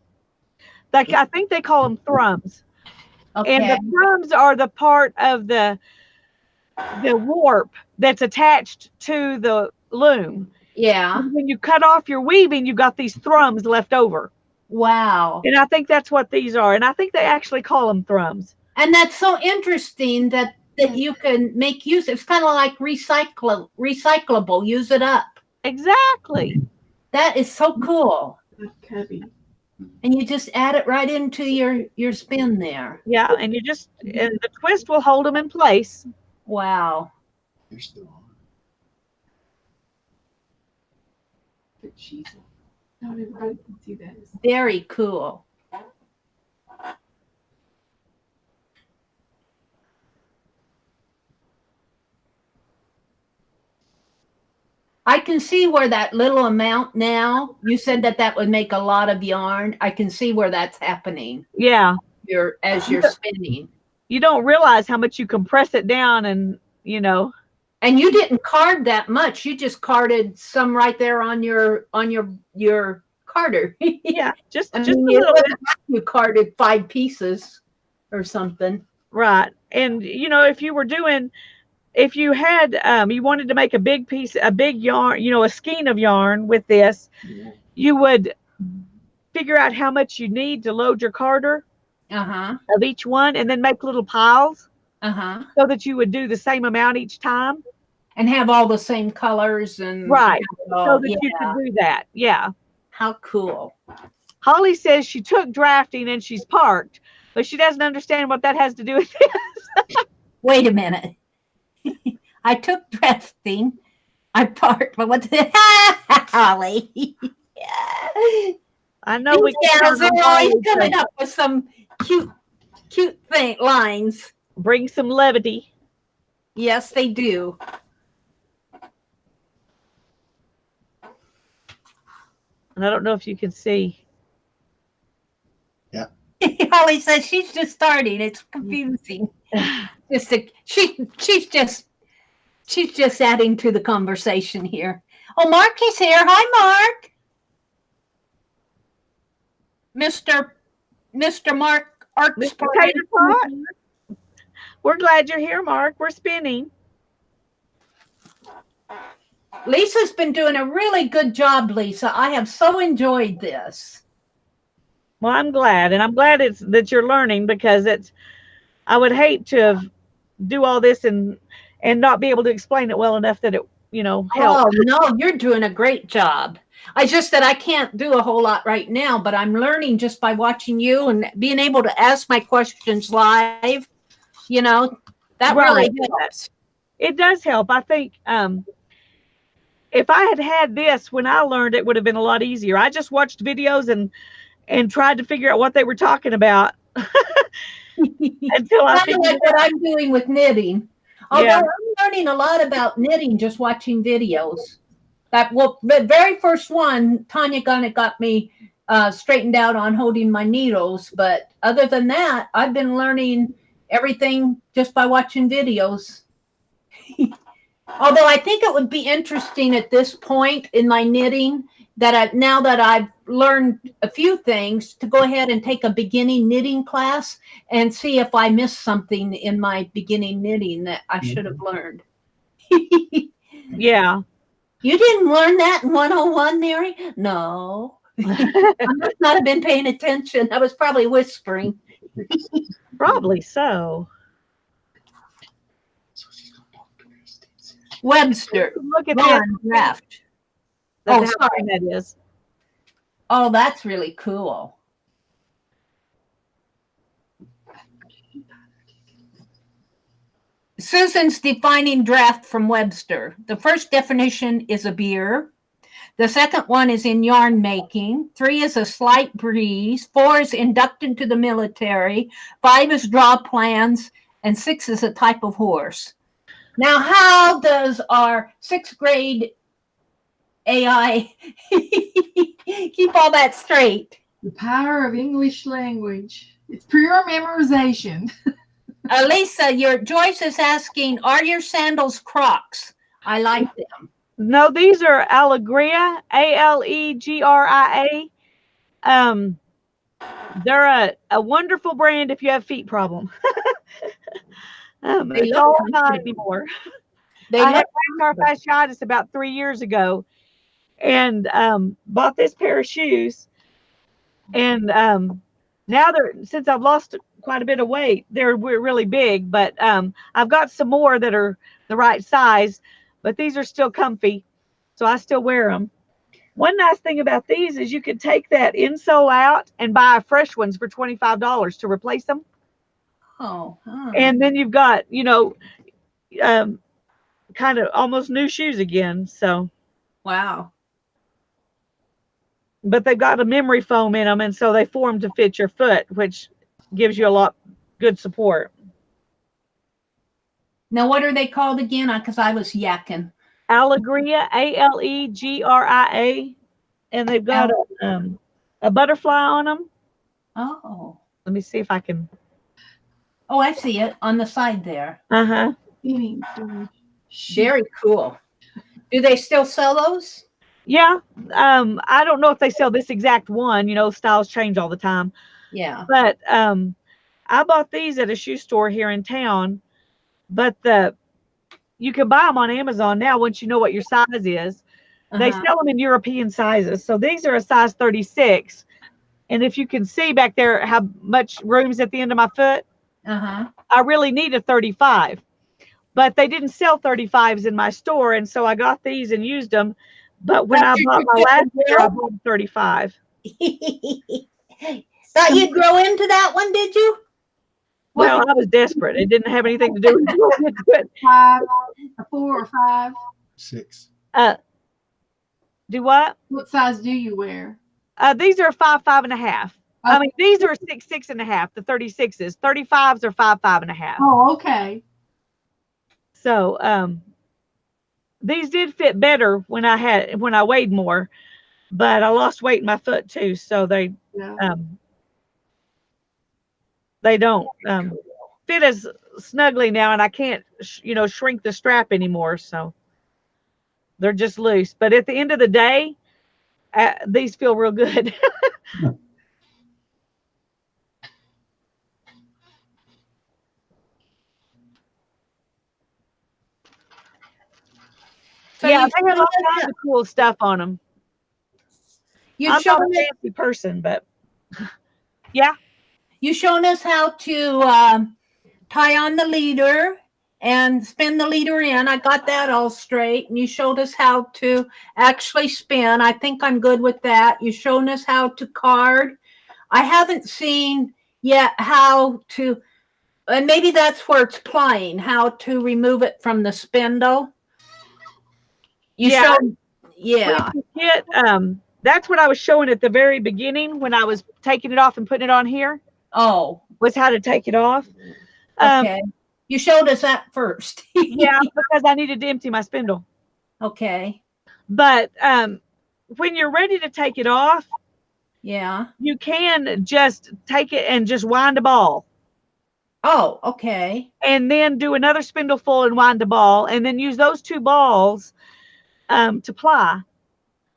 Like I think they call them thrums. Okay. And the thrums are the part of the warp that's attached to the loom. Yeah. And when you cut off your weaving, you've got these thrums left over. Wow. And I think that's what these are. And I think they actually call them thrums. And that's so interesting that you can make use. It's kind of like recyclable. Use it up. Exactly. That is so cool. Cubby. And you just add it right into your spin there. Yeah, and and the twist will hold them in place. Wow. They're still on. But not everybody can see that. Very cool. I can see where that little amount now, you said that would make a lot of yarn. I can see where that's happening. Yeah. As you're spinning. You don't realize how much you compress it down and, And you didn't card that much. You just carded some right there on your carder. Yeah, just a little bit. You carded 5 pieces or something. Right. And, if you had, you wanted to make a big yarn, a skein of yarn with this, you would figure out how much you need to load your carder of each one and then make little piles so that you would do the same amount each time. And have all the same colors and right. So that you could do that. Yeah. How cool. Holly says she took drafting and she's parked, but she doesn't understand what that has to do with this. Wait a minute. I took drafting. I parked, but what's it? Holly. Yeah. I know we are always coming up with some cute lines. Bring some levity. Yes, they do. And I don't know if you can see. Yeah. Holly says she's just starting. It's confusing. She's just adding to the conversation here. Oh, Mark is here. Hi, Mark. Mr. Mark Mr. Tater Tot, we're glad you're here, Mark. We're spinning. Lisa's been doing a really good job, Lisa. I have so enjoyed this. Well, I'm glad, and I'm glad that you're learning, because I would hate to do all this and not be able to explain it well enough that it helps. Oh no, you're doing a great job. I just that I can't do a whole lot right now, but I'm learning just by watching you and being able to ask my questions live. That really helps. It does help. I think if I had this when I learned, it would have been a lot easier. I just watched videos and tried to figure out what they were talking about until I figured like what I'm doing with knitting. Although Yeah. I'm learning a lot about knitting just watching videos. The very first one, Tanya got me straightened out on holding my needles. But other than that, I've been learning everything just by watching videos. Although I think it would be interesting at this point in my knitting now that I've learned a few things, to go ahead and take a beginning knitting class and see if I missed something in my beginning knitting that I should have learned. Yeah. You didn't learn that in 101, Mary? No. I must not have been paying attention. I was probably whispering. Probably so. Webster. Look at Ron this. Draft. That's how sorry. that is. Oh, that's really cool. Susan's defining draft from Webster. The first definition is a beer. The second one is in yarn making. 3 is a slight breeze. 4 is induct into the military. 5 is draw plans. And 6 is a type of horse. Now, how does our 6th grade AI keep all that straight? The power of English language. It's pure memorization. Lisa, Joyce is asking, are your sandals Crocs? I like them. No, these are Allegria, Alegra. They're a wonderful brand if you have feet problem. It's all not anymore. I had plantar fasciitis about 3 years ago, and bought this pair of shoes. And now since I've lost quite a bit of weight, we're really big. But I've got some more that are the right size, but these are still comfy, so I still wear them. One nice thing about these is you can take that insole out and buy fresh ones for $25 to replace them. Oh. And then you've got, kind of almost new shoes again. So. Wow. But they've got a memory foam in them, and so they form to fit your foot, which gives you a lot good support. Now, what are they called again? Because I was yakking. Allegria, Alegra, and they've got a butterfly on them. Oh. Let me see if I can. Oh, I see it on the side there. Uh-huh. Very cool. Do they still sell those? Yeah. I don't know if they sell this exact one. Styles change all the time. Yeah. But I bought these at a shoe store here in town. But you can buy them on Amazon now once you know what your size is. They sell them in European sizes. So these are a size 36. And if you can see back there how much room's at the end of my foot, I really need a 35. But they didn't sell 35s in my store, and so I got these and used them. But when I bought my last pair, I bought 35. Thought you'd grow into that one, did you? Well, I was desperate. It didn't have anything to do with it. 5, a 4 or 5. 6. Do what? What size do you wear? These are 5, 5.5. I mean, these are 6, 6.5. The 36s. 35s are 5, 5.5. Oh, okay. So these did fit better when I weighed more, but I lost weight in my foot too. So they They don't fit as snugly now, and I can't, shrink the strap anymore. So they're just loose. But at the end of the day, these feel real good. So Yeah, you they have all showed us- kinds of cool stuff on them. you I'm showed not a us fancy person, but yeah. you shown us how to tie on the leader and spin the leader in. I got that all straight. And you showed us how to actually spin. I think I'm good with that. You shown us how to card. I haven't seen yet how to, and maybe that's where it's playing, how to remove it from the spindle. You Yeah. showed, yeah. If you get, that's what I was showing at the very beginning when I was taking it off and putting it on here, Oh, was how to take it off. okay. You showed us that first. Yeah, because I needed to empty my spindle. Okay. But when you're ready to take it off, Yeah. you can just take it and just wind a ball. Oh, okay. And then do another spindle full and wind a ball, and then use those two balls to ply.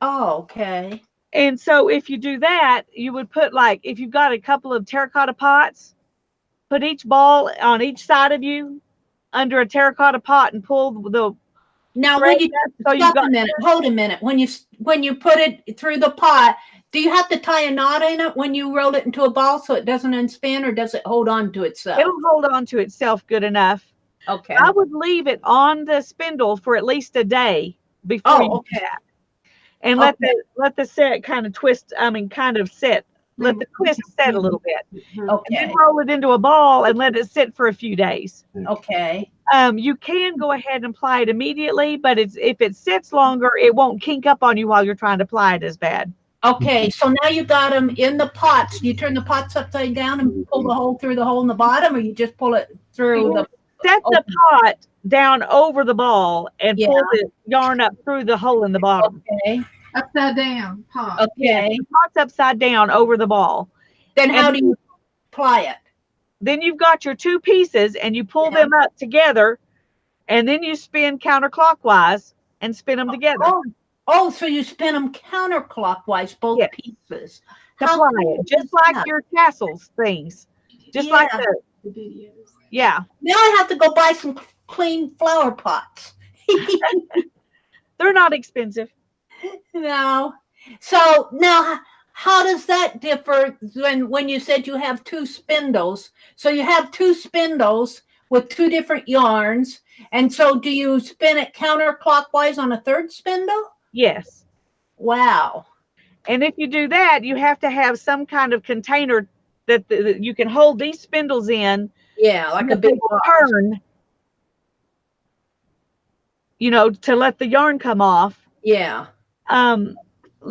Oh, okay. And so if you do that, you would put, like, if you've got a couple of terracotta pots, put each ball on each side of you under a terracotta pot and pull the. Now, when you so you've stop got, a minute, hold a minute. When you put it through the pot, do you have to tie a knot in it when you roll it into a ball so it doesn't unspin, or does it hold on to itself? it'll hold on to itself good enough. Okay. I would leave it on the spindle for at least a day before you do that. And let the set kind of twist. I mean, kind of set. Let the twist set a little bit. Okay. And then roll it into a ball and let it sit for a few days. Okay. You can go ahead and apply it immediately, but if it sits longer, it won't kink up on you while you're trying to apply it as bad. Okay, so now you got them in the pots. You turn the pots upside down and pull the hole through the hole in the bottom, or you just pull it through the. Set the pot down over the ball and pull the yarn up through the hole in the bottom. Okay. Upside down pot. Okay. Yeah, the pot's upside down over the ball. Then how do you apply it? Then you've got your two pieces and you pull them up together, and then you spin counterclockwise and spin them together. Oh, so you spin them counterclockwise, both pieces. Apply it, just like your tassels things. Just like The videos. Yeah. Now I have to go buy some clean flower pots. They're not expensive. No. So now, how does that differ when you said you have two spindles? So you have two spindles with two different yarns. And so do you spin it counterclockwise on a third spindle? Yes. Wow. And if you do that, you have to have some kind of container that you can hold these spindles in. Yeah, like a big turn, to let the yarn come off. Yeah.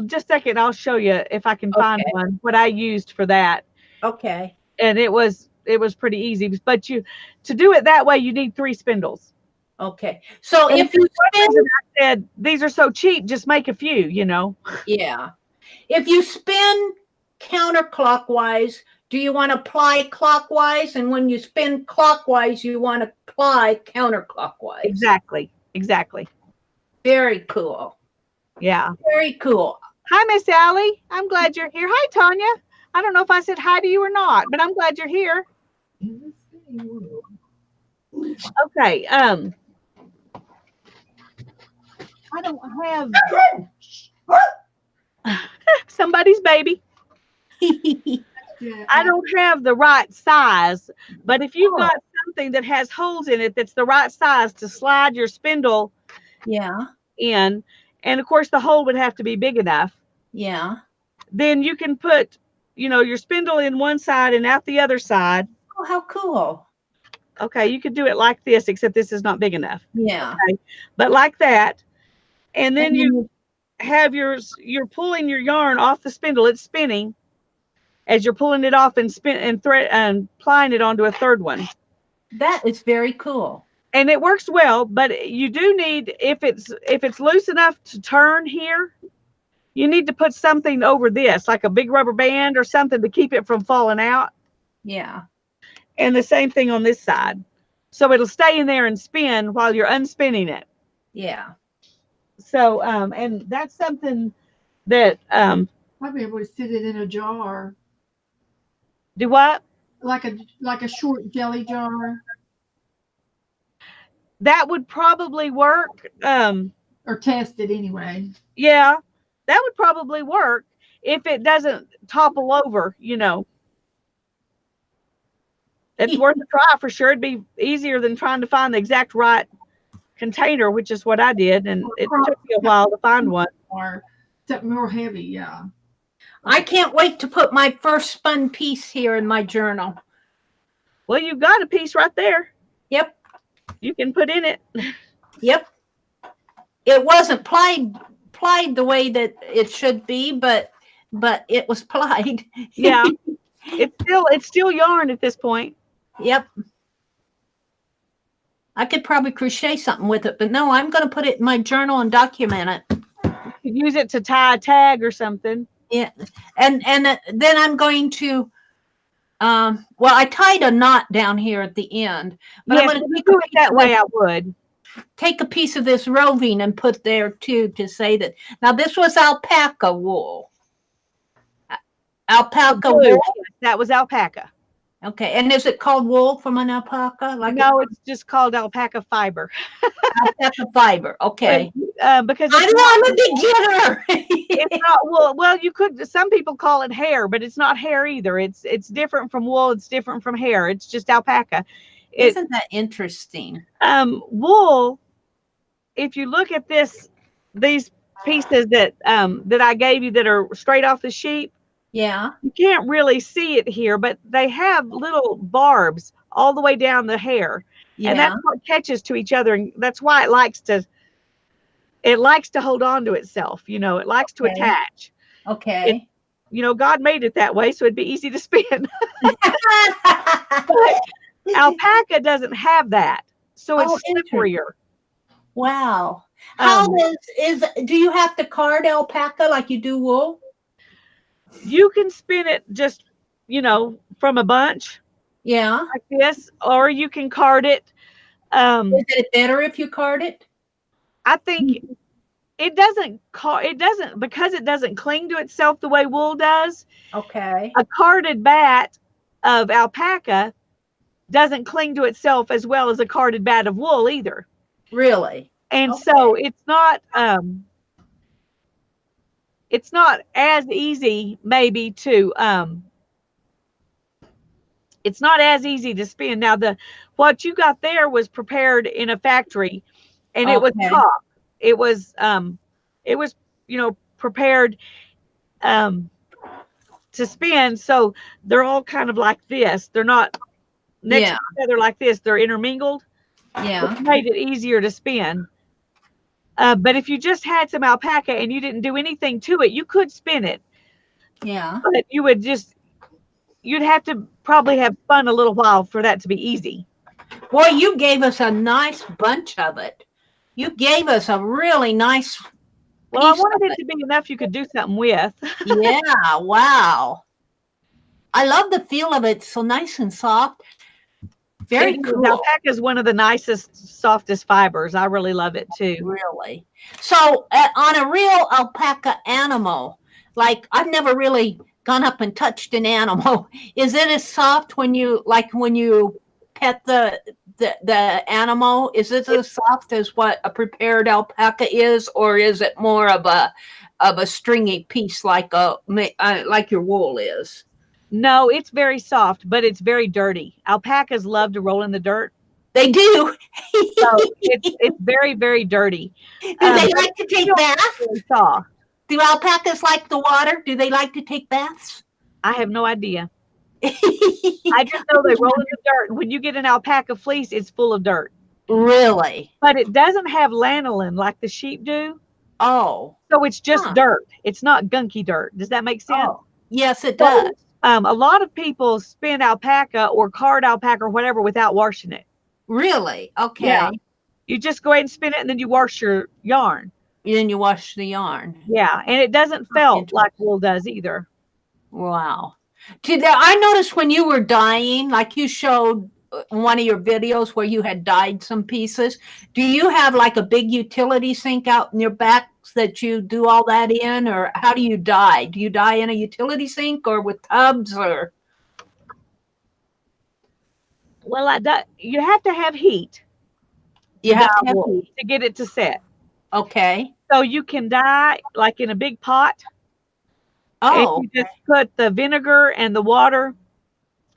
Just a second, I'll show you if I can find one, what I used for that. Okay. And it was pretty easy, but to do it that way, you need 3 spindles. Okay. So if you spin, I said, these are so cheap, just make a few, Yeah. If you spin counterclockwise, do you want to ply clockwise? And when you spin clockwise, you want to ply counterclockwise. Exactly. Very cool. Yeah. Very cool. Hi, Miss Allie. I'm glad you're here. Hi, Tanya. I don't know if I said hi to you or not, but I'm glad you're here. Okay. I don't have somebody's baby. I don't have the right size, but if you've got something that has holes in it that's the right size to slide your spindle in, and of course the hole would have to be big enough. Yeah. Then you can put, your spindle in one side and out the other side. Oh, how cool. Okay, you could do it like this, except this is not big enough. Yeah. Okay? But like that. And then you have you're pulling your yarn off the spindle. It's spinning as you're pulling it off and thread and plying it onto a third one. That is very cool. And it works well, but you do need, if it's loose enough to turn here, you need to put something over this, like a big rubber band or something to keep it from falling out. Yeah. And the same thing on this side. So it'll stay in there and spin while you're unspinning it. Yeah. So, and that's something that, I'd be able to sit it in a jar, do what? like a short jelly jar, That would probably work. or test it anyway. Yeah, that would probably work if it doesn't topple over, you know. It's worth a try for sure. It'd be easier than trying to find the exact right container, which is what I did, and it took me a while to find one. Or something more heavy, yeah. I can't wait to put my first spun piece here in my journal. Well, you've got a piece right there. Yep. You can put in it. Yep. It wasn't plied the way that it should be, but it was plied. Yeah. It's still yarn at this point. Yep. I could probably crochet something with it, but no, I'm going to put it in my journal and document it. You could use it to tie a tag or something. Yeah. And then I'm going to, well, I tied a knot down here at the end, but I'm going to do it that way. I would take a piece of this roving and put there too, to say that. Now this was alpaca wool. Alpaca wool. That was alpaca. Okay. And is it called wool from an alpaca? Like no, it's just called alpaca fiber. Alpaca fiber. Okay. Because I'm a beginner. It's not wool. Well, you could. Some people call it hair, but it's not hair either. It's different from wool. It's different from hair. It's just alpaca. Isn't that interesting? Wool. If you look at these pieces that I gave you that are straight off the sheep. Yeah. You can't really see it here, but they have little barbs all the way down the hair. Yeah. And that's what catches to each other. And that's why it likes to hold on to itself. You know, it likes to attach. Okay. God made it that way, so it'd be easy to spin. But alpaca doesn't have that. So it's slipperier. Wow. How do you have to card alpaca like you do wool? You can spin it just, from a bunch. Yeah. Like this, or you can card it. Is it better if you card it? I think it doesn't because it doesn't cling to itself the way wool does. Okay. A carded bat of alpaca doesn't cling to itself as well as a carded bat of wool either. Really? And so it's not as easy maybe to it's not as easy to spin. Now what you got there was prepared in a factory, and it was top. It was prepared to spin. So they're all kind of like this. They're not next to each other like this. They're intermingled. Yeah. Which made it easier to spin. But if you just had some alpaca and you didn't do anything to it, you could spin it. Yeah. But you'd have to probably have spun a little while for that to be easy. Boy, you gave us a nice bunch of it. You gave us a really nice. Well, I wanted it to be enough you could do something with. Yeah. Wow. I love the feel of it. So nice and soft. Very cool. Alpaca is one of the nicest, softest fibers. I really love it too. Really? So on a real alpaca animal, like I've never really gone up and touched an animal. Is it as soft when you pet the animal? Is it as soft as what a prepared alpaca is, or is it more of a stringy piece like your wool is? No, it's very soft, but it's very dirty. Alpacas love to roll in the dirt. They do. So it's very, very dirty. Do they like to take baths? Really soft. Do alpacas like the water? Do they like to take baths? I have no idea. I just know they roll in the dirt. When you get an alpaca fleece, it's full of dirt. Really? But it doesn't have lanolin like the sheep do. Oh. So it's just dirt. It's not gunky dirt. Does that make sense? Oh. Yes, it does. A lot of people spin alpaca or card alpaca or whatever without washing it. Really? Okay. Yeah. You just go ahead and spin it, and then you wash your yarn. Then you wash the yarn. Yeah, and it doesn't felt like wool does either. Wow. I noticed when you were dyeing, like you showed one of your videos where you had dyed some pieces. Do you have like a big utility sink out in your back that you do all that in, or how do you dye? Do you dye in a utility sink or with tubs or? Well, you have to have heat You to have dye to have wool heat. to get it to set. Okay. So you can dye like in a big pot, and Oh, you just put the vinegar and the water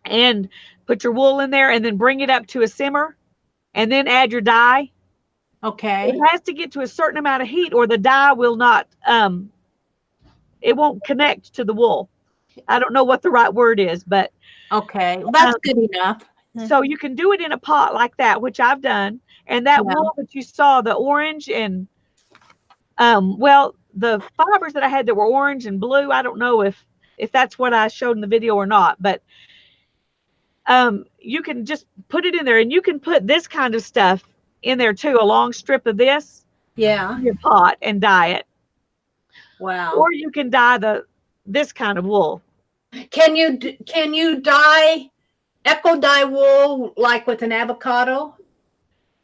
and put your wool in there and then bring it up to a simmer and then add your dye. okay. It has to get to a certain amount of heat or the dye will not, it won't connect to the wool. I don't know what the right word is, but Okay. Well, that's good enough. so you can do it in a pot like that, which I've done. And that Yeah. wool that you saw, the orange and, well, the fibers that I had that were orange and blue, I don't know if that's what I showed in the video or not, but you can just put it in there, and you can put this kind of stuff in there too, a long strip of this Yeah. in your pot and dye it. Wow. Or you can dye this kind of wool. Can you dye eco dye wool like with an avocado?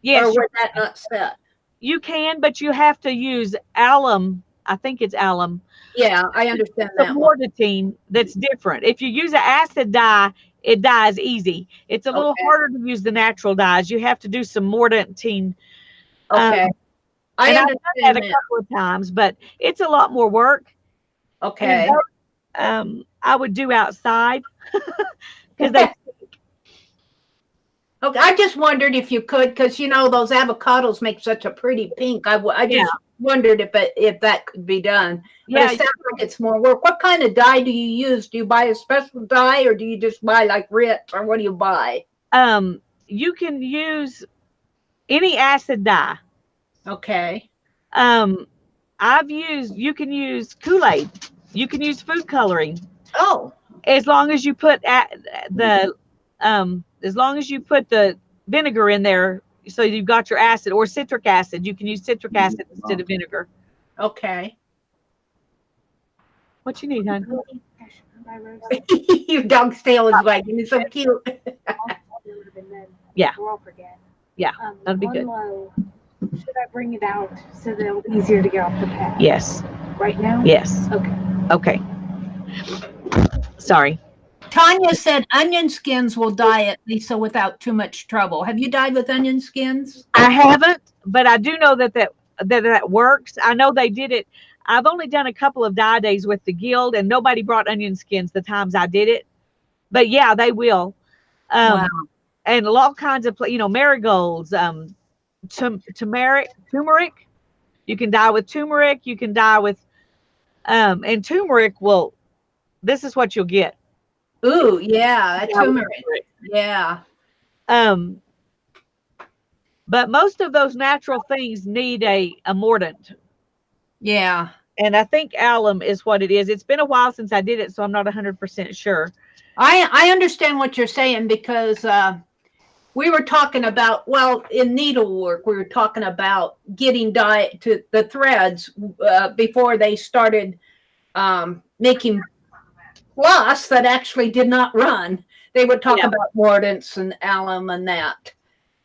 Yes, Or would that not set? you can, but you have to use alum. I think it's alum. Yeah, I understand The that one. mortitine that's different. If you use an acid dye, it dyes easy. It's a little Okay. harder to use the natural dyes. You have to do some mortitine. Okay. I and I've understand done that a that. couple of times, but it's a lot more work. Okay. And those, I would do outside because they. Okay, I just wondered if you could, because you know those avocados make such a pretty pink. I just wondered if that could be done. But Yeah, it sounds like it's more work. What kind of dye do you use? Do you buy a special dye, or do you just buy like Ritz, or what do you buy? you can use any acid dye. Okay. You can use Kool-Aid. You can use food coloring. Oh. As long as you put as long as you put the vinegar in there, so you've got your acid or citric acid. You can use citric acid instead of vinegar. Okay. What you need, hon? Your dog's tail is wagging. It's so cute. Yeah. Yeah, that'd be good. Should I bring it out so that it'll be easier to get off the pad? Yes. Right now? Yes. Okay. Okay. Sorry. Tanya said onion skins will dye it, Lisa, without too much trouble. Have you dyed with onion skins? I haven't, but I do know that works. I know they did it. I've only done a couple of dye days with the guild, and nobody brought onion skins the times I did it. But yeah, they will. Wow. And all kinds of, marigolds, turmeric. You can dye with turmeric. You can dye with, and turmeric will. This is what you'll get. Ooh, yeah, turmeric. Yeah. But most of those natural things need a mordant. Yeah. And I think alum is what it is. It's been a while since I did it, so I'm not 100% sure. I understand what you're saying because we were talking about, well, in needlework, we were talking about getting dye to the threads before they started making floss that actually did not run. They would talk about mordants and alum and that.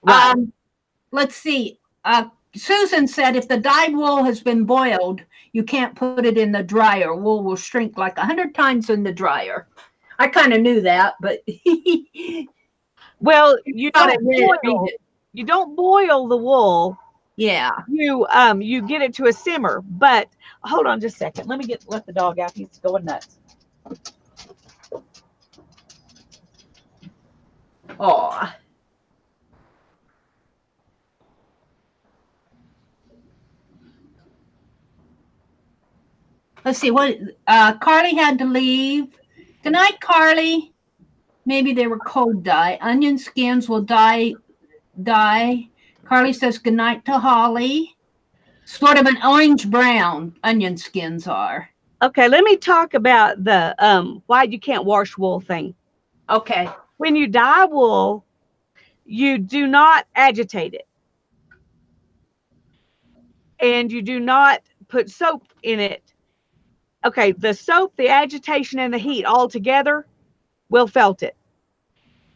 Right. Let's see. Susan said if the dyed wool has been boiled, you can't put it in the dryer. Wool will shrink like 100 times in the dryer. I kind of knew that, but well, you don't boil the wool. Yeah. You get it to a simmer, but hold on just a second. Let me let the dog out. He's going nuts. Oh. Let's see what Carly had to leave. Good night, Carly. Maybe they were cold dye. Onion skins will dye. Carly says good night to Holly. Sort of an orange brown onion skins are. Okay, let me talk about the why you can't wash wool thing. Okay. When you dye wool, you do not agitate it. And you do not put soap in it. Okay, the soap, the agitation, and the heat all together will felt it.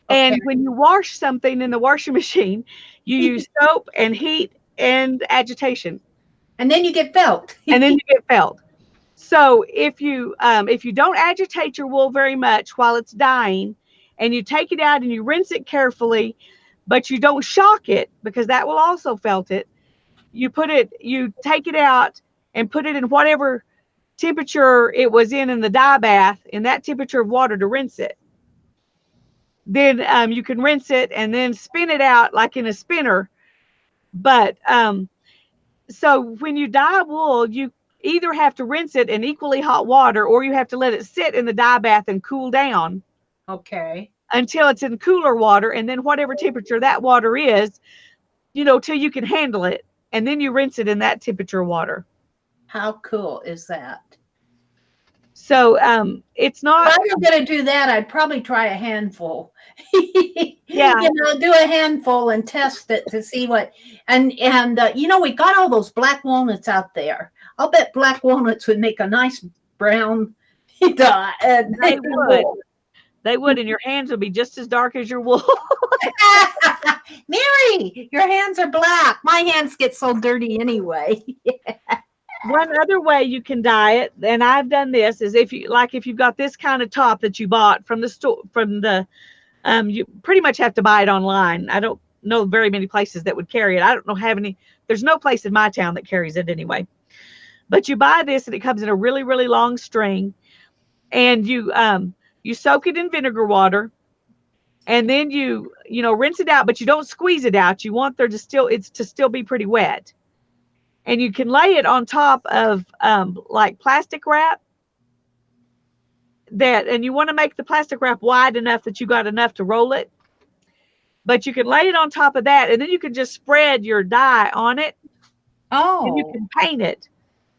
And Okay. when you wash something in the washing machine, you use soap and heat and agitation, And then you get felt. and then you get felt. So if you don't agitate your wool very much while it's dyeing, and you take it out and you rinse it carefully, but you don't shock it because that will also felt it. You take it out and put it in whatever temperature it was in the dye bath, in that temperature of water to rinse it. Then you can rinse it and then spin it out like in a spinner. But so when you dye wool, you either have to rinse it in equally hot water, or you have to let it sit in the dye bath and cool down Okay. until it's in cooler water, and then whatever temperature that water is, till you can handle it, and then you rinse it in that temperature water. How cool is that? So it's not. If I were going to do that, I'd probably try a handful. Yeah. Do a handful and test it to see what. And we got all those black walnuts out there. I'll bet black walnuts would make a nice brown dye. They would. They would, and your hands would be just as dark as your wool. Mary, your hands are black. My hands get so dirty anyway. One other way you can dye it, and I've done this, is if you've got this kind of top that you bought from the store, you pretty much have to buy it online. I don't know very many places that would carry it. I don't have any. There's no place in my town that carries it anyway. But you buy this, and it comes in a really, really long string, and you soak it in vinegar water, and then you rinse it out, but you don't squeeze it out. You want it to still be pretty wet. And you can lay it on top of like plastic wrap, and you want to make the plastic wrap wide enough that you got enough to roll it. But you can lay it on top of that, and then you can just spread your dye on it. Oh. And you can paint it.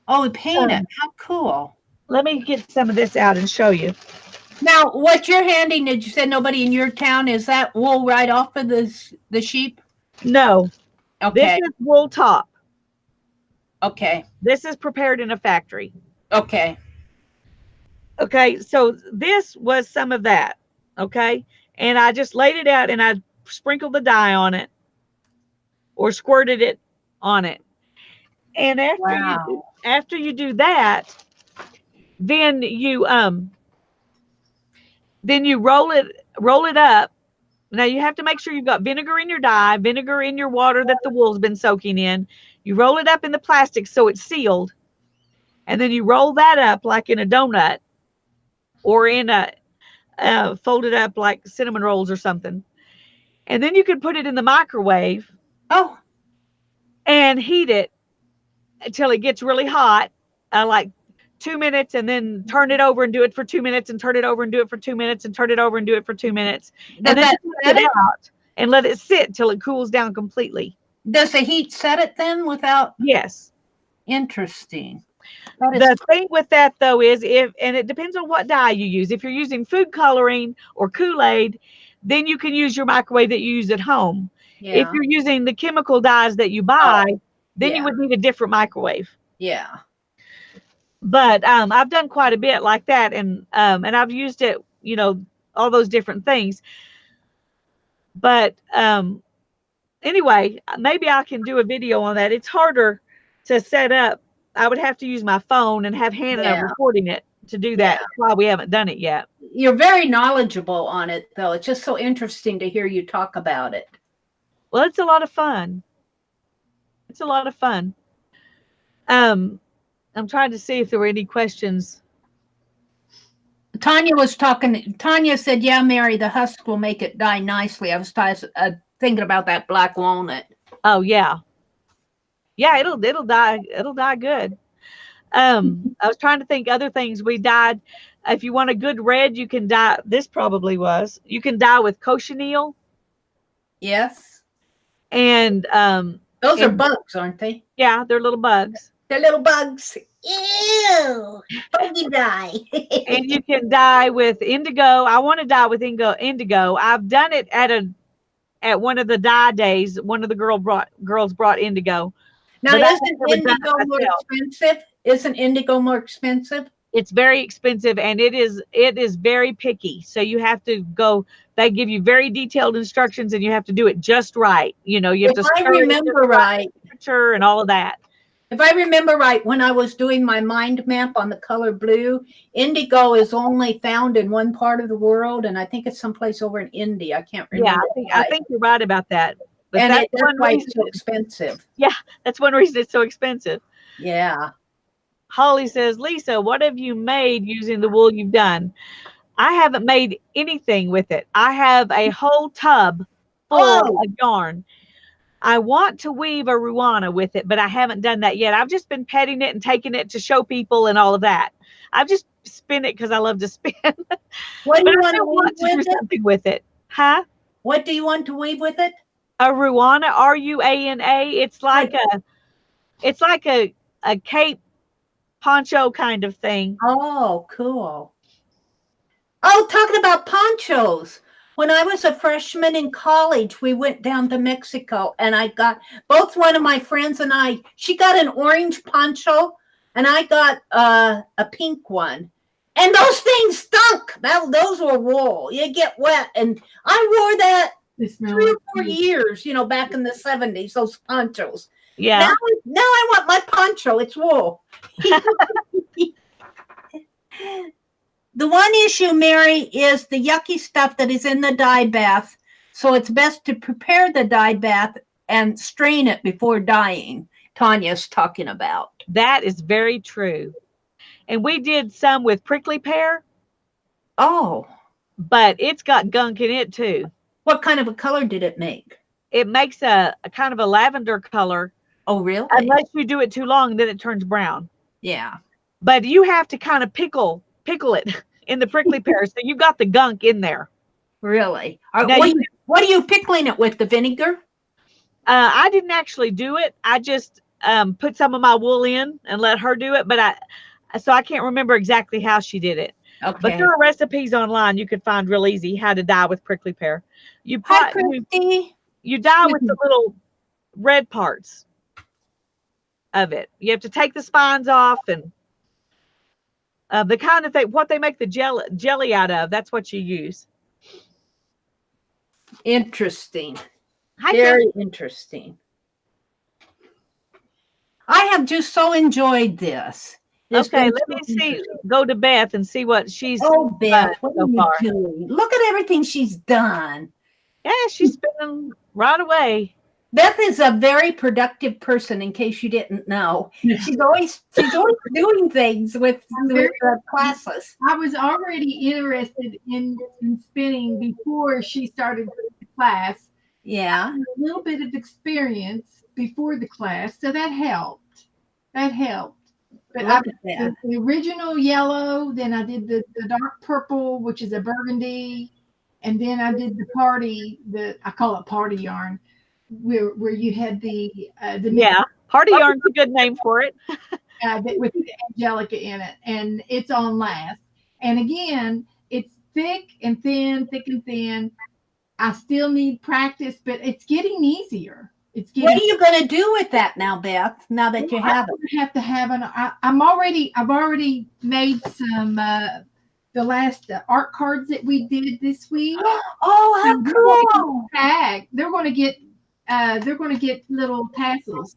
Oh, paint it. How cool. Let me get some of this out and show you. Now, what you're handing, did you say nobody in your town, is that wool right off of the sheep? No. Okay. This is wool top. Okay. This is prepared in a factory. Okay. Okay, so this was some of that. Okay, and I just laid it out and I sprinkled the dye on it or squirted it on it. And after you do that, then you roll it up. Now you have to make sure you've got vinegar in your dye, vinegar in your water that the wool's been soaking in. You roll it up in the plastic so it's sealed. And then you roll that up like in a donut or in a folded up like cinnamon rolls or something. And then you can put it in the microwave. Oh. And heat it until it gets really hot, like 2 minutes, and then turn it over and do it for 2 minutes, and turn it over and do it for 2 minutes, and turn it over and do it for 2 minutes. And then set it out and let it sit till it cools down completely. Does the heat set it then without? Yes. Interesting. The thing with that though is and it depends on what dye you use. If you're using food coloring or Kool-Aid, then you can use your microwave that you use at home. Yeah. If you're using the chemical dyes that you buy, then you would need a different microwave. Yeah. But I've done quite a bit like that, and I've used it, all those different things. But anyway, maybe I can do a video on that. It's harder to set up. I would have to use my phone and have Hannah recording it to do that. That's why we haven't done it yet. You're very knowledgeable on it, though. It's just so interesting to hear you talk about it. Well, it's a lot of fun. It's a lot of fun. I'm trying to see if there were any questions. Tanya was talking. Tanya said, "Yeah, Mary, the husk will make it dye nicely." I was thinking about that black walnut. Oh yeah, yeah. It'll dye. It'll dye good. I was trying to think other things we dyed. If you want a good red, you can dye. This probably was. You can dye with cochineal. Yes. And those are bugs, aren't they? Yeah, they're little bugs. They're little bugs. Ew, buggy dye. And you can dye with indigo. I want to dye with indigo. I've done it at one of the dye days. One of the girls brought indigo. Now, isn't indigo more expensive? Isn't indigo more expensive? It's very expensive, and it is very picky. So you have to go. They give you very detailed instructions, and you have to do it just right. You know, you have If to I stir it remember just right, temperature and all of that. if I remember right, when I was doing my mind map on the color blue, indigo is only found in one part of the world, and I think it's someplace over in India. I can't Yeah, remember. I think you're right about that. But And that's that's one why reason. it's so expensive. That's one reason it's so expensive. Yeah. Holly says, Lisa, what have you made using the wool you've done? I haven't made anything with it. I have a whole tub full of yarn. I want to weave a ruana with it, but I haven't done that yet. I've just been petting it and taking it to show people and all of that. I've just spin it because I love to spin. What do But you I want to do want to weave do with it? something with it. Huh? What do you want to weave with it? A ruana, Ruana. It's like a cape poncho kind of thing. Oh, cool. Oh, talking about ponchos. When I was a freshman in college, we went down to Mexico, and I got both one of my friends and I. She got an orange poncho, and I got a pink one. And those things stunk. Those were wool. You get wet, and I wore that 3 or 4 years. You know, back in the 70s. Those ponchos. Yeah. Now I want my poncho. It's wool. The one issue, Mary, is the yucky stuff that is in the dye bath. So it's best to prepare the dye bath and strain it before dyeing. Tanya's talking about. That is very true. And we did some with prickly pear. Oh. But it's got gunk in it too. What kind of a color did it make? It makes a kind of a lavender color. Oh, really? Unless you do it too long, then it turns brown. Yeah. But you have to kind of pickle it in the prickly pear. So you've got the gunk in there. Really? Now what are you pickling it with? The vinegar? I didn't actually do it. I just put some of my wool in and let her do it. But I can't remember exactly how she did it. Okay. But there are recipes online you could find real easy how to dye with prickly pear. You dye with the little red parts of it. You have to take the spines off and the kind of thing, what they make the jelly out of, that's what you use. Interesting. Very interesting. I have just so enjoyed this. Okay, let me see. Go to Beth and see what she's Beth, what so are far. you doing? Look at everything she's done. Yeah, she's spinning right away. Beth is a very productive person, in case you didn't know. She's always doing things with classes. I was already interested in spinning before she started the class. Yeah. I had a little bit of experience before the class, so that helped. But I did the original yellow, then I did the dark purple, which is a burgundy, and then I did the party, I call it party yarn, where you had the party yarn's a good name for it. With the Angelica in it, and it's on last. And again, it's thick and thin. I still need practice, but it's getting easier. What are you going to do with that now, Beth? Now that you have it, I have to have I've already made some the last art cards that we did this week. Oh, how cool! They're going to get little tassels.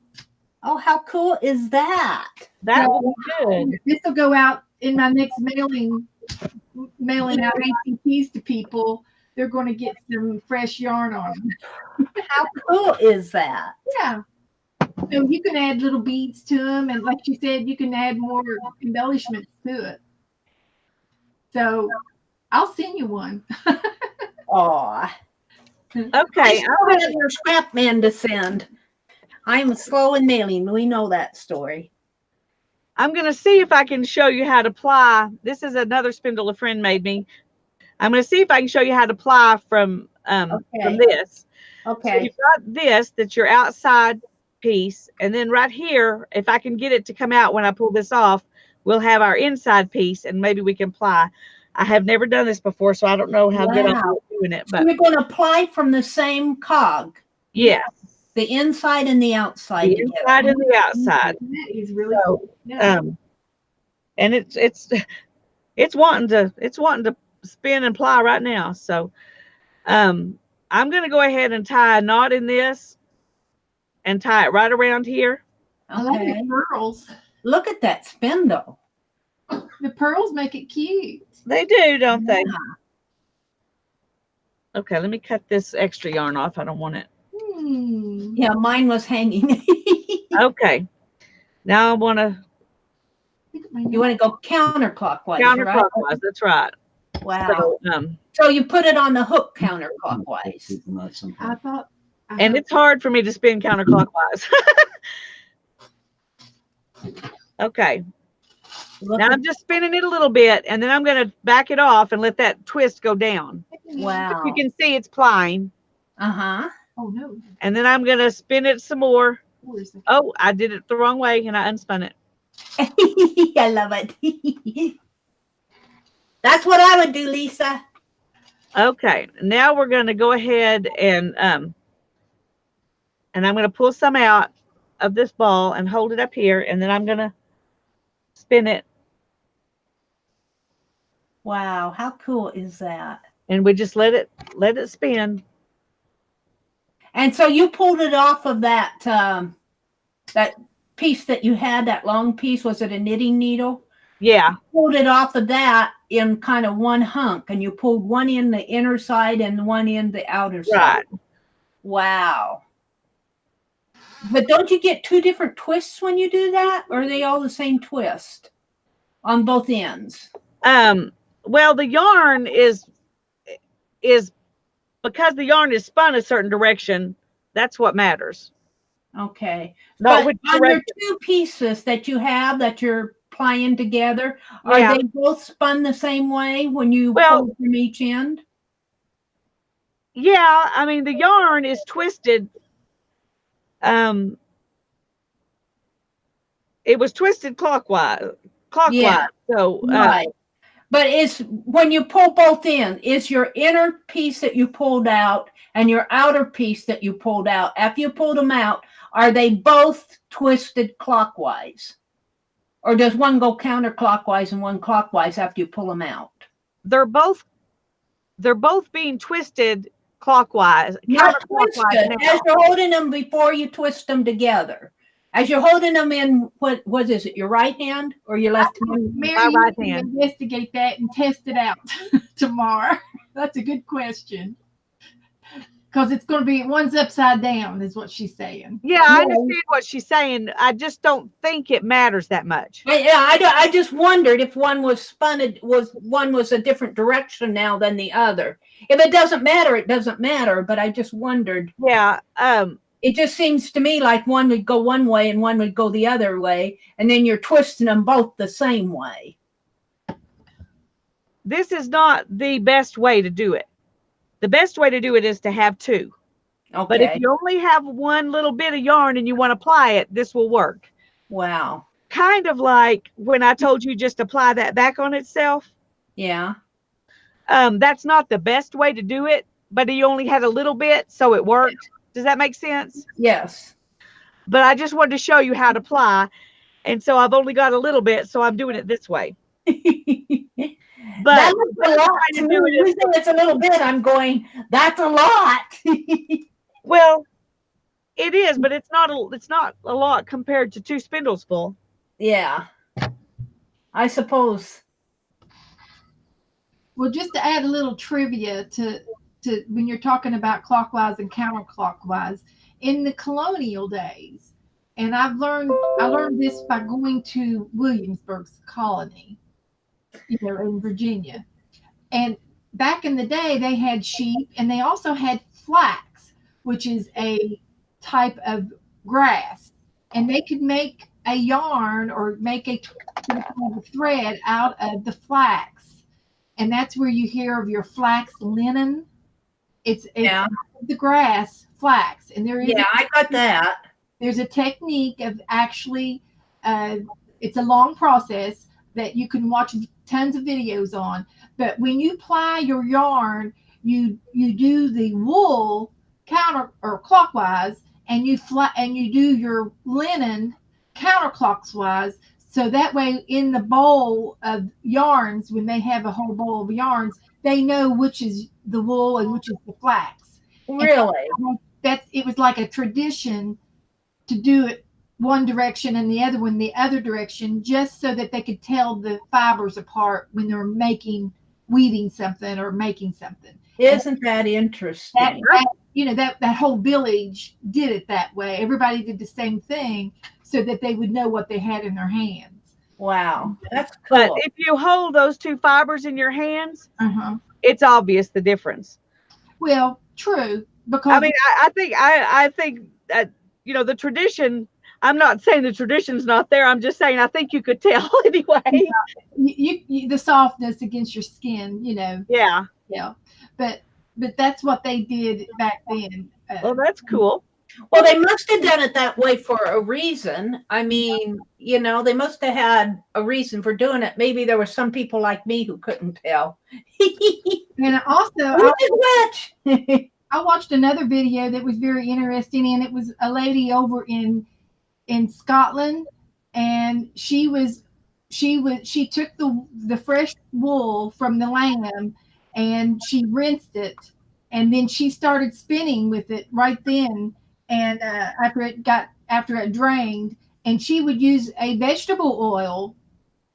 Oh, how cool is that? That would be good. This will go out in my next mailing out ACPs to people. They're going to get some fresh yarn on them. How cool is that? Yeah. So you can add little beads to them, and like you said, you can add more embellishments to it. So I'll send you one. Oh. Okay. I'll have your scrap man to send. I'm slow in mailing. We know that story. I'm going to see if I can show you how to ply. This is another spindle a friend made me. I'm going to see if I can show you how to ply from this. Okay. So you've got this, that's your outside piece. And then right here, if I can get it to come out when I pull this off, we'll have our inside piece and maybe we can ply. I have never done this before, so I don't know how good I'm doing it. But so we're going to ply from the same cog. Yes. The inside and the outside. The inside and the outside. That is really cool. and it's wanting to spin and ply right now. So I'm going to go ahead and tie a knot in this and tie it right around here. I love Okay. the pearls. Look at that spindle. The pearls make it cute. They do, don't they? Yeah. Okay, let me cut this extra yarn off. I don't want it. Yeah, mine was hanging. Okay. Now I want to You want to go counterclockwise, right? counterclockwise. That's right. Wow. So, So you put it on the hook counterclockwise. I thought. and it's hard for me to spin counterclockwise. Okay. Look Now at- I'm just spinning it a little bit, and then I'm going to back it off and let that twist go down. wow. You can see it's plying. Uh-huh. Oh no. And then I'm going to spin it some more. Where's the- Oh, I did it the wrong way, and I unspun it. I love it. That's what I would do, Lisa. Okay. Now we're going to go ahead and I'm going to pull some out of this ball and hold it up here, and then I'm going to spin it. Wow, how cool is that? And we just let it spin. And so you pulled it off of that that piece that you had, that long piece. Was it a knitting needle? Yeah. You pulled it off of that in kind of one hunk, and you pulled one in the inner side and one in the outer side. Right. Wow. But don't you get two different twists when you do that? Or are they all the same twist on both ends? Well, the yarn is because the yarn is spun a certain direction, that's what matters. Okay. Not But which on your direction. two pieces that you have that you're plying together, are Yeah. they both spun the same way when you Well- pull from each end? Yeah, I mean the yarn is twisted. It was twisted clockwise. Yeah. So Right. But is when you pull both in, is your inner piece that you pulled out and your outer piece that you pulled out, after you pulled them out, are they both twisted clockwise? Or does one go counterclockwise and one clockwise after you pull them out? they're both being twisted clockwise. Not counterclockwise twisted. now. As you're holding them before you twist them together. As you're holding them in, what is it, your right hand or your left hand? Mary, My you right need to hand. investigate that and test it out tomorrow. That's a good question. Because it's going to be one's upside down, is what she's saying. Yeah, I understand what she's saying. I just don't think it matters that much. I just wondered if one was one was a different direction now than the other. If it doesn't matter, it doesn't matter. But I just wondered. Yeah. It just seems to me like one would go one way and one would go the other way, and then you're twisting them both the same way. This is not the best way to do it. The best way to do it is to have two. Okay. But if you only have one little bit of yarn and you want to apply it, this will work. Wow. Kind of like when I told you just apply that back on itself. Yeah. That's not the best way to do it, but you only had a little bit, so it worked. Does that make sense? Yes. But I just wanted to show you how to apply. And so I've only got a little bit, so I'm doing it this way. But that looks a lot to me. You say it's a little bit. I'm going, that's a lot. Well, it is, but it's not a lot compared to two spindles full. Yeah. I suppose. Well, just to add a little trivia to when you're talking about clockwise and counterclockwise, in the colonial days, and I learned this by going to Williamsburg's colony, in Virginia. And back in the day, they had sheep and they also had flax, which is a type of grass. And they could make a yarn or make a thread out of the flax. And that's where you hear of your flax linen. It's the grass flax. And there is I got that. There's a technique of actually, it's a long process that you can watch tons of videos on. But when you ply your yarn, you do the wool counter or clockwise, and you do your linen counterclockwise, So that way, in the bowl of yarns, when they have a whole bowl of yarns, they know which is the wool and which is the flax. Really? And it was like a tradition to do it one direction and the other one the other direction, just so that they could tell the fibers apart when they were weaving something or making something. Isn't that interesting? That whole village did it that way. Everybody did the same thing so that they would know what they had in their hands. Wow, that's But cool. if you hold those two fibers in your hands, Uh-huh. it's obvious the difference. Well, true, because I mean, I think that the tradition. I'm not saying the tradition's not there. I'm just saying I think you could tell anyway. you the softness against your skin, Yeah. yeah. But that's what they did back then. Well, that's cool. Well, they must have done it that way for a reason. I mean, they must have had a reason for doing it. Maybe there were some people like me who couldn't tell. And also, I watched another video that was very interesting, and it was a lady over in Scotland, and she took the fresh wool from the lamb and she rinsed it, and then she started spinning with it right then, and after it drained, and she would use a vegetable oil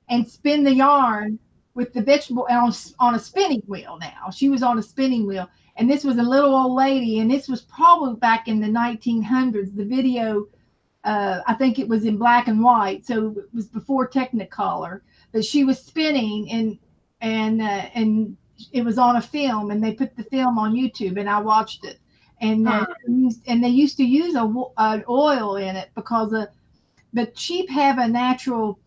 and spin the yarn with the vegetable on a spinning wheel. Now she was on a spinning wheel, and this was a little old lady, and this was probably back in the 1900s. The video, I think it was in black and white, so it was before Technicolor. But she was spinning, and it was on a film, and they put the film on YouTube, and I watched it. And they used to use an oil in it but sheep have a natural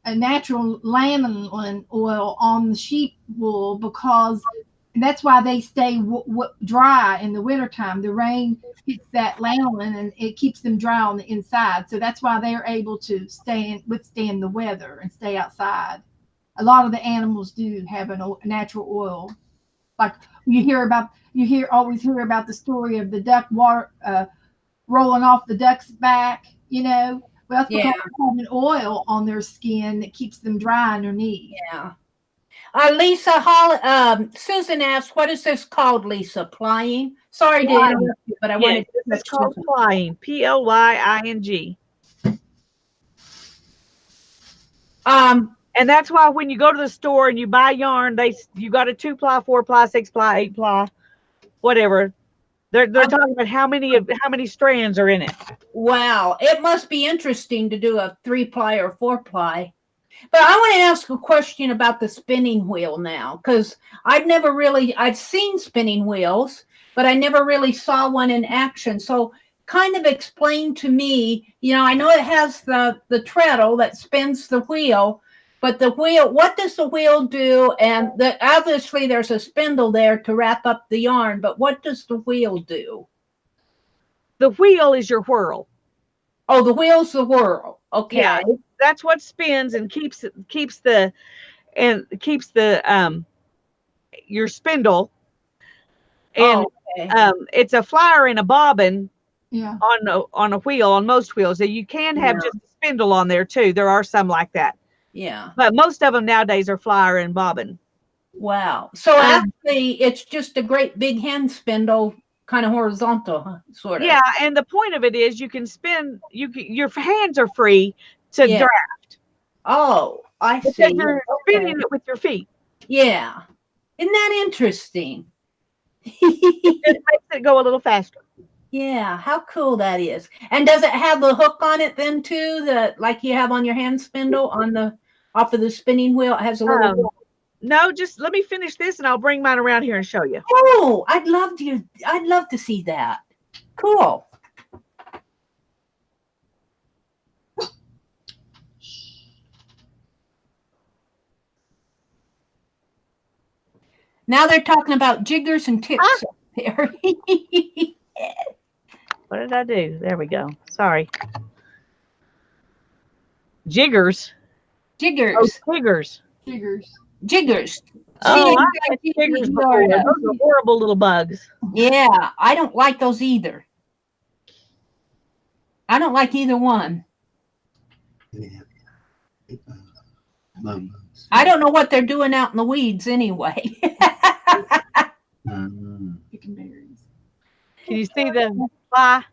lanolin oil on the sheep wool, because that's why they stay dry in the wintertime. The rain hits that lanolin and it keeps them dry on the inside. So that's why they're able to withstand the weather and stay outside. A lot of the animals do have a natural oil. Like always hear about the story of the duck rolling off the duck's back, Well, that's because they have an oil on their skin that keeps them dry underneath. Yeah. Lisa, Susan asked, what is this called, Lisa? Plying? Sorry to interrupt you, but I wanted to. It's called plying. Plying. And that's why when you go to the store and you buy yarn, you got a 2-ply, 4-ply, 6-ply, 8-ply, whatever. They're talking about how many strands are in it. Wow, it must be interesting to do a 3-ply or 4-ply. But I want to ask a question about the spinning wheel now, because I've seen spinning wheels, but I never really saw one in action. So kind of explain to me, I know it has the treadle that spins the wheel, but the wheel, what does the wheel do? And obviously there's a spindle there to wrap up the yarn, but what does the wheel do? The wheel is your whirl. Oh, the wheel's the whirl. Okay. Yeah, that's what spins and keeps your spindle. And it's a flyer and a bobbin on a wheel, on most wheels. So you can have just a spindle on there too. There are some like that. Yeah. But most of them nowadays are flyer and bobbin. Wow. So actually it's just a great big hand spindle, kind of horizontal, sort of. Yeah, and the point of it is you can spin, your hands are free to draft. Oh, I see. Because you're spinning it with your feet. Yeah. Isn't that interesting? It makes it go a little faster. Yeah, how cool that is. And does it have the hook on it then too, like you have on your hand spindle off of the spinning wheel? It has a little No, just let me finish this and I'll bring mine around here and show you. Oh, I'd love to see that. Cool. Now they're talking about jiggers and tips up there. What did I do? There we go. Sorry. Jiggers. Jiggers. Oh, jiggers. Jiggers. Oh, I had jiggers before. Those are horrible little bugs. Yeah, I don't like those either. I don't like either one. They have Mums. I don't know what they're doing out in the weeds anyway. Picking berries. Can you see the fly?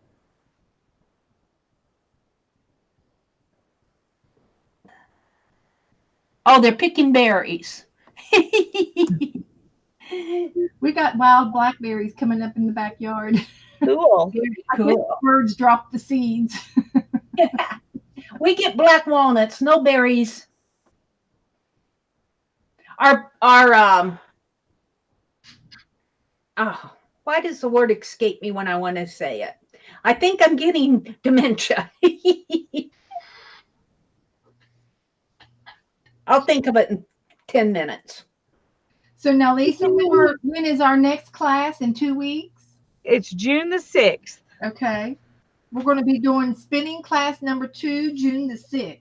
Oh, they're picking berries. We got wild blackberries coming up in the backyard. Cool. Very I guess cool. birds dropped the seeds. We get black walnuts, no berries. Our oh, why does the word escape me when I want to say it? I think I'm getting dementia. I'll think of it in 10 minutes. So now, Lisa, when is our next class? In 2 weeks? It's June the 6th. Okay. We're going to be doing spinning class number 2, June the 6th.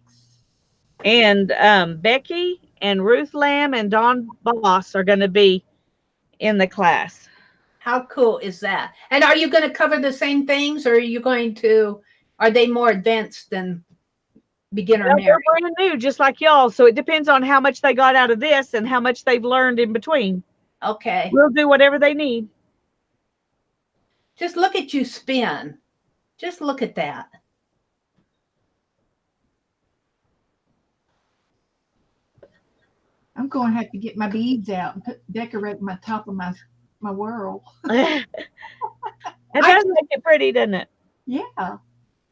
And Becky and Ruth Lamb and Dawn Boss are going to be in the class. How cool is that? And are you going to cover the same things, or are they more advanced than beginner Well, Mary? they're brand new, just like y'all. So it depends on how much they got out of this and how much they've learned in between. Okay. We'll do whatever they need. Just look at you spin. Just look at that. I'm going to have to get my beads out and decorate my top of my whirl. It does make it pretty, doesn't it? Yeah.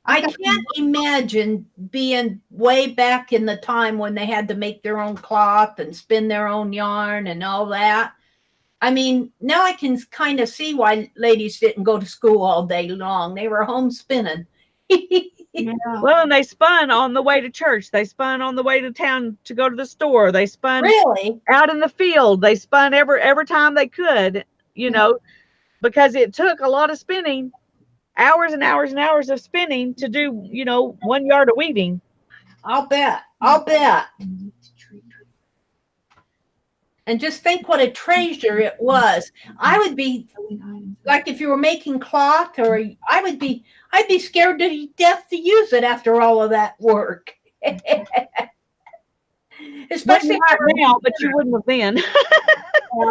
I can't imagine being way back in the time when they had to make their own cloth and spin their own yarn and all that. I mean, now I can kind of see why ladies didn't go to school all day long. They were home spinning. Yeah. Well, and they spun on the way to church. They spun on the way to town to go to the store. They spun Really? out in the field. They spun every time they could, because it took a lot of spinning, hours and hours and hours of spinning to do, 1 yard of weaving. I'll bet. I'll bet. And just think what a treasure it was. I would be like, if you were making cloth, or I'd be scared to death to use it after all of that work. Especially right now, but you wouldn't have then.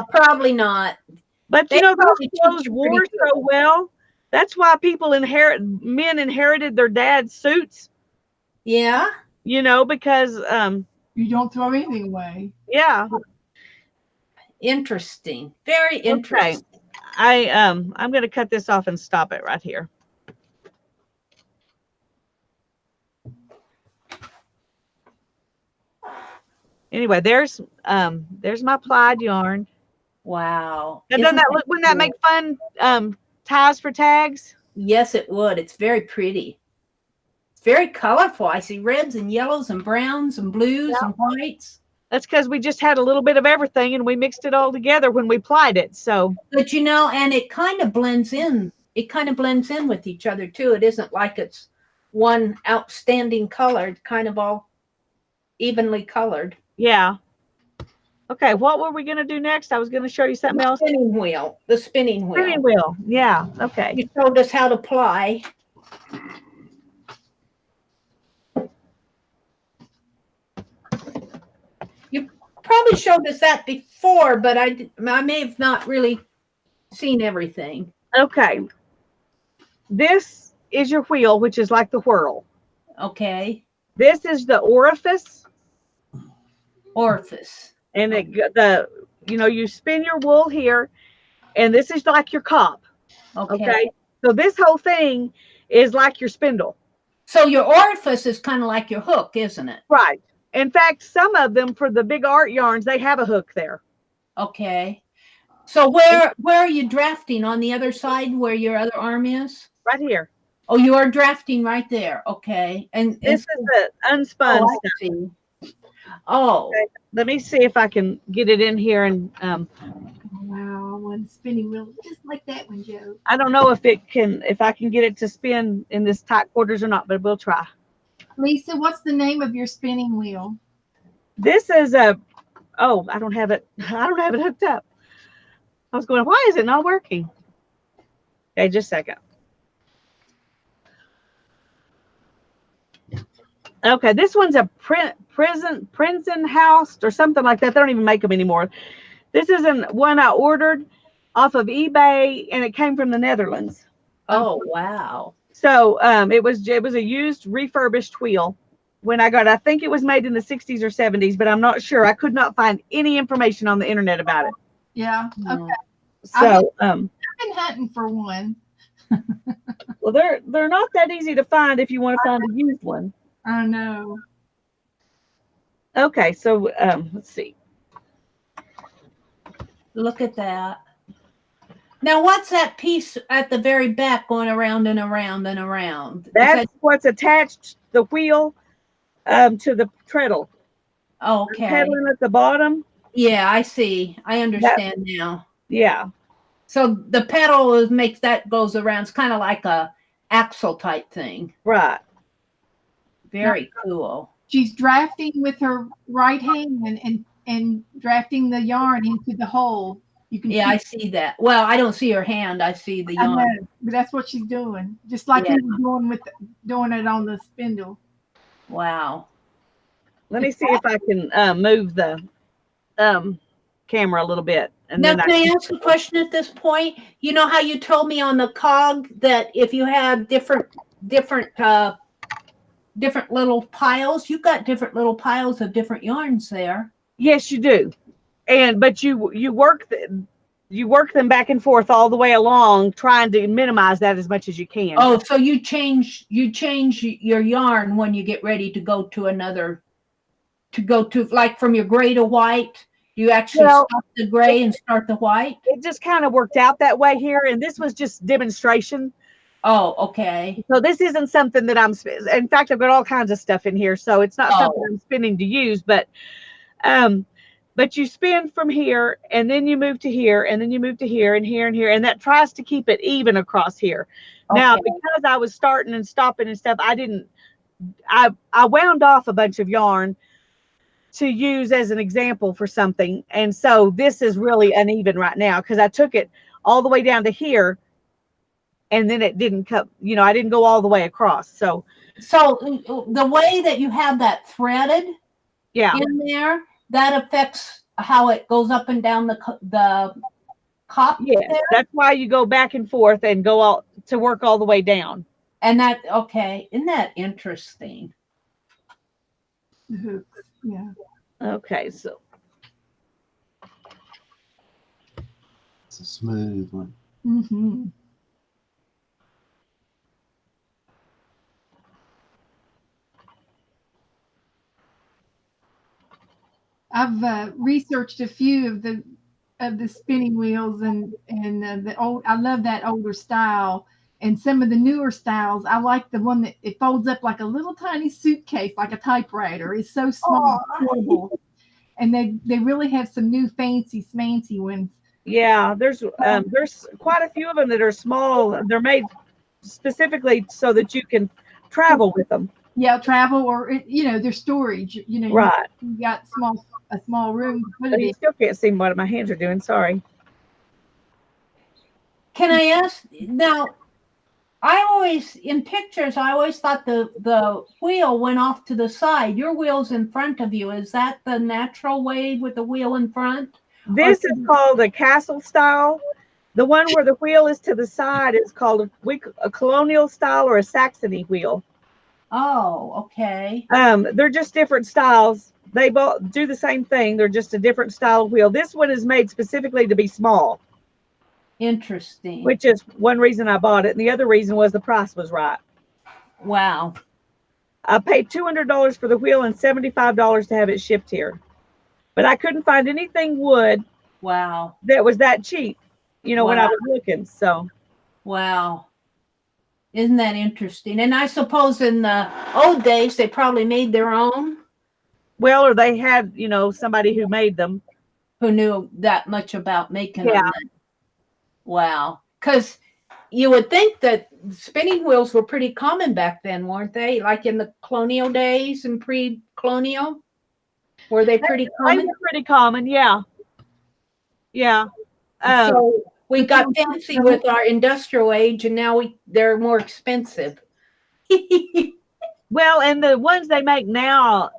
Probably not. But They those probably clothes teach you wore pretty so well. That's why men inherited their dad's suits. Yeah. Because you don't throw anything away. Yeah. Interesting. Very interesting. Okay. I'm going to cut this off and stop it right here. Anyway, there's my plaid yarn. Wow. And wouldn't that make fun ties for tags? Yes, it would. It's very pretty. It's very colorful. I see reds and yellows and browns and blues and whites. That's because we just had a little bit of everything and we mixed it all together when we plied it. So, but and it kind of blends in. It kind of blends in with each other too. It isn't like it's one outstanding color. It's kind of all evenly colored. Yeah. Okay, what were we going to do next? I was going to show you something else. The spinning wheel. Spinning wheel. Yeah. Okay. You showed us how to ply. You probably showed us that before, but I may have not really seen everything. Okay. This is your wheel, which is like the whirl. Okay. This is the orifice. And you spin your wool here, and this is like your cob. Okay. So this whole thing is like your spindle. So your orifice is kind of like your hook, isn't it? Right. In fact, some of them, for the big art yarns, they have a hook there. Okay. So where are you drafting? On the other side where your other arm is? Right here. Oh, you are drafting right there. Okay. And this is the unspun stuff. Oh. Okay. Let me see if I can get it in here and wow, one spinning wheel just like that one, Joe. I don't know if I can get it to spin in this tight quarters or not, but we'll try. Lisa, what's the name of your spinning wheel? This is I don't have it hooked up. I was going, why is it not working? Okay, just a second. Okay, this one's a prison house or something like that. They don't even make them anymore. This isn't one I ordered off of eBay, and it came from the Netherlands. Oh, wow. So it was a used refurbished wheel. When I got it, I think it was made in the 60s or 70s, but I'm not sure. I could not find any information on the internet about it. Yeah. No. Okay. So I've been hunting for one. well, they're not that easy to find if you want to find a used one. I know. Okay, so let's see. Look at that. Now, what's that piece at the very back going around and around and around? That's what's attached the wheel to the treadle. Okay. Pedaling at the bottom. Yeah, I see. I understand now. Yeah. So the pedal makes that goes around. It's kind of like a axle type thing. Right. Very cool. She's drafting with her right hand and drafting the yarn into the hole. You can I see that. Well, I don't see her hand. I see the yarn. I know, but that's what she's doing. Just like you were doing doing it on the spindle. Wow. Let me see if I can move the camera a little bit. And Now, then can I ask a question at this point? You know how you told me on the cog that if you have different little piles, you've got different little piles of different yarns there. Yes, you do. But you work them back and forth all the way along, trying to minimize that as much as you can. Oh, so you change your yarn when you get ready to go to another, like from your gray to white. You actually stop the gray and start the white. It just kind of worked out that way here, and this was just demonstration. Oh, okay. So this isn't something that in fact, I've got all kinds of stuff in here, so it's not something I'm spinning to use, but you spin from here, and then you move to here, and then you move to here, and here, and here, and that tries to keep it even across here. Okay. Now, because I was starting and stopping and stuff, I wound off a bunch of yarn to use as an example for something, and so this is really uneven right now because I took it all the way down to here, and then it didn't cut. I didn't go all the way across. So the way that you have that threaded, in there, that affects how it goes up and down the cop. Yes, that's why you go back and forth and go out to work all the way down. And isn't that interesting? Yeah. Okay, so it's a smooth one. Mm-hmm. I've researched a few of the spinning wheels and the old. I love that older style, and some of the newer styles. I like the one that it folds up like a little tiny suitcase, like a typewriter. It's so small, portable, and they really have some new fancy smancy ones. Yeah, there's quite a few of them that are small. They're made specifically so that you can travel with them. Yeah, travel or their storage. Right. You got a small room to put it You in. still can't see what my hands are doing. Sorry. Can I ask now? In pictures, I always thought the wheel went off to the side. Your wheel's in front of you. Is that the natural way with the wheel in front? This is called a castle style. The one where the wheel is to the side is called a colonial style or a Saxony wheel. Oh, okay. They're just different styles. They both do the same thing. They're just a different style of wheel. This one is made specifically to be small. Interesting. Which is one reason I bought it. And the other reason was the price was right. Wow. I paid $200 for the wheel and $75 to have it shipped here. But I couldn't find anything wood. Wow. That was that cheap, when I was looking. So. Wow. Isn't that interesting? And I suppose in the old days, they probably made their own. Well, or they had, somebody who made them. Who knew that much about making them. Wow. Because you would think that spinning wheels were pretty common back then, weren't they? Like in the colonial days and pre-colonial? Were they pretty common? They were pretty common, yeah. Yeah. So we got fancy with our industrial age, and now they're more expensive. Well, and the ones they make now,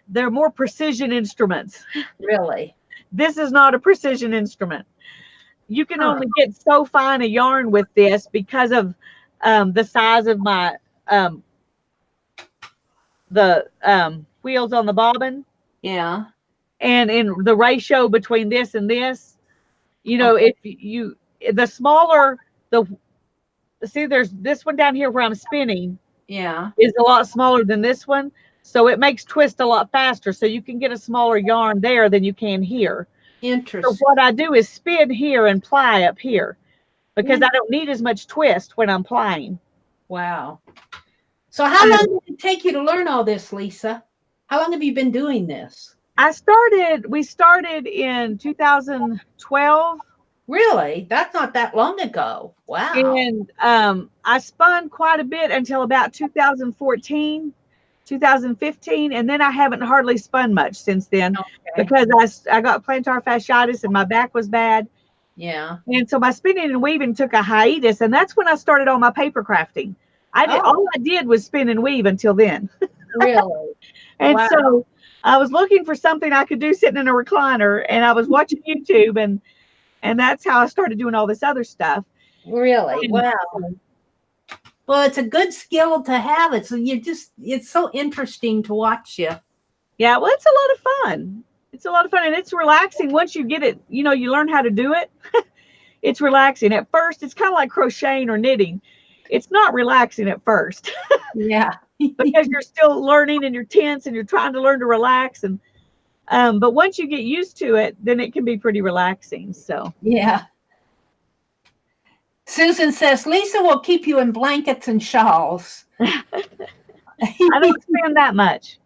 they're more precision instruments. Really? This is not a precision instrument. You can only get so fine a yarn with this because of the size of my wheels on the bobbin. Yeah. And in the ratio between this and this, Okay. if the smaller there's this one down here where I'm spinning. Yeah. Is a lot smaller than this one, so it makes twist a lot faster, so you can get a smaller yarn there than you can here. Interesting. So what I do is spin here and ply up here because I don't need as much twist when I'm plying. Wow. So how long did it take you to learn all this, Lisa? How long have you been doing this? We started in 2012. Really? That's not that long ago. Wow. And I spun quite a bit until about 2014, 2015, and then I haven't hardly spun much since then because I got plantar fasciitis and my back was bad. Yeah. And so my spinning and weaving took a hiatus, and that's when I started all my paper crafting. All I did was spin and weave until then. Really? And so I was looking for something I could do sitting in a recliner, and I was watching YouTube, and that's how I started doing all this other stuff. Really? Wow. Well, it's a good skill to have. It's so interesting to watch you. Yeah, well, it's a lot of fun. It's a lot of fun, and it's relaxing once you get it, you learn how to do it. It's relaxing. At first, it's kind of like crocheting or knitting. It's not relaxing at first. Yeah. Because you're still learning and you're tense and you're trying to learn to relax. And but once you get used to it, then it can be pretty relaxing. So yeah. Susan says Lisa will keep you in blankets and shawls. I don't spend that much.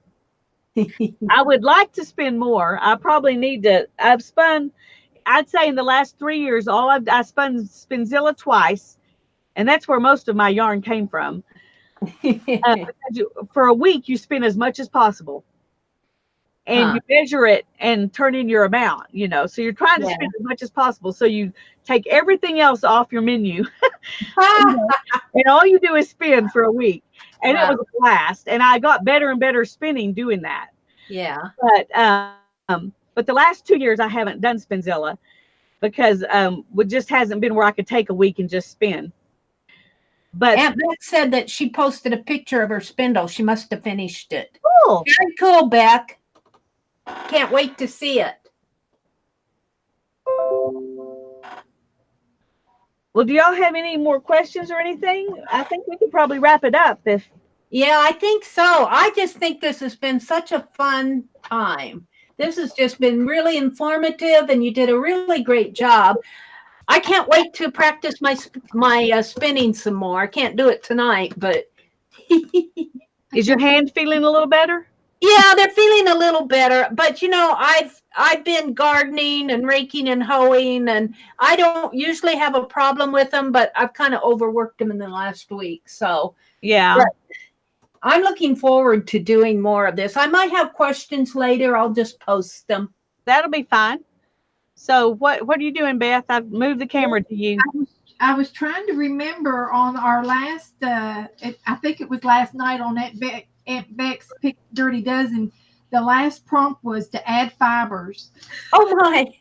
I would like to spend more. I probably need to. I've spun, I'd say in the last 3 years, I spun Spinzilla twice, and that's where most of my yarn came from. For a week, you spin as much as possible, and you measure it and turn in your amount. So you're trying to spend as much as possible. So you take everything else off your menu, and all you do is spin for a week. And it was a blast. And I got better and better spinning doing that. Yeah. But the last 2 years I haven't done Spinzilla because it just hasn't been where I could take a week and just spin. But Aunt Beth said that she posted a picture of her spindle. She must have finished it. Cool. Very cool, Beck. Can't wait to see it. Well, do y'all have any more questions or anything? I think we could probably wrap it up if. Yeah, I think so. I just think this has been such a fun time. This has just been really informative, and you did a really great job. I can't wait to practice my spinning some more. I can't do it tonight, but. Is your hand feeling a little better? Yeah, they're feeling a little better, but I've been gardening and raking and hoeing, and I don't usually have a problem with them, but I've kind of overworked them in the last week. So yeah, I'm looking forward to doing more of this. I might have questions later. I'll just post them. That'll be fine. So what are you doing, Beth? I've moved the camera to you. I was trying to remember on our last, I think it was last night on Aunt Beck's Pick Dirty Dozen, the last prompt was to add fibers. Oh my.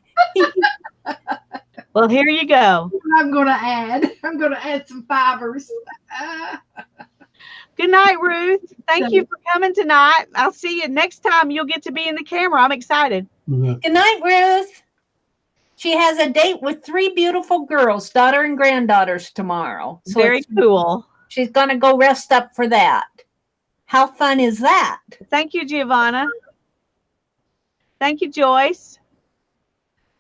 Well, here you go. I'm going to add some fibers. Good night, Ruth. Thank you for coming tonight. I'll see you next time. You'll get to be in the camera. I'm excited. Yeah. Good night, Ruth. She has a date with 3 beautiful girls, daughter and granddaughters, tomorrow. So very cool. She's going to go rest up for that. How fun is that? Thank you, Giovanna. Thank you, Joyce.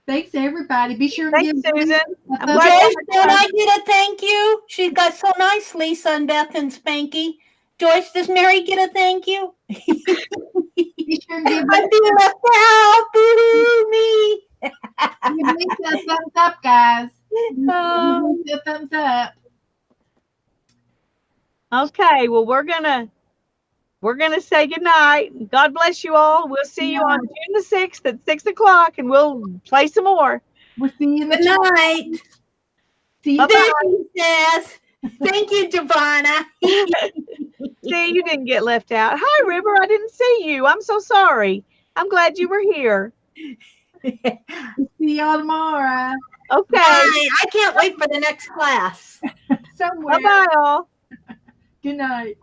Thanks, everybody. Be sure to Thanks, give Susan. Joyce, did I get a thank you? She got so nice, Lisa and Beth and Spanky. Joyce, does Mary get a thank you? Be sure to give I feel left out. Boo me. Lisa a thumbs up, guys. Lisa a thumbs up. Okay, well, we're gonna say goodnight. God bless you all. We'll see you on June the 6th at 6 o'clock, and we'll play some more. We'll see you in the Good night. See you Bye-bye. There she says. Thank you, Giovanna. See, you didn't get left out. Hi, River. I didn't see you. I'm so sorry. I'm glad you were here. See y'all tomorrow. Okay. Bye. I can't wait for the next class. Somewhere. Bye-bye, all. Good night.